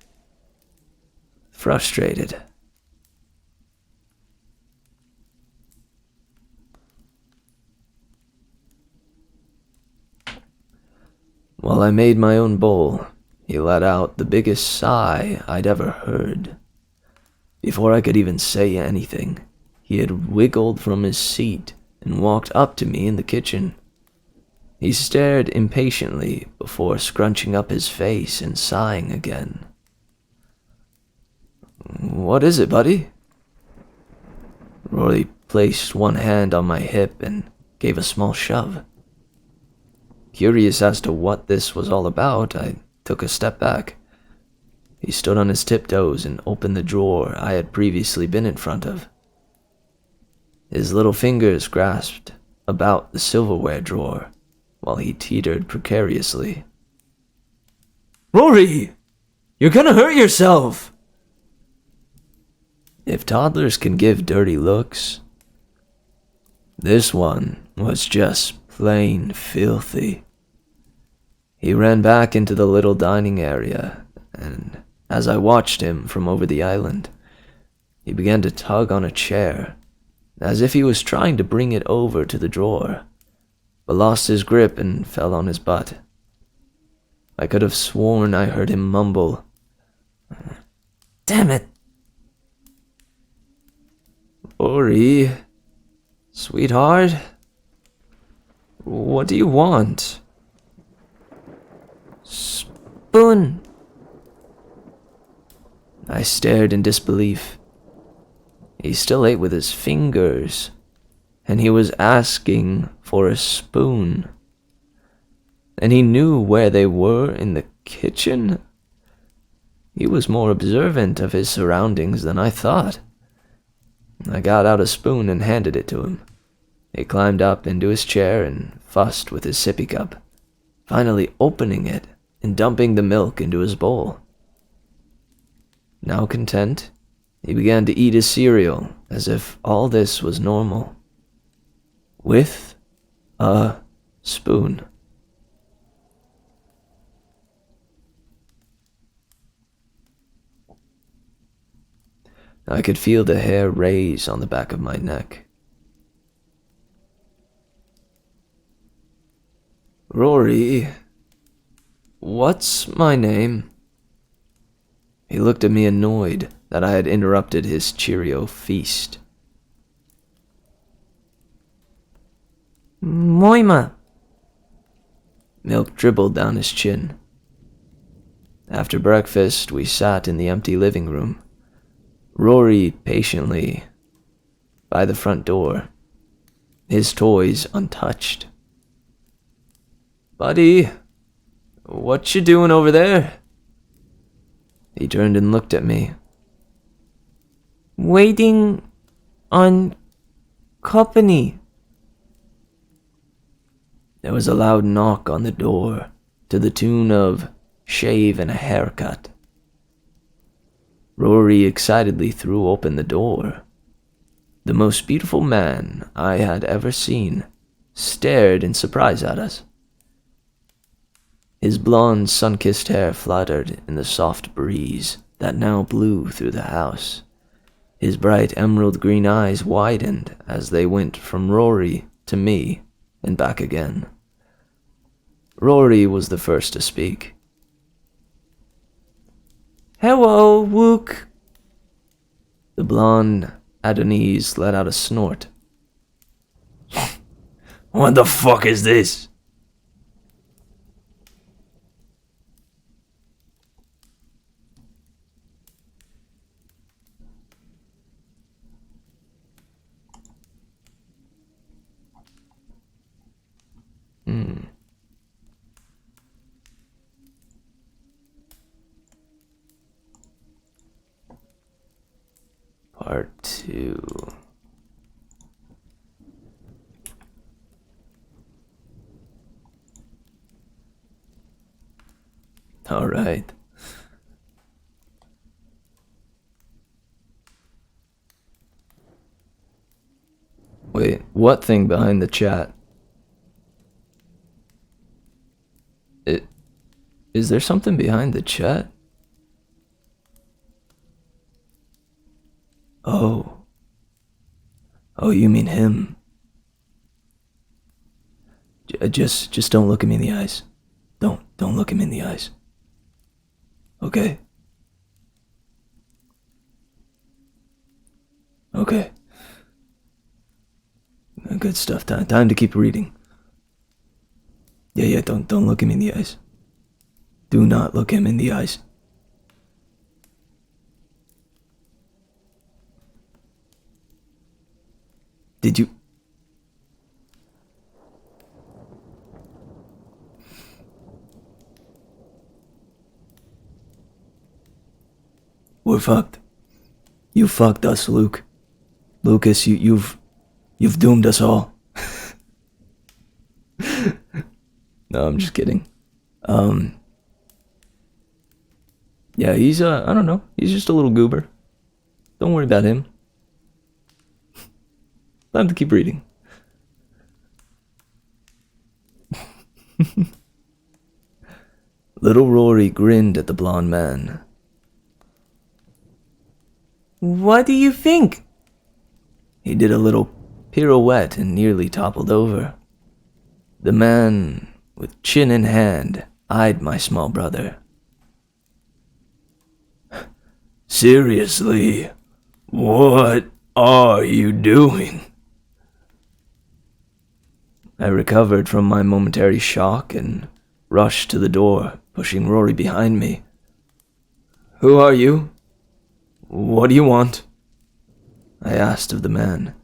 frustrated. While I made my own bowl, he let out the biggest sigh I'd ever heard. Before I could even say anything, he had wiggled from his seat and walked up to me in the kitchen. He stared impatiently before scrunching up his face and sighing again. "What is it, buddy?" Rory placed one hand on my hip and gave a small shove. Curious as to what this was all about, I took a step back. He stood on his tiptoes and opened the drawer I had previously been in front of. His little fingers grasped about the silverware drawer while he teetered precariously. "Rory! You're gonna hurt yourself!" If toddlers can give dirty looks, this one was just plain filthy. He ran back into the little dining area, and as I watched him from over the island, he began to tug on a chair, as if he was trying to bring it over to the drawer, but lost his grip and fell on his butt. I could have sworn I heard him mumble, "Damn it!" "Rory, sweetheart, what do you want?" "Spoon." I stared in disbelief. He still ate with his fingers, and he was asking for a spoon. And he knew where they were in the kitchen? He was more observant of his surroundings than I thought. I got out a spoon and handed it to him. He climbed up into his chair and fussed with his sippy cup, finally opening it and dumping the milk into his bowl. Now content, he began to eat his cereal as if all this was normal. With a spoon. I could feel the hair raise on the back of my neck. "Rory, what's my name?" He looked at me annoyed that I had interrupted his Cheerio feast. Moima. Milk dribbled down his chin. After breakfast, we sat in the empty living room. Rory patiently by the front door, his toys untouched. "Buddy, what you doing over there?" He turned and looked at me. "Waiting on company." There was a loud knock on the door, to the tune of "Shave and a Haircut." Rory excitedly threw open the door. The most beautiful man I had ever seen stared in surprise at us. His blonde, sun-kissed hair fluttered in the soft breeze that now blew through the house. His bright emerald green eyes widened as they went from Rory to me and back again. Rory was the first to speak. "Hello, Wook." The blonde Adonis let out a snort. What the fuck is this? Part 2. All right. Wait, what thing behind the chat? Is there something behind the chat? Oh. Oh, you mean him. Just don't look him in the eyes. Don't look him in the eyes. Okay? Okay. Good stuff. Time to keep reading. Yeah, don't look him in the eyes. Do not look him in the eyes. Did you... We're fucked. You fucked us, Luke. Lucas, you've doomed us all. No, I'm just kidding. Yeah, he's, I don't know. He's just a little goober. Don't worry about him. Time to keep reading. Little Rory grinned at the blonde man. What do you think? He did a little pirouette and nearly toppled over. The man, with chin in hand, eyed my small brother. Seriously, what are you doing? I recovered from my momentary shock and rushed to the door, pushing Rory behind me. Who are you? What do you want? I asked of the man.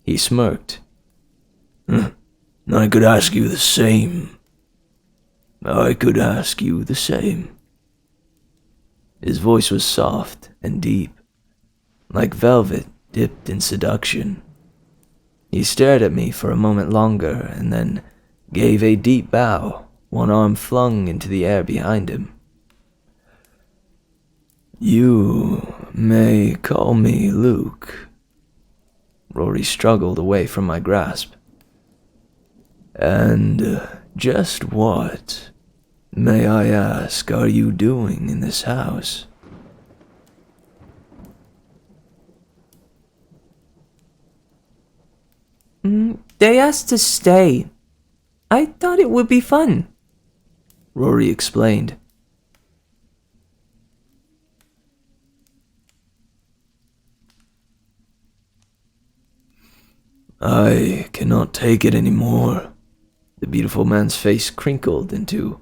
He smirked. I could ask you the same. I could ask you the same. His voice was soft and deep, like velvet dipped in seduction. He stared at me for a moment longer and then gave a deep bow, one arm flung into the air behind him. You may call me Luke. Rory struggled away from my grasp. And just what, may I ask, are you doing in this house? They asked to stay. I thought it would be fun, Rory explained. I cannot take it anymore. The beautiful man's face crinkled into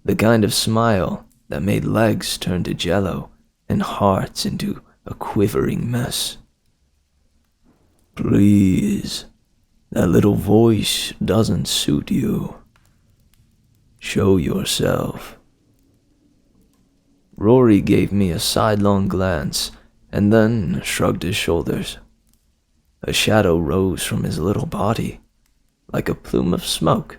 the kind of smile that made legs turn to jello and hearts into a quivering mess. Please, that little voice doesn't suit you. Show yourself. Rory gave me a sidelong glance and then shrugged his shoulders. A shadow rose from his little body, like a plume of smoke,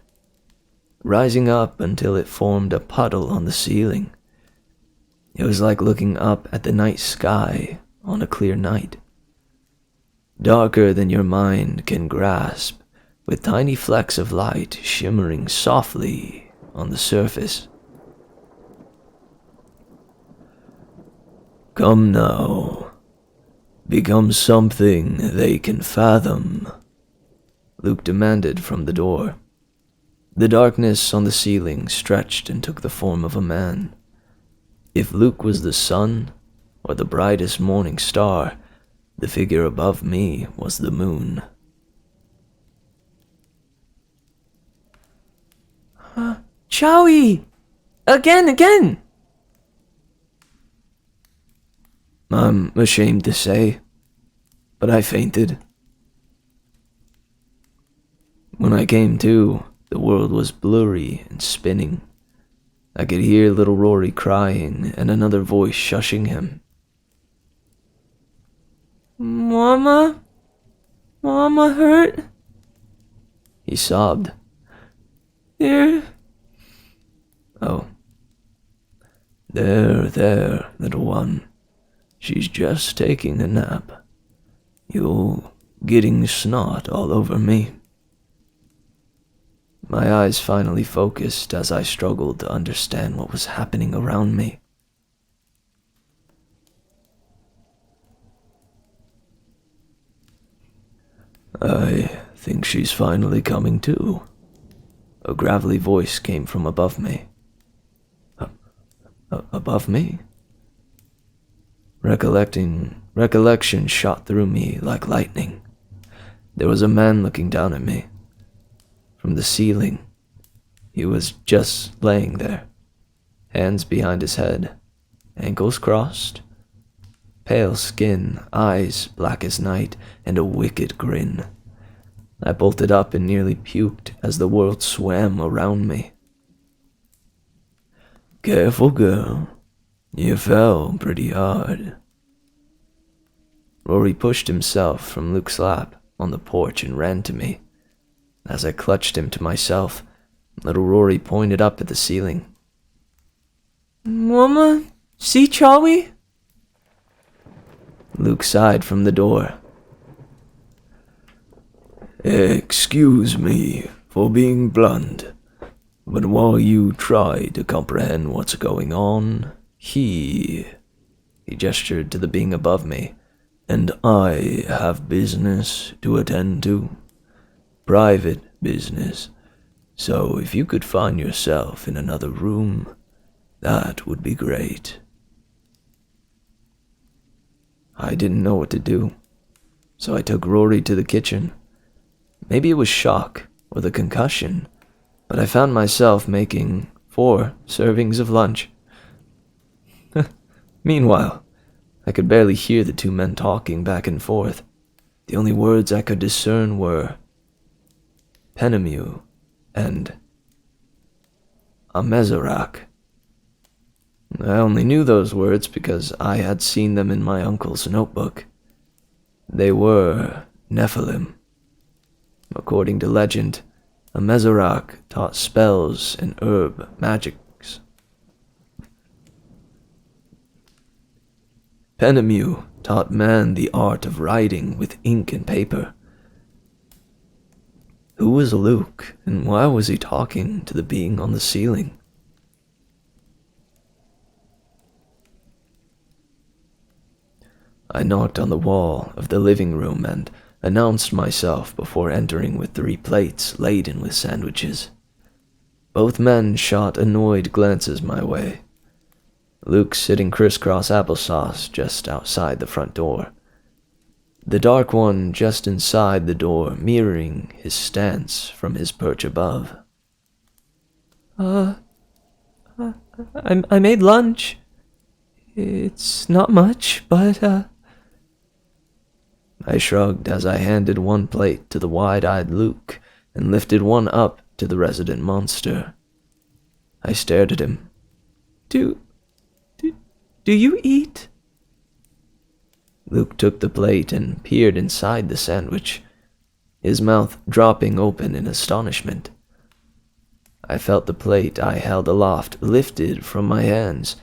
rising up until it formed a puddle on the ceiling. It was like looking up at the night sky on a clear night. Darker than your mind can grasp, with tiny flecks of light shimmering softly on the surface. Come now. Become something they can fathom, Luke demanded from the door. The darkness on the ceiling stretched and took the form of a man. If Luke was the sun, or the brightest morning star, the figure above me was the moon. Chowie! Again! I'm ashamed to say, but I fainted. When I came to, the world was blurry and spinning. I could hear little Rory crying and another voice shushing him. Mama? Mama hurt? He sobbed. There. Oh. There, little one. She's just taking a nap. You're getting snot all over me. My eyes finally focused as I struggled to understand what was happening around me. I think she's finally coming to. A gravelly voice came from above me. Above me? Recollection shot through me like lightning. There was a man looking down at me. From the ceiling, he was just laying there, hands behind his head, ankles crossed, pale skin, eyes black as night, and a wicked grin. I bolted up and nearly puked as the world swam around me. Careful, girl. You fell pretty hard. Rory pushed himself from Luke's lap on the porch and ran to me. As I clutched him to myself, little Rory pointed up at the ceiling. Mama, see Charlie? Luke sighed from the door. Excuse me for being blunt, but while you try to comprehend what's going on, he gestured to the being above me, and I have business to attend to. Private business. So if you could find yourself in another room, that would be great. I didn't know what to do, so I took Rory to the kitchen. Maybe it was shock or the concussion, but I found myself making 4 servings of lunch. Meanwhile, I could barely hear the 2 men talking back and forth. The only words I could discern were Penemu and Amezarak. I only knew those words because I had seen them in my uncle's notebook. They were Nephilim. According to legend, Amezarak taught spells and herb magics. Penemu taught man the art of writing with ink and paper. Who was Luke, and why was he talking to the being on the ceiling? I knocked on the wall of the living room and announced myself before entering with 3 plates laden with sandwiches. Both men shot annoyed glances my way. Luke sitting crisscross applesauce just outside the front door. The dark one just inside the door, mirroring his stance from his perch above. I made lunch. It's not much, but, I shrugged as I handed 1 plate to the wide-eyed Luke and lifted 1 up to the resident monster. I stared at him. Do you eat? Luke took the plate and peered inside the sandwich, his mouth dropping open in astonishment. I felt the plate I held aloft lifted from my hands,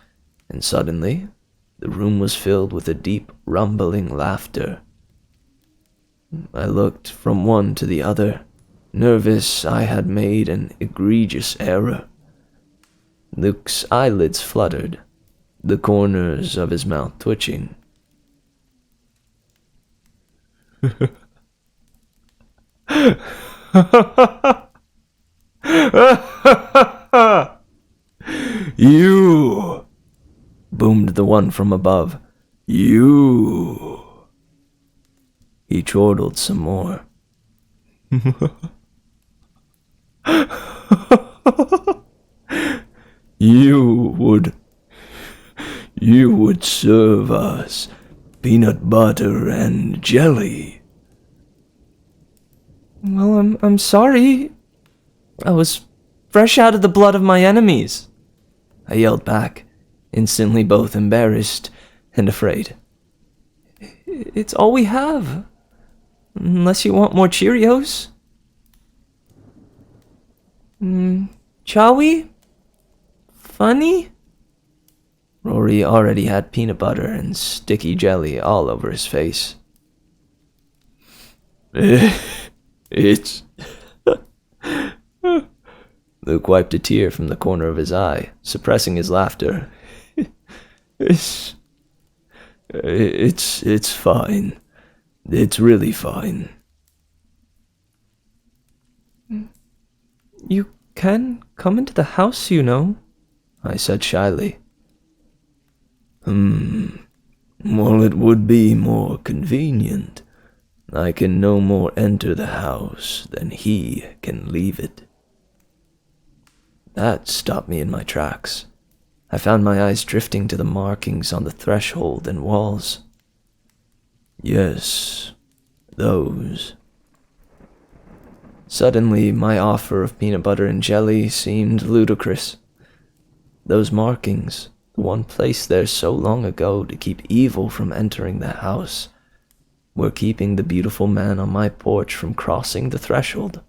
and suddenly the room was filled with a deep, rumbling laughter. I looked from one to the other, nervous I had made an egregious error. Luke's eyelids fluttered, the corners of his mouth twitching. You! Boomed the one from above. You! He chortled some more. You would serve us peanut butter and jelly. Well, I'm sorry. I was fresh out of the blood of my enemies. I yelled back, instantly both embarrassed and afraid. It's all we have. Unless you want more Cheerios. Shall we? Funny? Rory already had peanut butter and sticky jelly all over his face. It's... Luke wiped a tear from the corner of his eye, suppressing his laughter. It's fine. It's really fine. You can come into the house, you know, I said shyly. Well, it would be more convenient. I can no more enter the house than he can leave it. That stopped me in my tracks. I found my eyes drifting to the markings on the threshold and walls. Yes, those. Suddenly, my offer of peanut butter and jelly seemed ludicrous. Those markings, the one placed there so long ago to keep evil from entering the house, were keeping the beautiful man on my porch from crossing the threshold.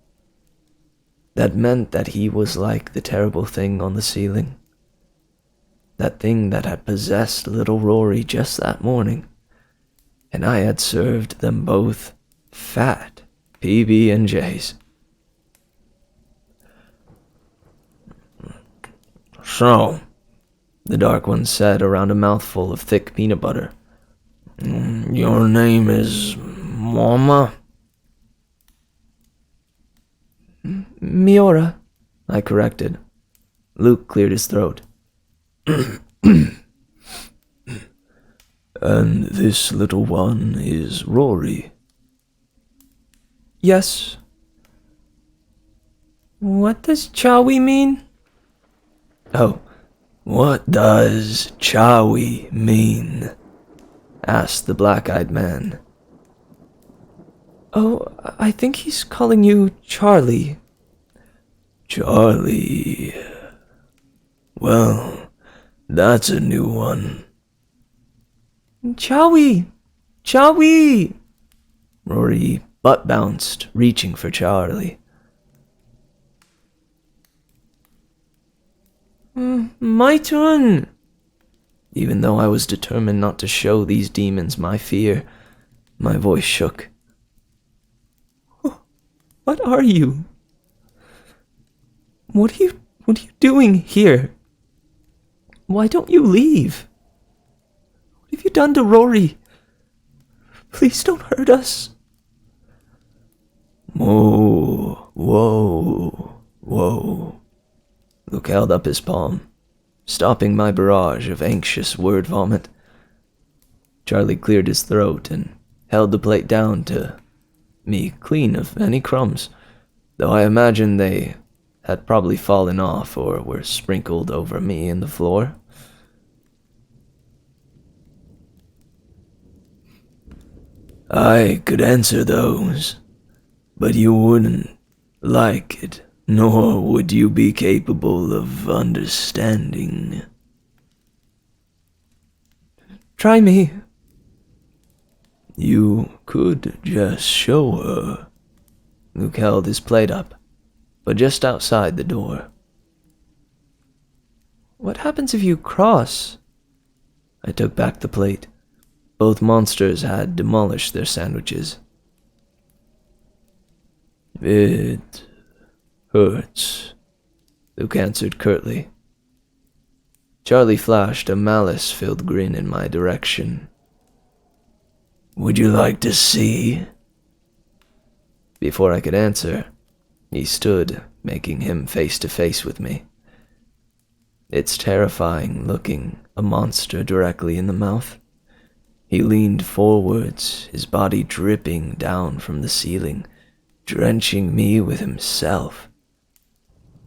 That meant that he was like the terrible thing on the ceiling. That thing that had possessed little Rory just that morning, and I had served them both fat PB&Js. So, The Dark One said around a mouthful of thick peanut butter. Your name is Mama? Miora, I corrected. Luke cleared his throat. And this little one is Rory? Yes. What does Chowie mean? Oh, What does Chowie mean? asked the black-eyed man. Oh, I think he's calling you Charlie. Charlie. Well, that's a new one. Chowie! Chowie! Rory butt-bounced, reaching for Charlie. My turn! Even though I was determined not to show these demons my fear, my voice shook. What are you? What are you doing here? Why don't you leave? What have you done to Rory? Please don't hurt us. Whoa, whoa, whoa. Luke held up his palm, stopping my barrage of anxious word vomit. Charlie cleared his throat and held the plate down to me clean of any crumbs, though I imagine they had probably fallen off or were sprinkled over me and the floor. I could answer those, but you wouldn't like it, nor would you be capable of understanding. Try me. You could just show her. Luke held his plate up, but just outside the door. What happens if you cross? I took back the plate. Both monsters had demolished their sandwiches. It hurts, Luke answered curtly. Charlie flashed a malice-filled grin in my direction. Would you like to see? Before I could answer, he stood, making him face to face with me. It's terrifying looking a monster directly in the mouth. He leaned forwards, his body dripping down from the ceiling, drenching me with himself.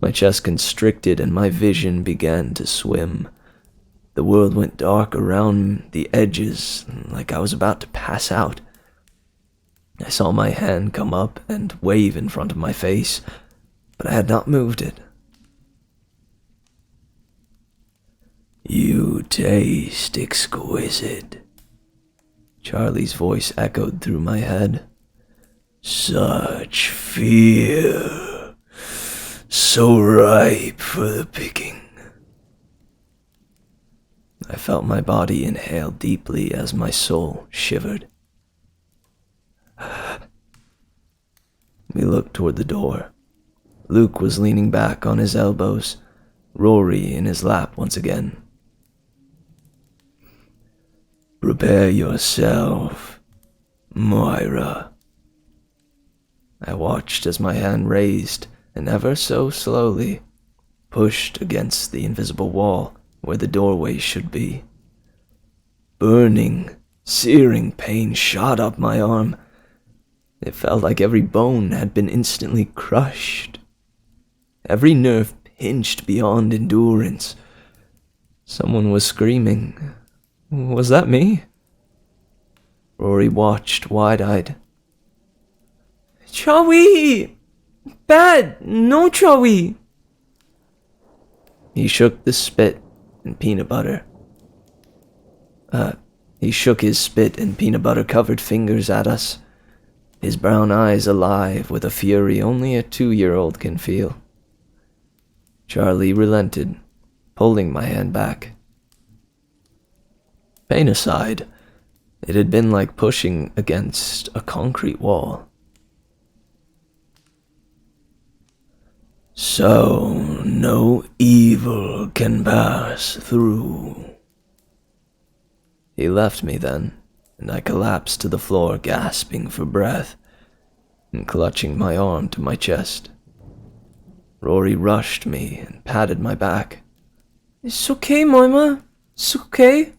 My chest constricted and my vision began to swim. The world went dark around the edges, like I was about to pass out. I saw my hand come up and wave in front of my face, but I had not moved it. You taste exquisite. Charlie's voice echoed through my head. Such fear, so ripe for the picking. I felt my body inhale deeply as my soul shivered. We looked toward the door. Luke was leaning back on his elbows, Rory in his lap once again. Prepare yourself, Moira. I watched as my hand raised, and ever so slowly, pushed against the invisible wall where the doorway should be. Burning, searing pain shot up my arm. It felt like every bone had been instantly crushed. Every nerve pinched beyond endurance. Someone was screaming. Was that me? Rory watched wide-eyed. Chowie! Bad! No, Joey! He shook the spit and peanut butter. He shook his spit and peanut butter covered fingers at us, his brown eyes alive with a fury only a 2-year-old can feel. Charlie relented, pulling my hand back. Pain aside, it had been like pushing against a concrete wall. So no evil can pass through. He left me then, and I collapsed to the floor, gasping for breath and clutching my arm to my chest. Rory rushed me and patted my back. It's okay, Moima. It's okay.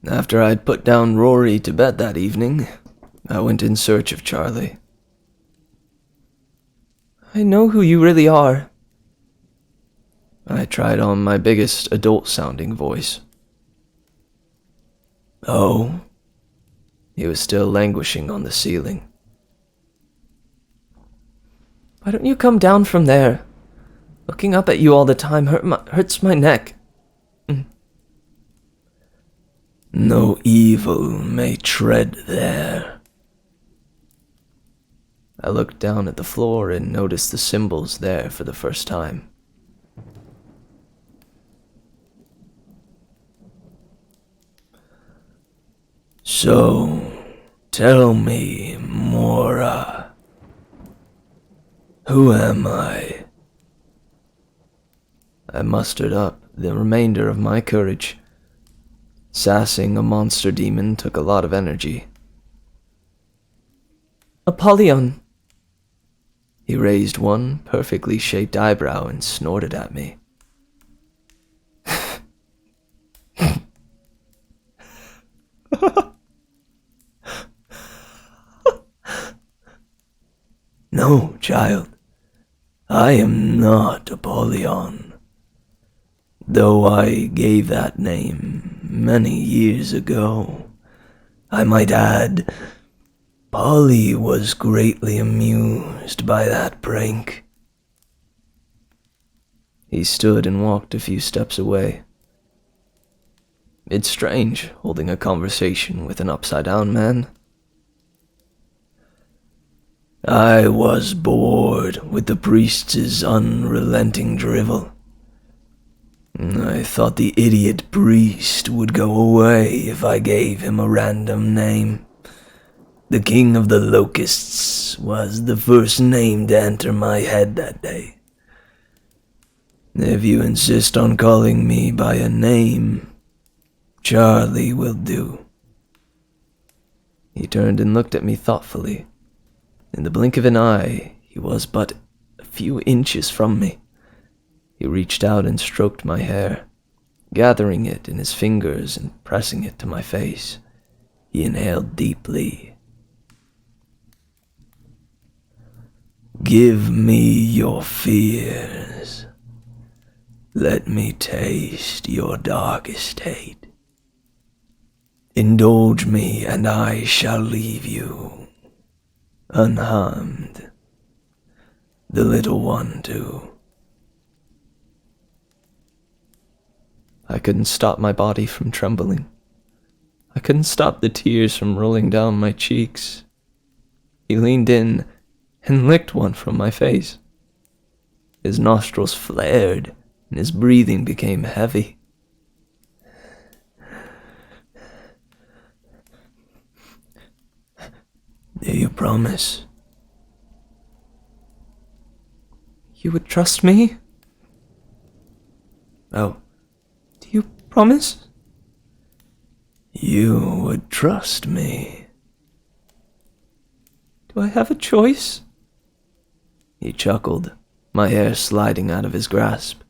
After I'd put down Rory to bed that evening, I went in search of Charlie. I know who you really are. I tried on my biggest adult-sounding voice. Oh? He was still languishing on the ceiling. Why don't you come down from there? Looking up at you all the time hurts my neck. No evil may tread there. I looked down at the floor and noticed the symbols there for the first time. So, tell me, Mora. Who am I? I mustered up the remainder of my courage. Sassing a monster demon took a lot of energy. Apollyon. He raised one perfectly shaped eyebrow and snorted at me. No, child. I am not Apollyon. Though I gave that name many years ago. I might add, Polly was greatly amused by that prank. He stood and walked a few steps away. It's strange holding a conversation with an upside-down man. I was bored with the priest's unrelenting drivel. I thought the idiot priest would go away if I gave him a random name. The king of the locusts was the first name to enter my head that day. If you insist on calling me by a name, Charlie will do. He turned and looked at me thoughtfully. In the blink of an eye, he was but a few inches from me. He reached out and stroked my hair, gathering it in his fingers and pressing it to my face. He inhaled deeply. Give me your fears. Let me taste your darkest hate. Indulge me and I shall leave you unharmed. The little one too. I couldn't stop my body from trembling. I couldn't stop the tears from rolling down my cheeks. He leaned in and licked one from my face. His nostrils flared and his breathing became heavy. Do you promise? You would trust me? Oh. Do you promise? You would trust me. Do I have a choice? He chuckled, my hair sliding out of his grasp.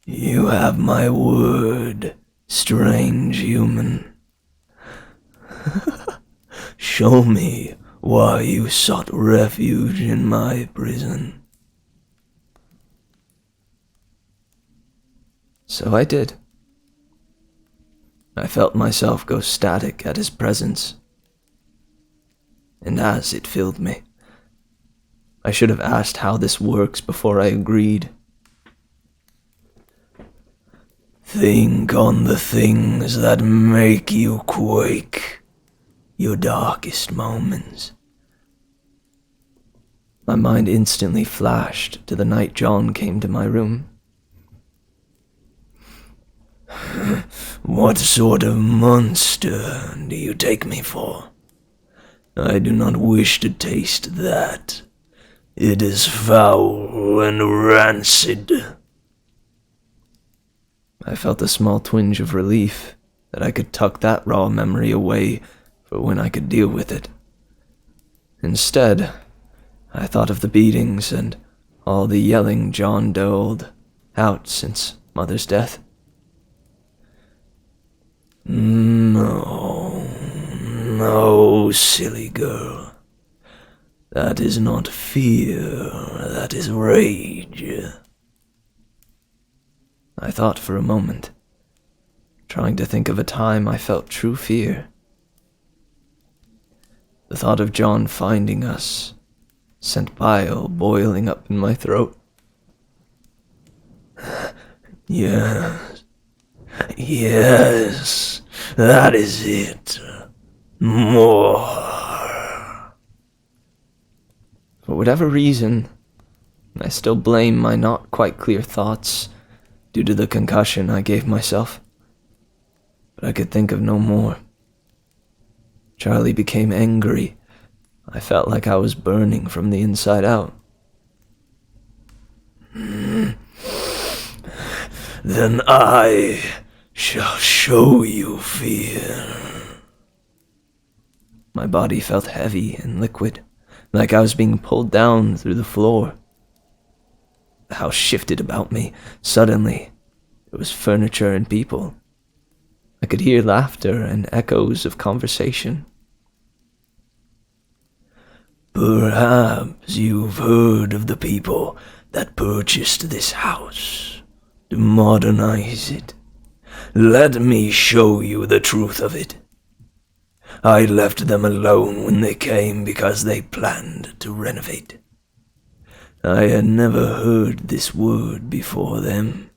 You have my word, strange human. Show me why you sought refuge in my prison. So I did. I felt myself go static at his presence, and as it filled me, I should have asked how this works before I agreed. Think on the things that make you quake, your darkest moments. My mind instantly flashed to the night John came to my room. What sort of monster do you take me for? I do not wish to taste that. It is foul and rancid. I felt a small twinge of relief that I could tuck that raw memory away for when I could deal with it. Instead, I thought of the beatings and all the yelling John doled out since Mother's death. No, silly girl. That is not fear, that is rage. I thought for a moment, trying to think of a time I felt true fear. The thought of John finding us sent bile boiling up in my throat. Yes, that is it. More. For whatever reason, I still blame my not quite clear thoughts due to the concussion I gave myself. But I could think of no more. Charlie became angry. I felt like I was burning from the inside out. Then I shall show you fear. My body felt heavy and liquid, like I was being pulled down through the floor. The house shifted about me. Suddenly, there was furniture and people. I could hear laughter and echoes of conversation. Perhaps you've heard of the people that purchased this house to modernize it. Let me show you the truth of it. I left them alone when they came because they planned to renovate. I had never heard this word before them.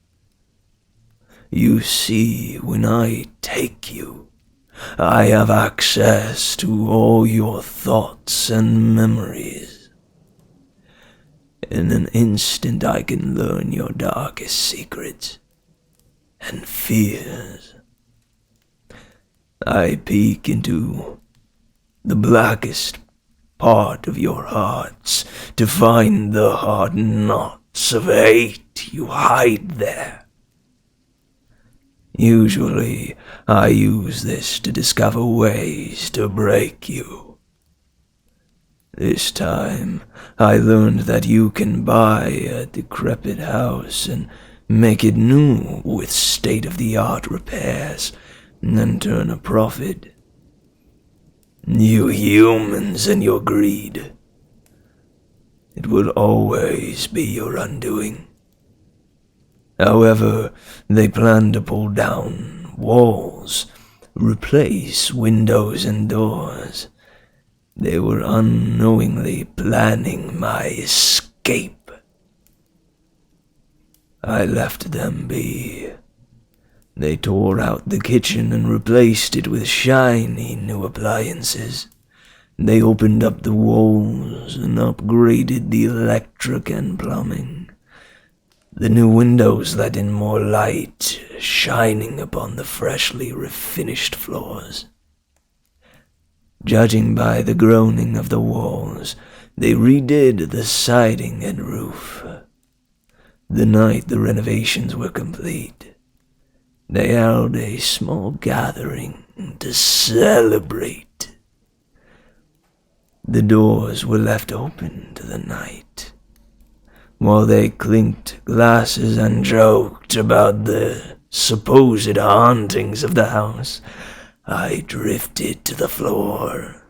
You see, when I take you, I have access to all your thoughts and memories. In an instant I can learn your darkest secrets and fears. I peek into the blackest part of your hearts to find the hard knots of hate you hide there. Usually, I use this to discover ways to break you. This time, I learned that you can buy a decrepit house and make it new with state-of-the-art repairs, and then turn a profit. You humans and your greed. It will always be your undoing. However, they plan to pull down walls, replace windows and doors. They were unknowingly planning my escape. I left them be. They tore out the kitchen and replaced it with shiny new appliances. They opened up the walls and upgraded the electric and plumbing. The new windows let in more light, shining upon the freshly refinished floors. Judging by the groaning of the walls, they redid the siding and roof. The night the renovations were complete, they held a small gathering to celebrate. The doors were left open to the night, while they clinked glasses and joked about the supposed hauntings of the house. I drifted to the floor.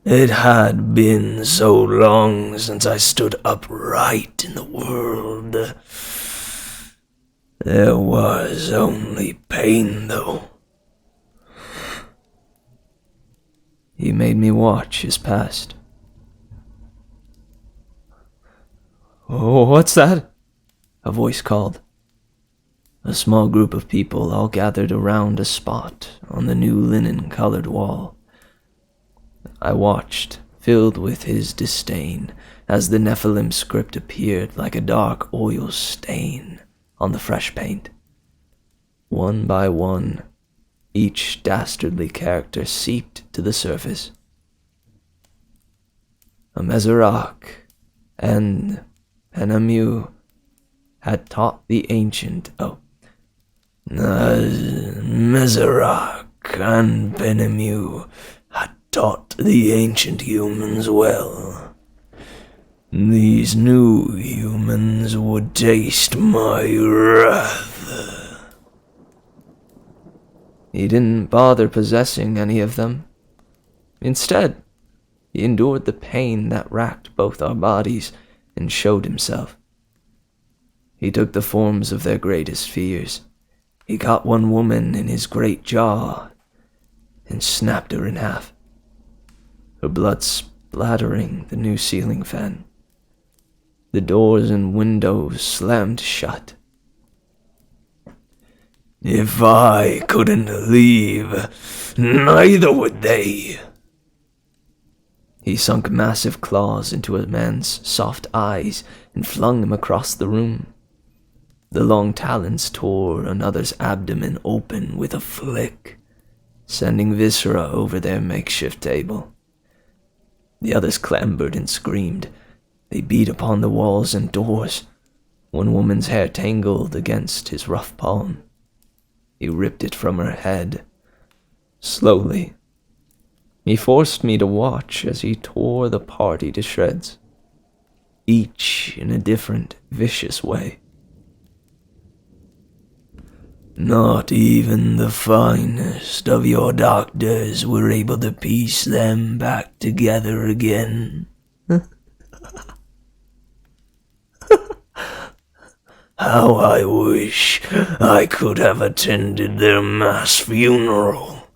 It had been so long since I stood upright in the world. There was only pain, though. He made me watch his past. Oh, what's that? A voice called. A small group of people all gathered around a spot on the new linen-colored wall. I watched, filled with his disdain, as the Nephilim script appeared like a dark oil stain on the fresh paint. One by one, each dastardly character seeped to the surface. A Mezerak and Penamu had taught the ancient... Mezerak and Penamu had taught the ancient humans well. These new humans would taste my wrath. He didn't bother possessing any of them. Instead, he endured the pain that racked both our bodies and showed himself. He took the forms of their greatest fears. He caught one woman in his great jaw and snapped her in half, her blood splattering the new ceiling fan. The doors and windows slammed shut. If I couldn't leave, neither would they. He sunk massive claws into a man's soft eyes and flung him across the room. The long talons tore another's abdomen open with a flick, sending viscera over their makeshift table. The others clambered and screamed. They beat upon the walls and doors. One woman's hair tangled against his rough palm. He ripped it from her head. Slowly. He forced me to watch as he tore the party to shreds, each in a different, vicious way. Not even the finest of your doctors were able to piece them back together again. How I wish I could have attended their mass funeral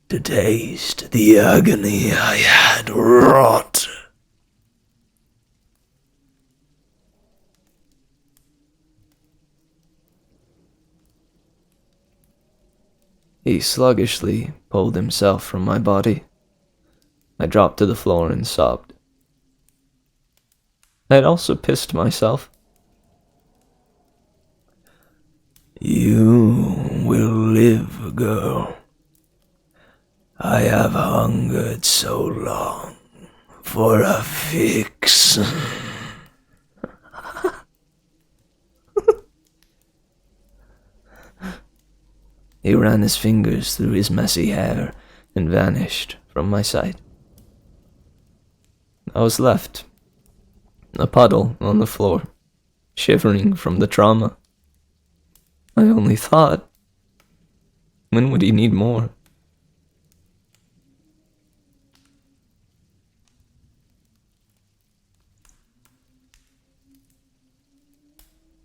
to taste the agony I had wrought. He sluggishly pulled himself from my body. I dropped to the floor and sobbed. I had also pissed myself. You will live, girl. I have hungered so long for a fix. He ran his fingers through his messy hair and vanished from my sight. I was left, a puddle on the floor, shivering from the trauma. I only thought, when would he need more?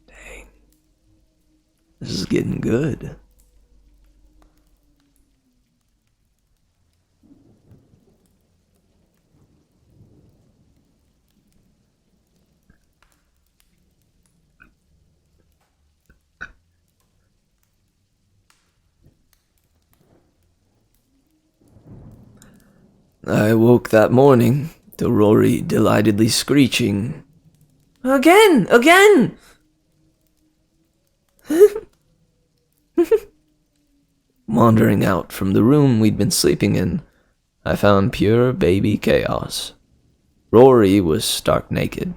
Dang. This is getting good. I woke that morning to Rory delightedly screeching, "Again! Again!" Wandering out from the room we'd been sleeping in, I found pure baby chaos. Rory was stark naked,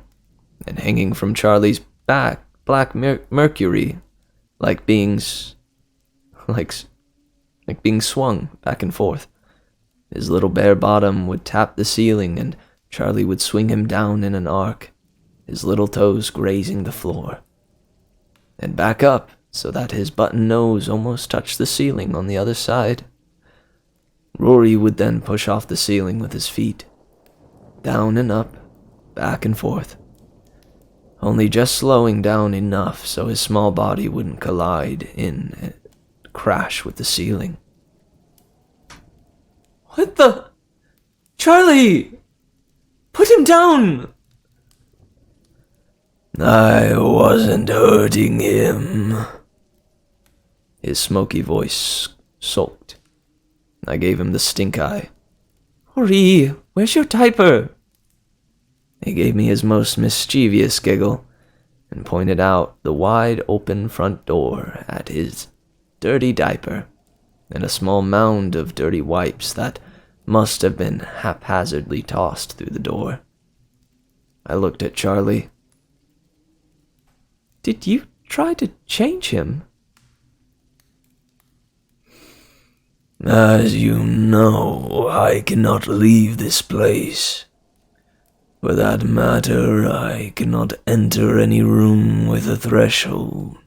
and hanging from Charlie's back, black mercury, like being swung back and forth. His little bare bottom would tap the ceiling, and Charlie would swing him down in an arc, his little toes grazing the floor. And back up so that his button nose almost touched the ceiling on the other side. Rory would then push off the ceiling with his feet, down and up, back and forth, only just slowing down enough so his small body wouldn't collide in and crash with the ceiling. What the? Charlie! Put him down! I wasn't hurting him. His smoky voice sulked. I gave him the stink eye. Rory, where's your diaper? He gave me his most mischievous giggle and pointed out the wide open front door at his dirty diaper and a small mound of dirty wipes that must have been haphazardly tossed through the door. I looked at Charlie. Did you try to change him? As you know, I cannot leave this place. For that matter, I cannot enter any room with a threshold.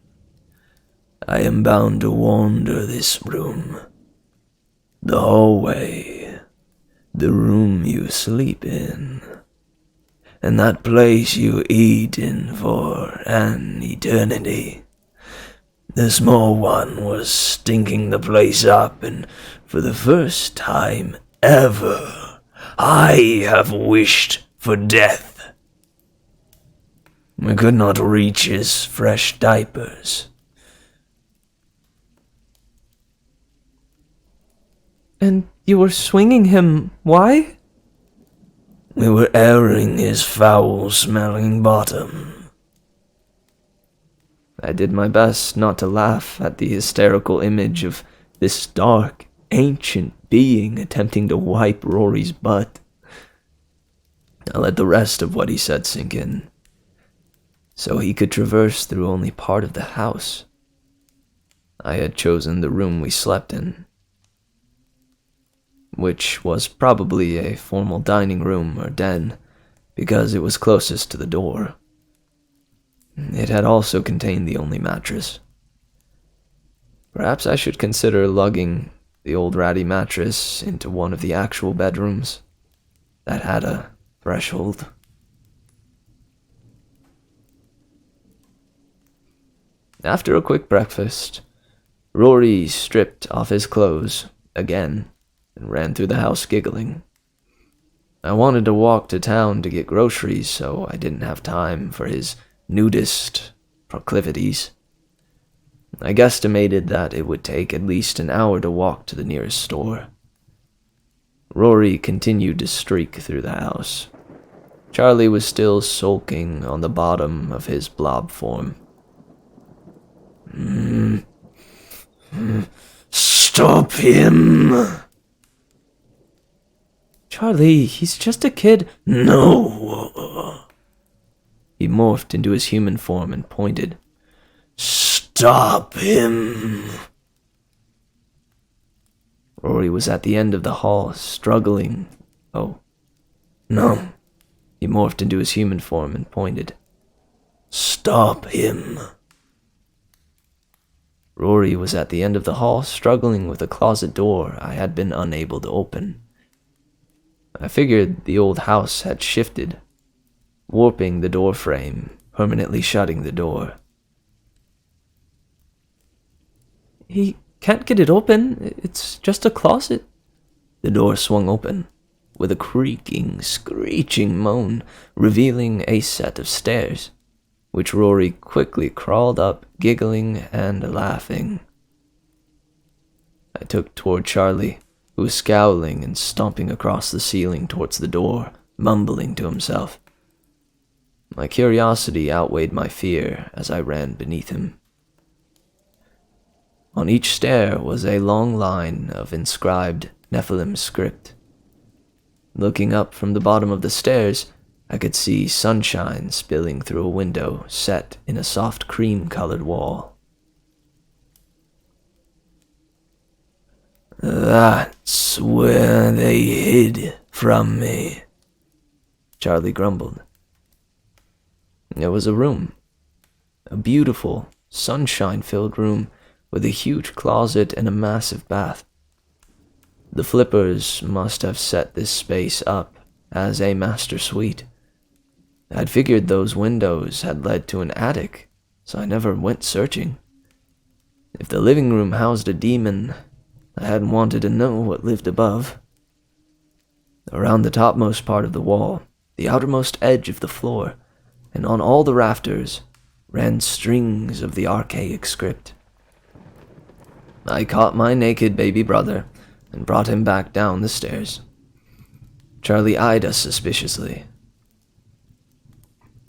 I am bound to wander this room, the hallway, the room you sleep in, and that place you eat in for an eternity. The small one was stinking the place up, and for the first time ever, I have wished for death. I could not reach his fresh diapers. And you were swinging him, why? We were airing his foul-smelling bottom. I did my best not to laugh at the hysterical image of this dark, ancient being attempting to wipe Rory's butt. I let the rest of what he said sink in, so he could traverse through only part of the house. I had chosen the room we slept in, which was probably a formal dining room or den, because it was closest to the door. It had also contained the only mattress. Perhaps I should consider lugging the old ratty mattress into one of the actual bedrooms that had a threshold. After a quick breakfast, Rory stripped off his clothes again and ran through the house giggling. I wanted to walk to town to get groceries, so I didn't have time for his nudist proclivities. I guesstimated that it would take at least an hour to walk to the nearest store. Rory continued to streak through the house. Charlie was still sulking on the bottom of his blob form. Stop him! Charlie, he's just a kid. No! He morphed into his human form and pointed. Stop him! Rory was at the end of the hall, struggling. Oh, no. He morphed into his human form and pointed. Stop him! Rory was at the end of the hall, struggling with a closet door I had been unable to open. I figured the old house had shifted, warping the door frame, permanently shutting the door. He can't get it open. It's just a closet. The door swung open, with a creaking, screeching moan, revealing a set of stairs, which Rory quickly crawled up, giggling and laughing. I took toward Charlie, who was scowling and stomping across the ceiling towards the door, mumbling to himself. My curiosity outweighed my fear as I ran beneath him. On each stair was a long line of inscribed Nephilim script. Looking up from the bottom of the stairs, I could see sunshine spilling through a window set in a soft cream-colored wall. That's where they hid from me, Charlie grumbled. It was a room. A beautiful, sunshine-filled room with a huge closet and a massive bath. The flippers must have set this space up as a master suite. I'd figured those windows had led to an attic, so I never went searching. If the living room housed a demon, I hadn't wanted to know what lived above. Around the topmost part of the wall, the outermost edge of the floor, and on all the rafters, ran strings of the archaic script. I caught my naked baby brother and brought him back down the stairs. Charlie eyed us suspiciously.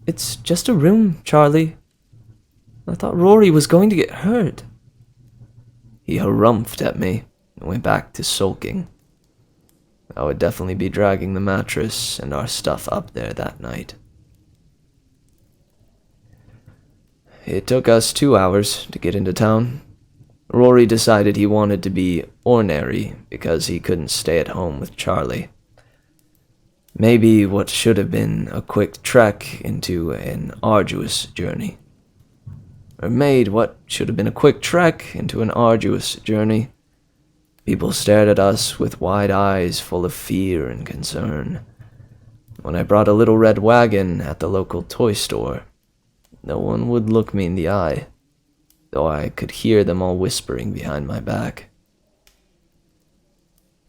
It's just a room, Charlie. I thought Rory was going to get hurt. He harumphed at me and went back to sulking. I would definitely be dragging the mattress and our stuff up there that night. It took us 2 hours to get into town. Rory decided he wanted to be ornery because he couldn't stay at home with Charlie. Maybe what should have been a quick trek into an arduous journey. Or made what should have been a quick trek into an arduous journey. People stared at us with wide eyes full of fear and concern. When I brought a little red wagon at the local toy store, no one would look me in the eye, though I could hear them all whispering behind my back.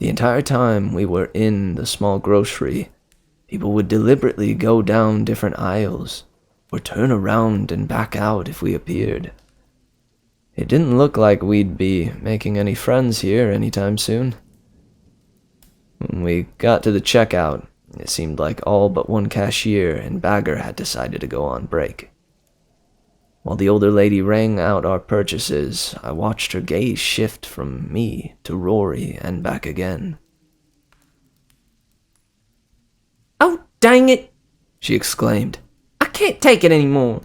The entire time we were in the small grocery, people would deliberately go down different aisles, or turn around and back out if we appeared. It didn't look like we'd be making any friends here anytime soon. When we got to the checkout, it seemed like all but one cashier and bagger had decided to go on break. While the older lady rang out our purchases, I watched her gaze shift from me to Rory and back again. "Oh, dang it!" she exclaimed. "I can't take it anymore.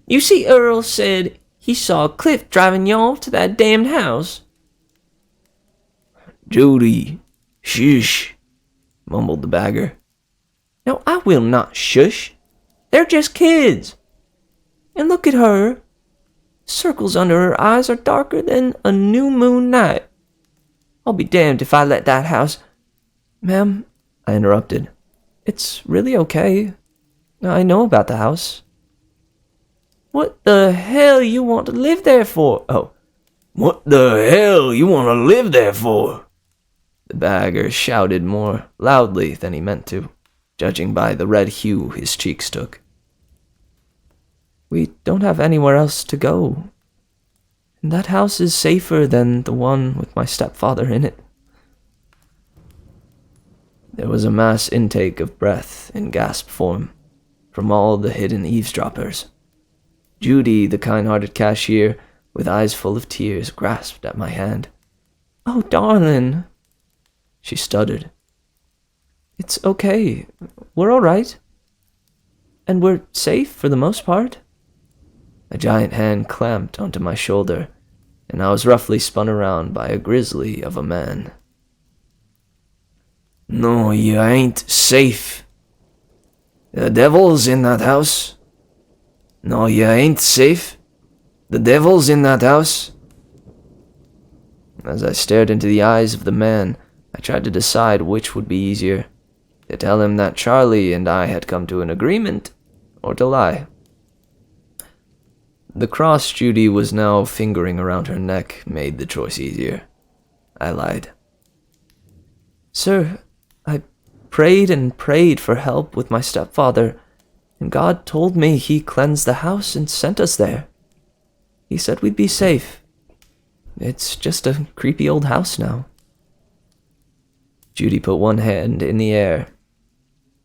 You see, Earl said he saw Cliff driving y'all to that damned house." "Judy, shush," mumbled the bagger. "No, I will not shush. They're just kids. And look at her. Circles under her eyes are darker than a new moon night. I'll be damned if I let that house—" "Ma'am," I interrupted, "it's really okay. I know about the house." "What the hell you want to live there for?" "Oh, what the hell you want to live there for?" The bagger shouted more loudly than he meant to, judging by the red hue his cheeks took. "We don't have anywhere else to go. And that house is safer than the one with my stepfather in it." There was a mass intake of breath in gasp form from all the hidden eavesdroppers. Judy, the kind-hearted cashier, with eyes full of tears, grasped at my hand. "Oh, darling," she stuttered. "It's okay. We're all right. And we're safe for the most part." A giant hand clamped onto my shoulder, and I was roughly spun around by a grizzly of a man. "No, you ain't safe. The devil's in that house. No, you ain't safe. The devil's in that house." As I stared into the eyes of the man, I tried to decide which would be easier, to tell him that Charlie and I had come to an agreement, or to lie. The cross Judy was now fingering around her neck made the choice easier. I lied. "Sir, I prayed and prayed for help with my stepfather, and God told me he cleansed the house and sent us there. He said we'd be safe. It's just a creepy old house now." Judy put one hand in the air,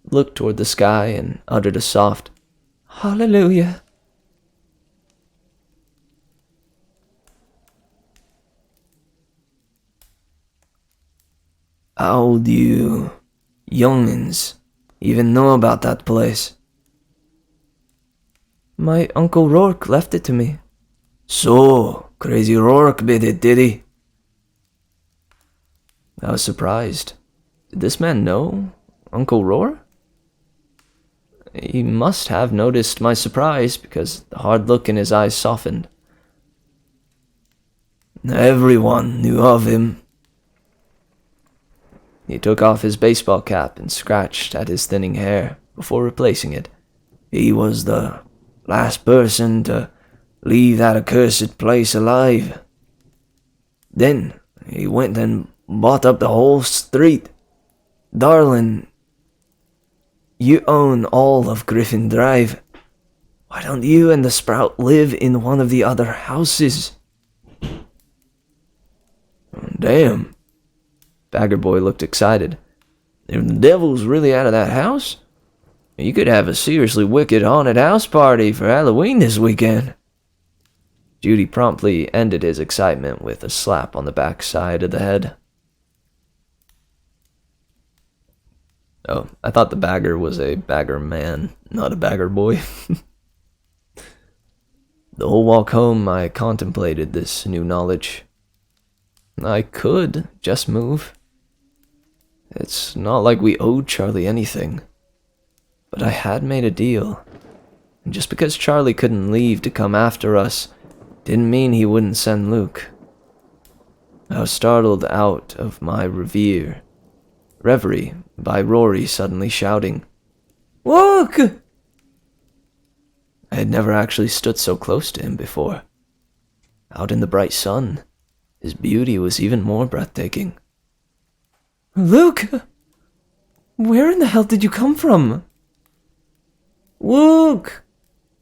looked toward the sky, and uttered a soft, "Hallelujah." "How do you youngins even know about that place?" "My Uncle Rourke left it to me." "So, Crazy Rourke did it, did he?" I was surprised. Did this man know Uncle Rourke? He must have noticed my surprise because the hard look in his eyes softened. Everyone knew of him. He took off his baseball cap and scratched at his thinning hair before replacing it. He was the last person to leave that accursed place alive. Then he went and bought up the whole street. Darling, you own all of Griffin Drive. Why don't you and the Sprout live in one of the other houses? Damn. Bagger Boy looked excited. If the devil's really out of that house, you could have a seriously wicked haunted house party for Halloween this weekend. Judy promptly ended his excitement with a slap on the back side of the head. Oh, I thought the bagger was a bagger man, not a bagger boy. The whole walk home, I contemplated this new knowledge. I could just move. It's not like we owed Charlie anything. But I had made a deal. And just because Charlie couldn't leave to come after us, didn't mean he wouldn't send Luke. I was startled out of my reverie by Rory suddenly shouting, "Look!" I had never actually stood so close to him before. Out in the bright sun, his beauty was even more breathtaking. Luke! Where in the hell did you come from? Luke!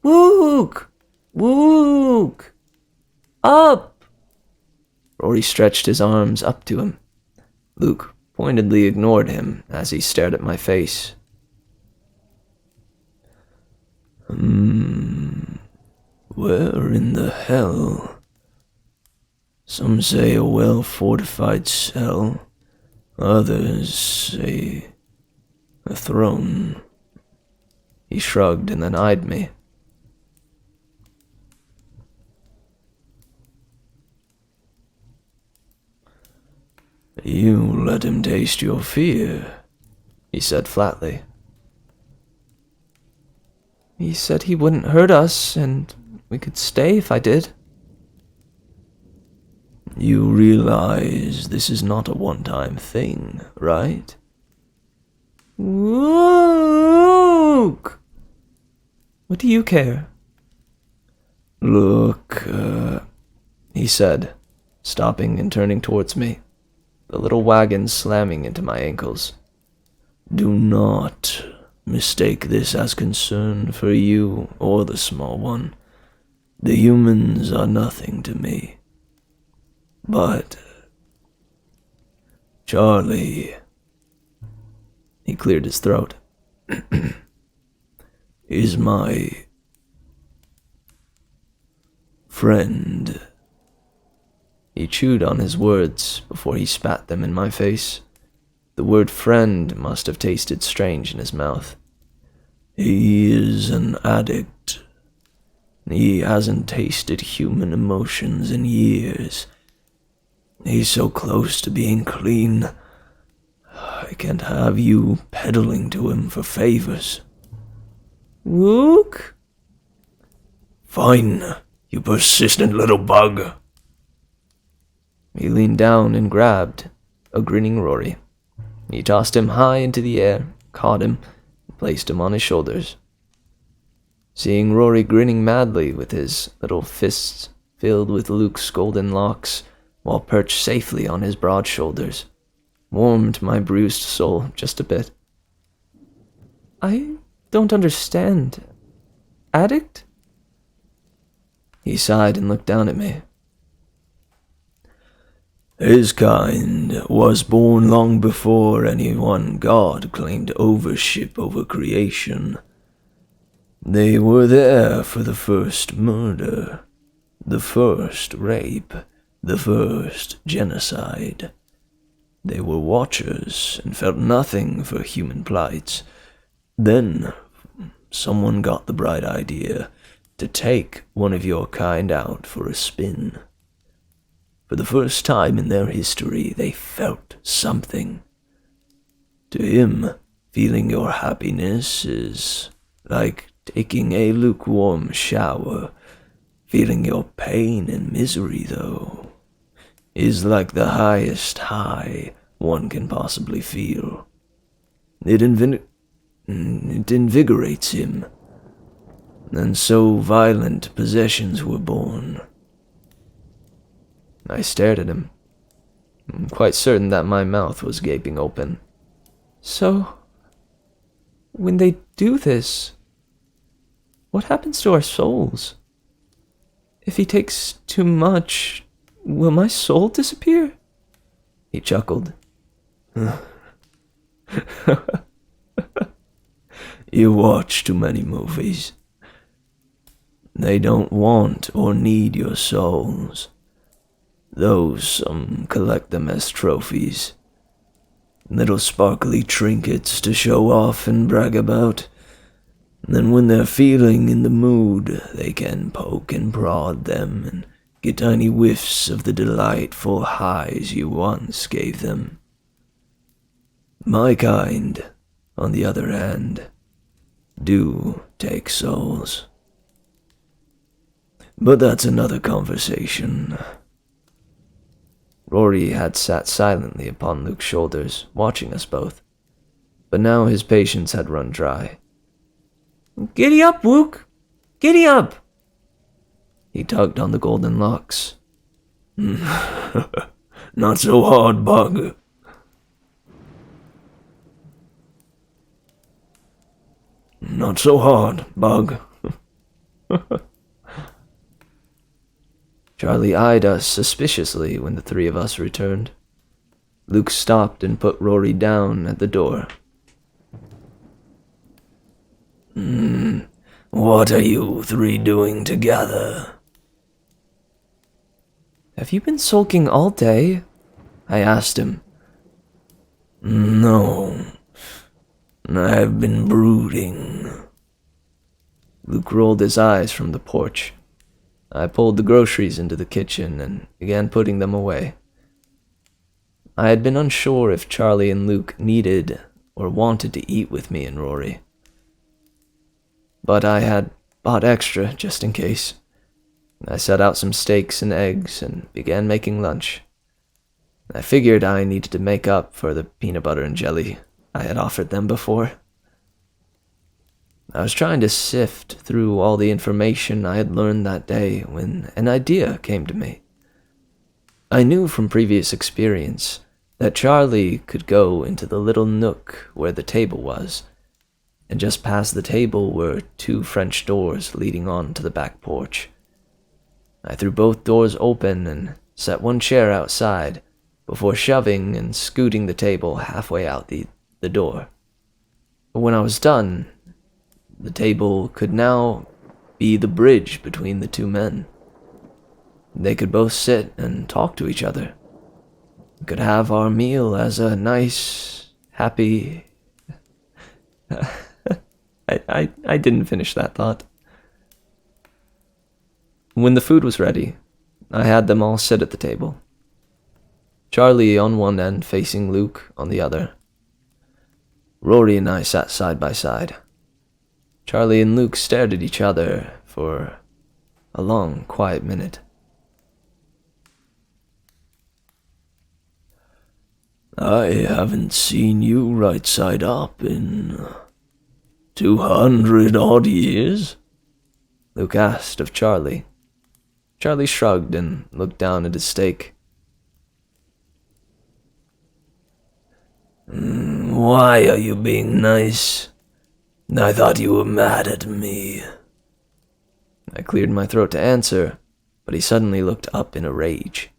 Luke! Luke! Up! Rory stretched his arms up to him. Luke pointedly ignored him as he stared at my face. Where in the hell? Some say a well-fortified cell. Others say a throne. He shrugged and then eyed me. You let him taste your fear, he said flatly. He said he wouldn't hurt us, and we could stay if I did. You realize this is not a one-time thing, right? Luke! What do you care? Look, he said, stopping and turning towards me, the little wagon slamming into my ankles. Do not mistake this as concern for you or the small one. The humans are nothing to me. But Charlie, he cleared his throat, is my friend. He chewed on his words before he spat them in my face. The word friend must have tasted strange in his mouth. He is an addict. He hasn't tasted human emotions in years. He's so close to being clean. I can't have you peddling to him for favors. Luke? Fine, you persistent little bug. He leaned down and grabbed a grinning Rory. He tossed him high into the air, caught him, and placed him on his shoulders. Seeing Rory grinning madly with his little fists filled with Luke's golden locks, while perched safely on his broad shoulders, warmed my bruised soul just a bit. I don't understand. Addict? He sighed and looked down at me. His kind was born long before anyone God claimed ownership over creation. They were there for the first murder, the first rape, the first genocide. They were watchers and felt nothing for human plights. Then someone got the bright idea to take one of your kind out for a spin. For the first time in their history, they felt something. To him, feeling your happiness is like taking a lukewarm shower. Feeling your pain and misery, though, is like the highest high one can possibly feel. It invigorates him, and so violent possessions were born. I stared at him, quite certain that my mouth was gaping open. So, when they do this, what happens to our souls? If he takes too much, will my soul disappear? He chuckled. You watch too many movies. They don't want or need your souls. Those some collect them as trophies. Little sparkly trinkets to show off and brag about. Then when they're feeling in the mood, they can poke and prod them and get tiny whiffs of the delightful highs you once gave them. My kind, on the other hand, do take souls. But that's another conversation. Rory had sat silently upon Luke's shoulders, watching us both. But now his patience had run dry. Giddy up, Luke! Giddy up! He tugged on the golden locks. Not so hard, Bug. Not so hard, Bug. Charlie eyed us suspiciously when the three of us returned. Luke stopped and put Rory down at the door. What are you three doing together? Have you been sulking all day? I asked him. No, I've been brooding. Luke rolled his eyes from the porch. I pulled the groceries into the kitchen and began putting them away. I had been unsure if Charlie and Luke needed or wanted to eat with me and Rory. But I had bought extra just in case. I set out some steaks and eggs and began making lunch. I figured I needed to make up for the peanut butter and jelly I had offered them before. I was trying to sift through all the information I had learned that day when an idea came to me. I knew from previous experience that Charlie could go into the little nook where the table was, and just past the table were 2 French doors leading on to the back porch. I threw both doors open and set one chair outside before shoving and scooting the table halfway out the door. But when I was done, the table could now be the bridge between the 2 men. They could both sit and talk to each other. We could have our meal as a nice, happy... I didn't finish that thought. When the food was ready, I had them all sit at the table. Charlie on one end facing Luke on the other. Rory and I sat side by side. Charlie and Luke stared at each other for a long, quiet minute. I haven't seen you right side up in 200 odd years? Luke asked of Charlie. Charlie shrugged and looked down at his steak. Why are you being nice? I thought you were mad at me. I cleared my throat to answer, but he suddenly looked up in a rage.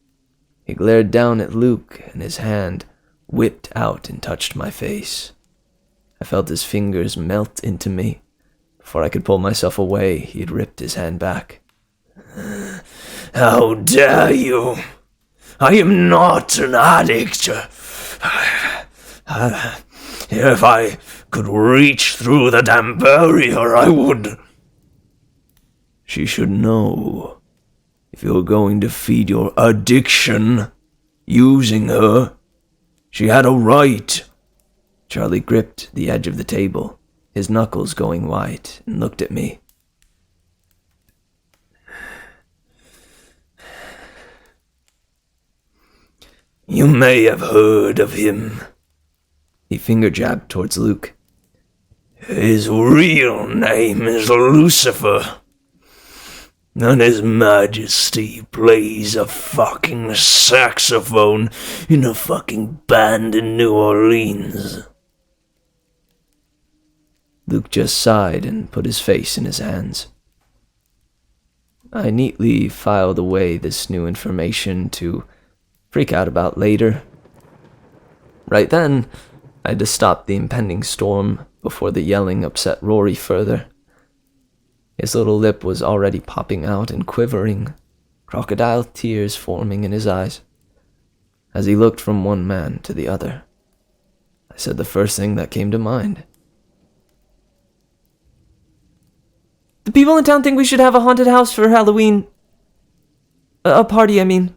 He glared down at Luke, and his hand whipped out and touched my face. I felt his fingers melt into me. Before I could pull myself away, he had ripped his hand back. How dare you! I am not an addict. If I could reach through the damn barrier, I would. She should know. If you're going to feed your addiction, using her, she had a right. Charlie gripped the edge of the table, his knuckles going white, and looked at me. You may have heard of him. He finger jabbed towards Luke. His real name is Lucifer. And His Majesty plays a fucking saxophone in a fucking band in New Orleans. Luke just sighed and put his face in his hands. I neatly filed away this new information to freak out about later. Right then, I had to stop the impending storm before the yelling upset Rory further. His little lip was already popping out and quivering, crocodile tears forming in his eyes. As he looked from one man to the other, I said the first thing that came to mind. The people in town think we should have a haunted house for Halloween. A party, I mean.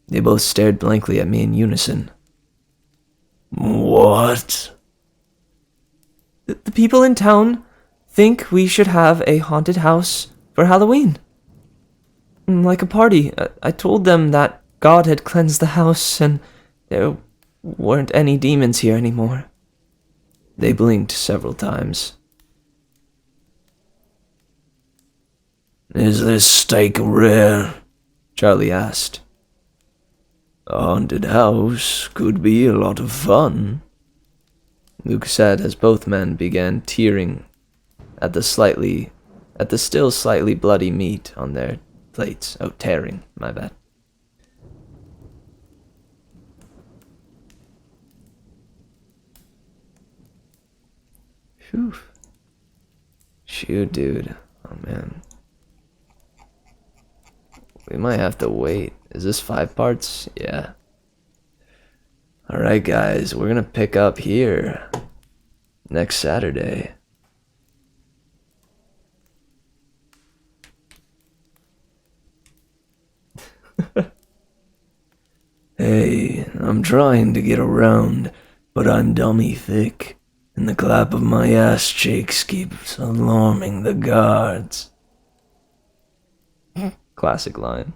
They both stared blankly at me in unison. What? The people in town think we should have a haunted house for Halloween. Like a party. I told them that God had cleansed the house and there weren't any demons here anymore. They blinked several times. Is this steak rare? Charlie asked. A haunted house could be a lot of fun, Luke said as both men began tearing at the still slightly bloody meat on their plates. Oh, tearing, my bad. Phew. Shoot, dude. Oh, man. We might have to wait. Is this 5 parts? Yeah. Alright, guys. We're gonna pick up here next Saturday. Hey, I'm trying to get around, but I'm dummy thick, and the clap of my ass cheeks keeps alarming the guards. Classic line.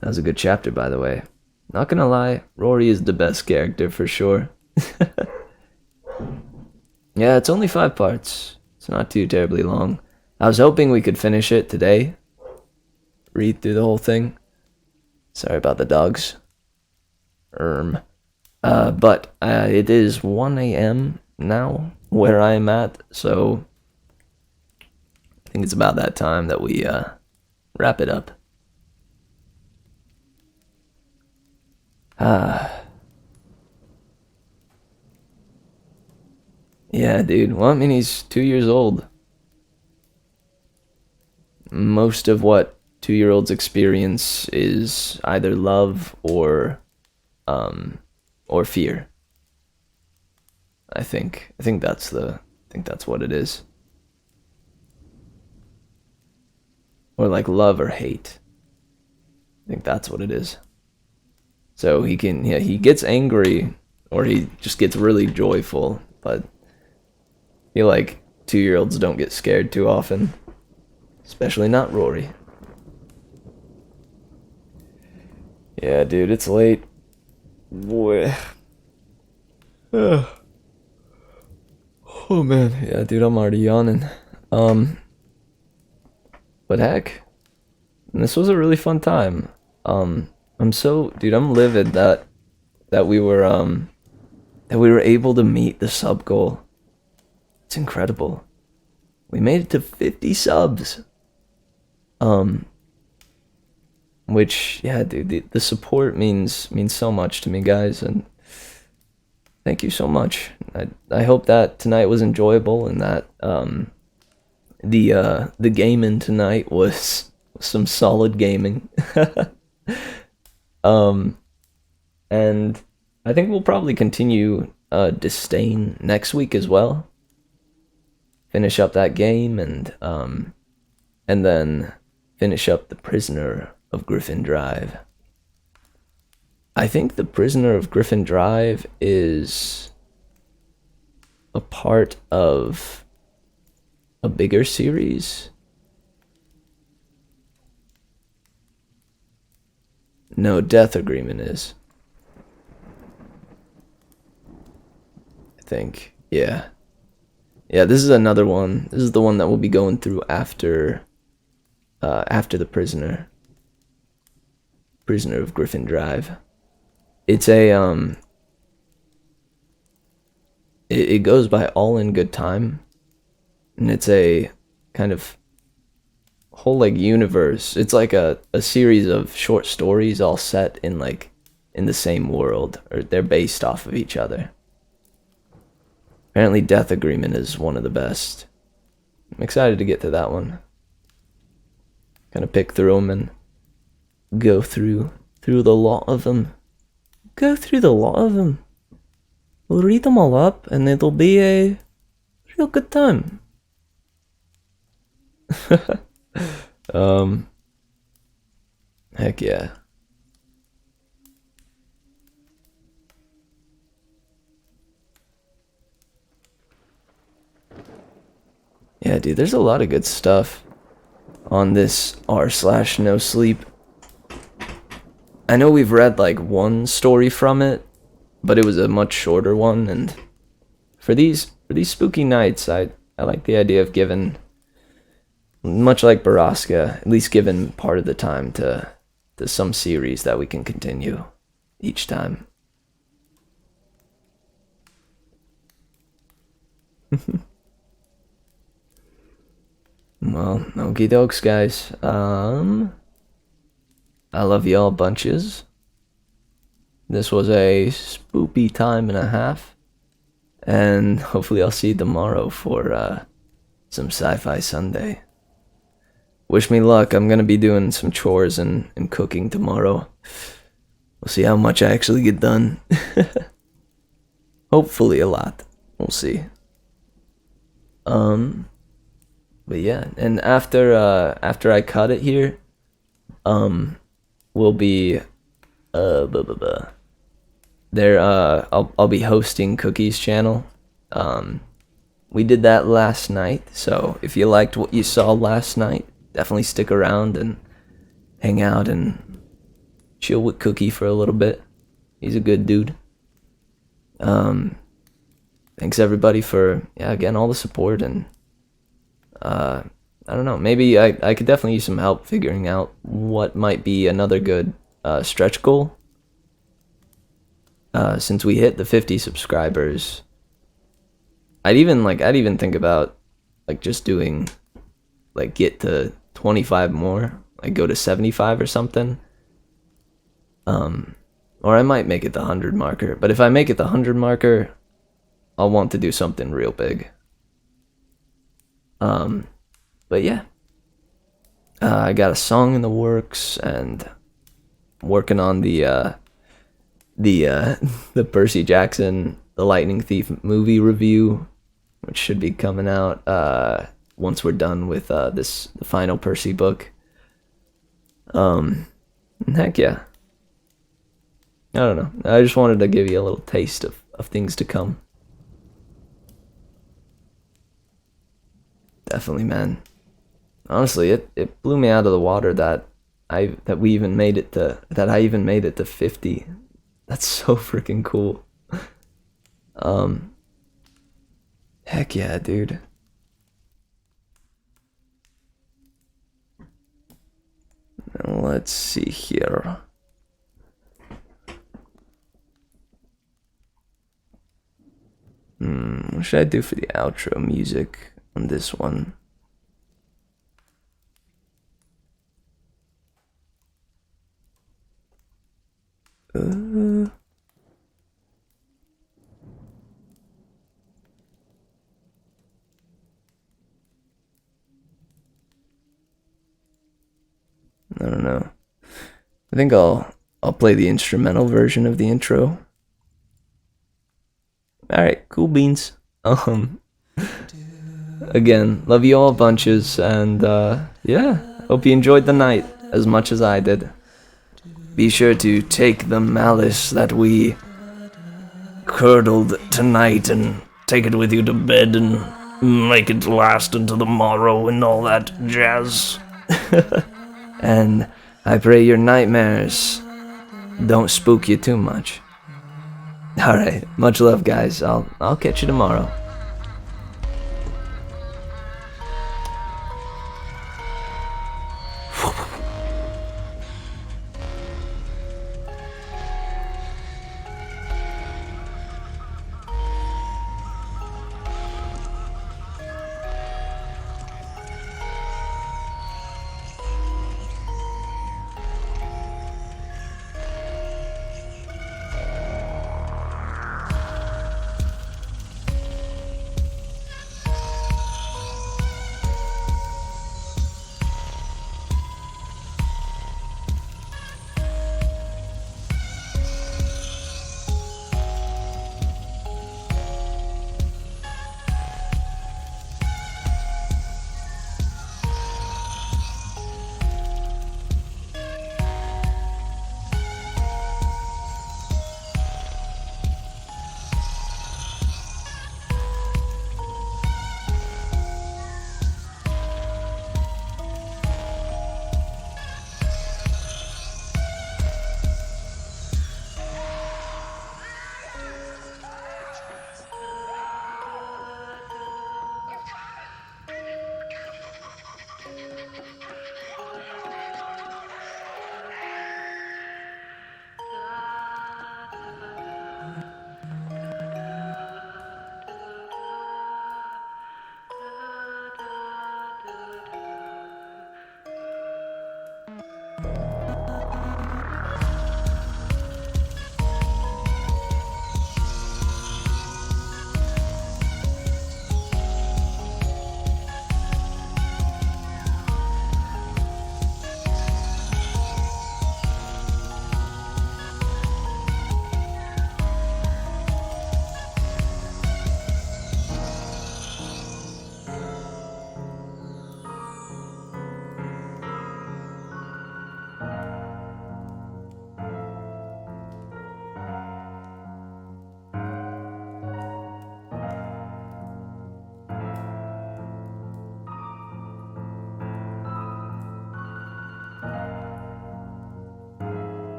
That was a good chapter, by the way. Not gonna lie, Rory is the best character for sure. Yeah, it's only 5 parts. It's not too terribly long. I was hoping we could finish it today. Read through the whole thing. Sorry about the dogs. But it is 1 a.m. now where I'm at, so I think it's about that time that we wrap it up. Yeah, dude. Well, I mean, he's 2 years old. Most of what 2-year-olds experience is either love or fear. I think that's what it is. Or like love or hate. I think that's what it is. So he gets angry or he just gets really joyful, but I feel like 2-year-olds don't get scared too often. Especially not Rory. Yeah, dude, it's late. Boy. Oh man, yeah, dude, I'm already yawning. But heck, this was a really fun time. I'm livid that we were able to meet the sub goal. It's incredible. We made it to 50 subs. Which, yeah, dude, the support means so much to me, guys, and thank you so much. I hope that tonight was enjoyable and that the gaming tonight was some solid gaming. And I think we'll probably continue Disdain next week as well. Finish up that game and then finish up The Prisoner of Griffin Drive. I think The Prisoner of Griffin Drive is a part of a bigger series. No, Death Agreement is. I think. Yeah. Yeah, this is another one. This is the one that we'll be going through after The Prisoner. Prisoner of Griffin Drive. It's a it goes by All in Good Time. And it's a kind of whole like universe. It's like a series of short stories all set in like in the same world, or they're based off of each other. Apparently Death Agreement is one of the best. I'm excited to get to that one. Kind of pick through them and go through the lot of them. Go through the lot of them. We'll read them all up and it'll be a real good time. Heck yeah. Yeah, dude, there's a lot of good stuff on this r/no sleep. I know we've read like one story from it, but it was a much shorter one, and for these spooky nights, I like the idea of giving, much like Baraska, at least giving part of the time to some series that we can continue each time. Well, okie dokes, guys. I love y'all bunches. This was a spoopy time and a half, and hopefully I'll see you tomorrow for some Sci-Fi Sunday. Wish me luck. I'm gonna be doing some chores and cooking tomorrow. We'll see how much I actually get done. Hopefully a lot. We'll see. But yeah, and after I cut it here, we'll be there. I'll be hosting Cookie's channel. We did that last night, so if you liked what you saw last night, definitely stick around and hang out and chill with Cookie for a little bit. He's a good dude. Thanks everybody for again all the support, and I don't know, maybe I could definitely use some help figuring out what might be another good stretch goal. Since we hit the 50 subscribers, I'd even think about like just doing like get to 25 more, like go to 75 or something. Or I might make it the 100 marker, but if I make it the 100 marker, I'll want to do something real big. But yeah, I got a song in the works and working on the Percy Jackson, The Lightning Thief movie review, which should be coming out once we're done with the final Percy book. Heck yeah. I don't know. I just wanted to give you a little taste of things to come. Definitely, man. Honestly, it blew me out of the water that I even made it to 50. That's so freaking cool. Heck yeah, dude. Let's see here. What should I do for the outro music on this one? I don't know. I think I'll play the instrumental version of the intro. Alright, cool beans. Again, love you all bunches, and yeah, hope you enjoyed the night as much as I did. be sure to take the malice that we curdled tonight and take it with you to bed and make it last until the morrow and all that jazz. And I pray your nightmares don't spook you too much. Alright, much love, guys. I'll catch you tomorrow.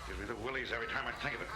Gives me the willies every time I think of it.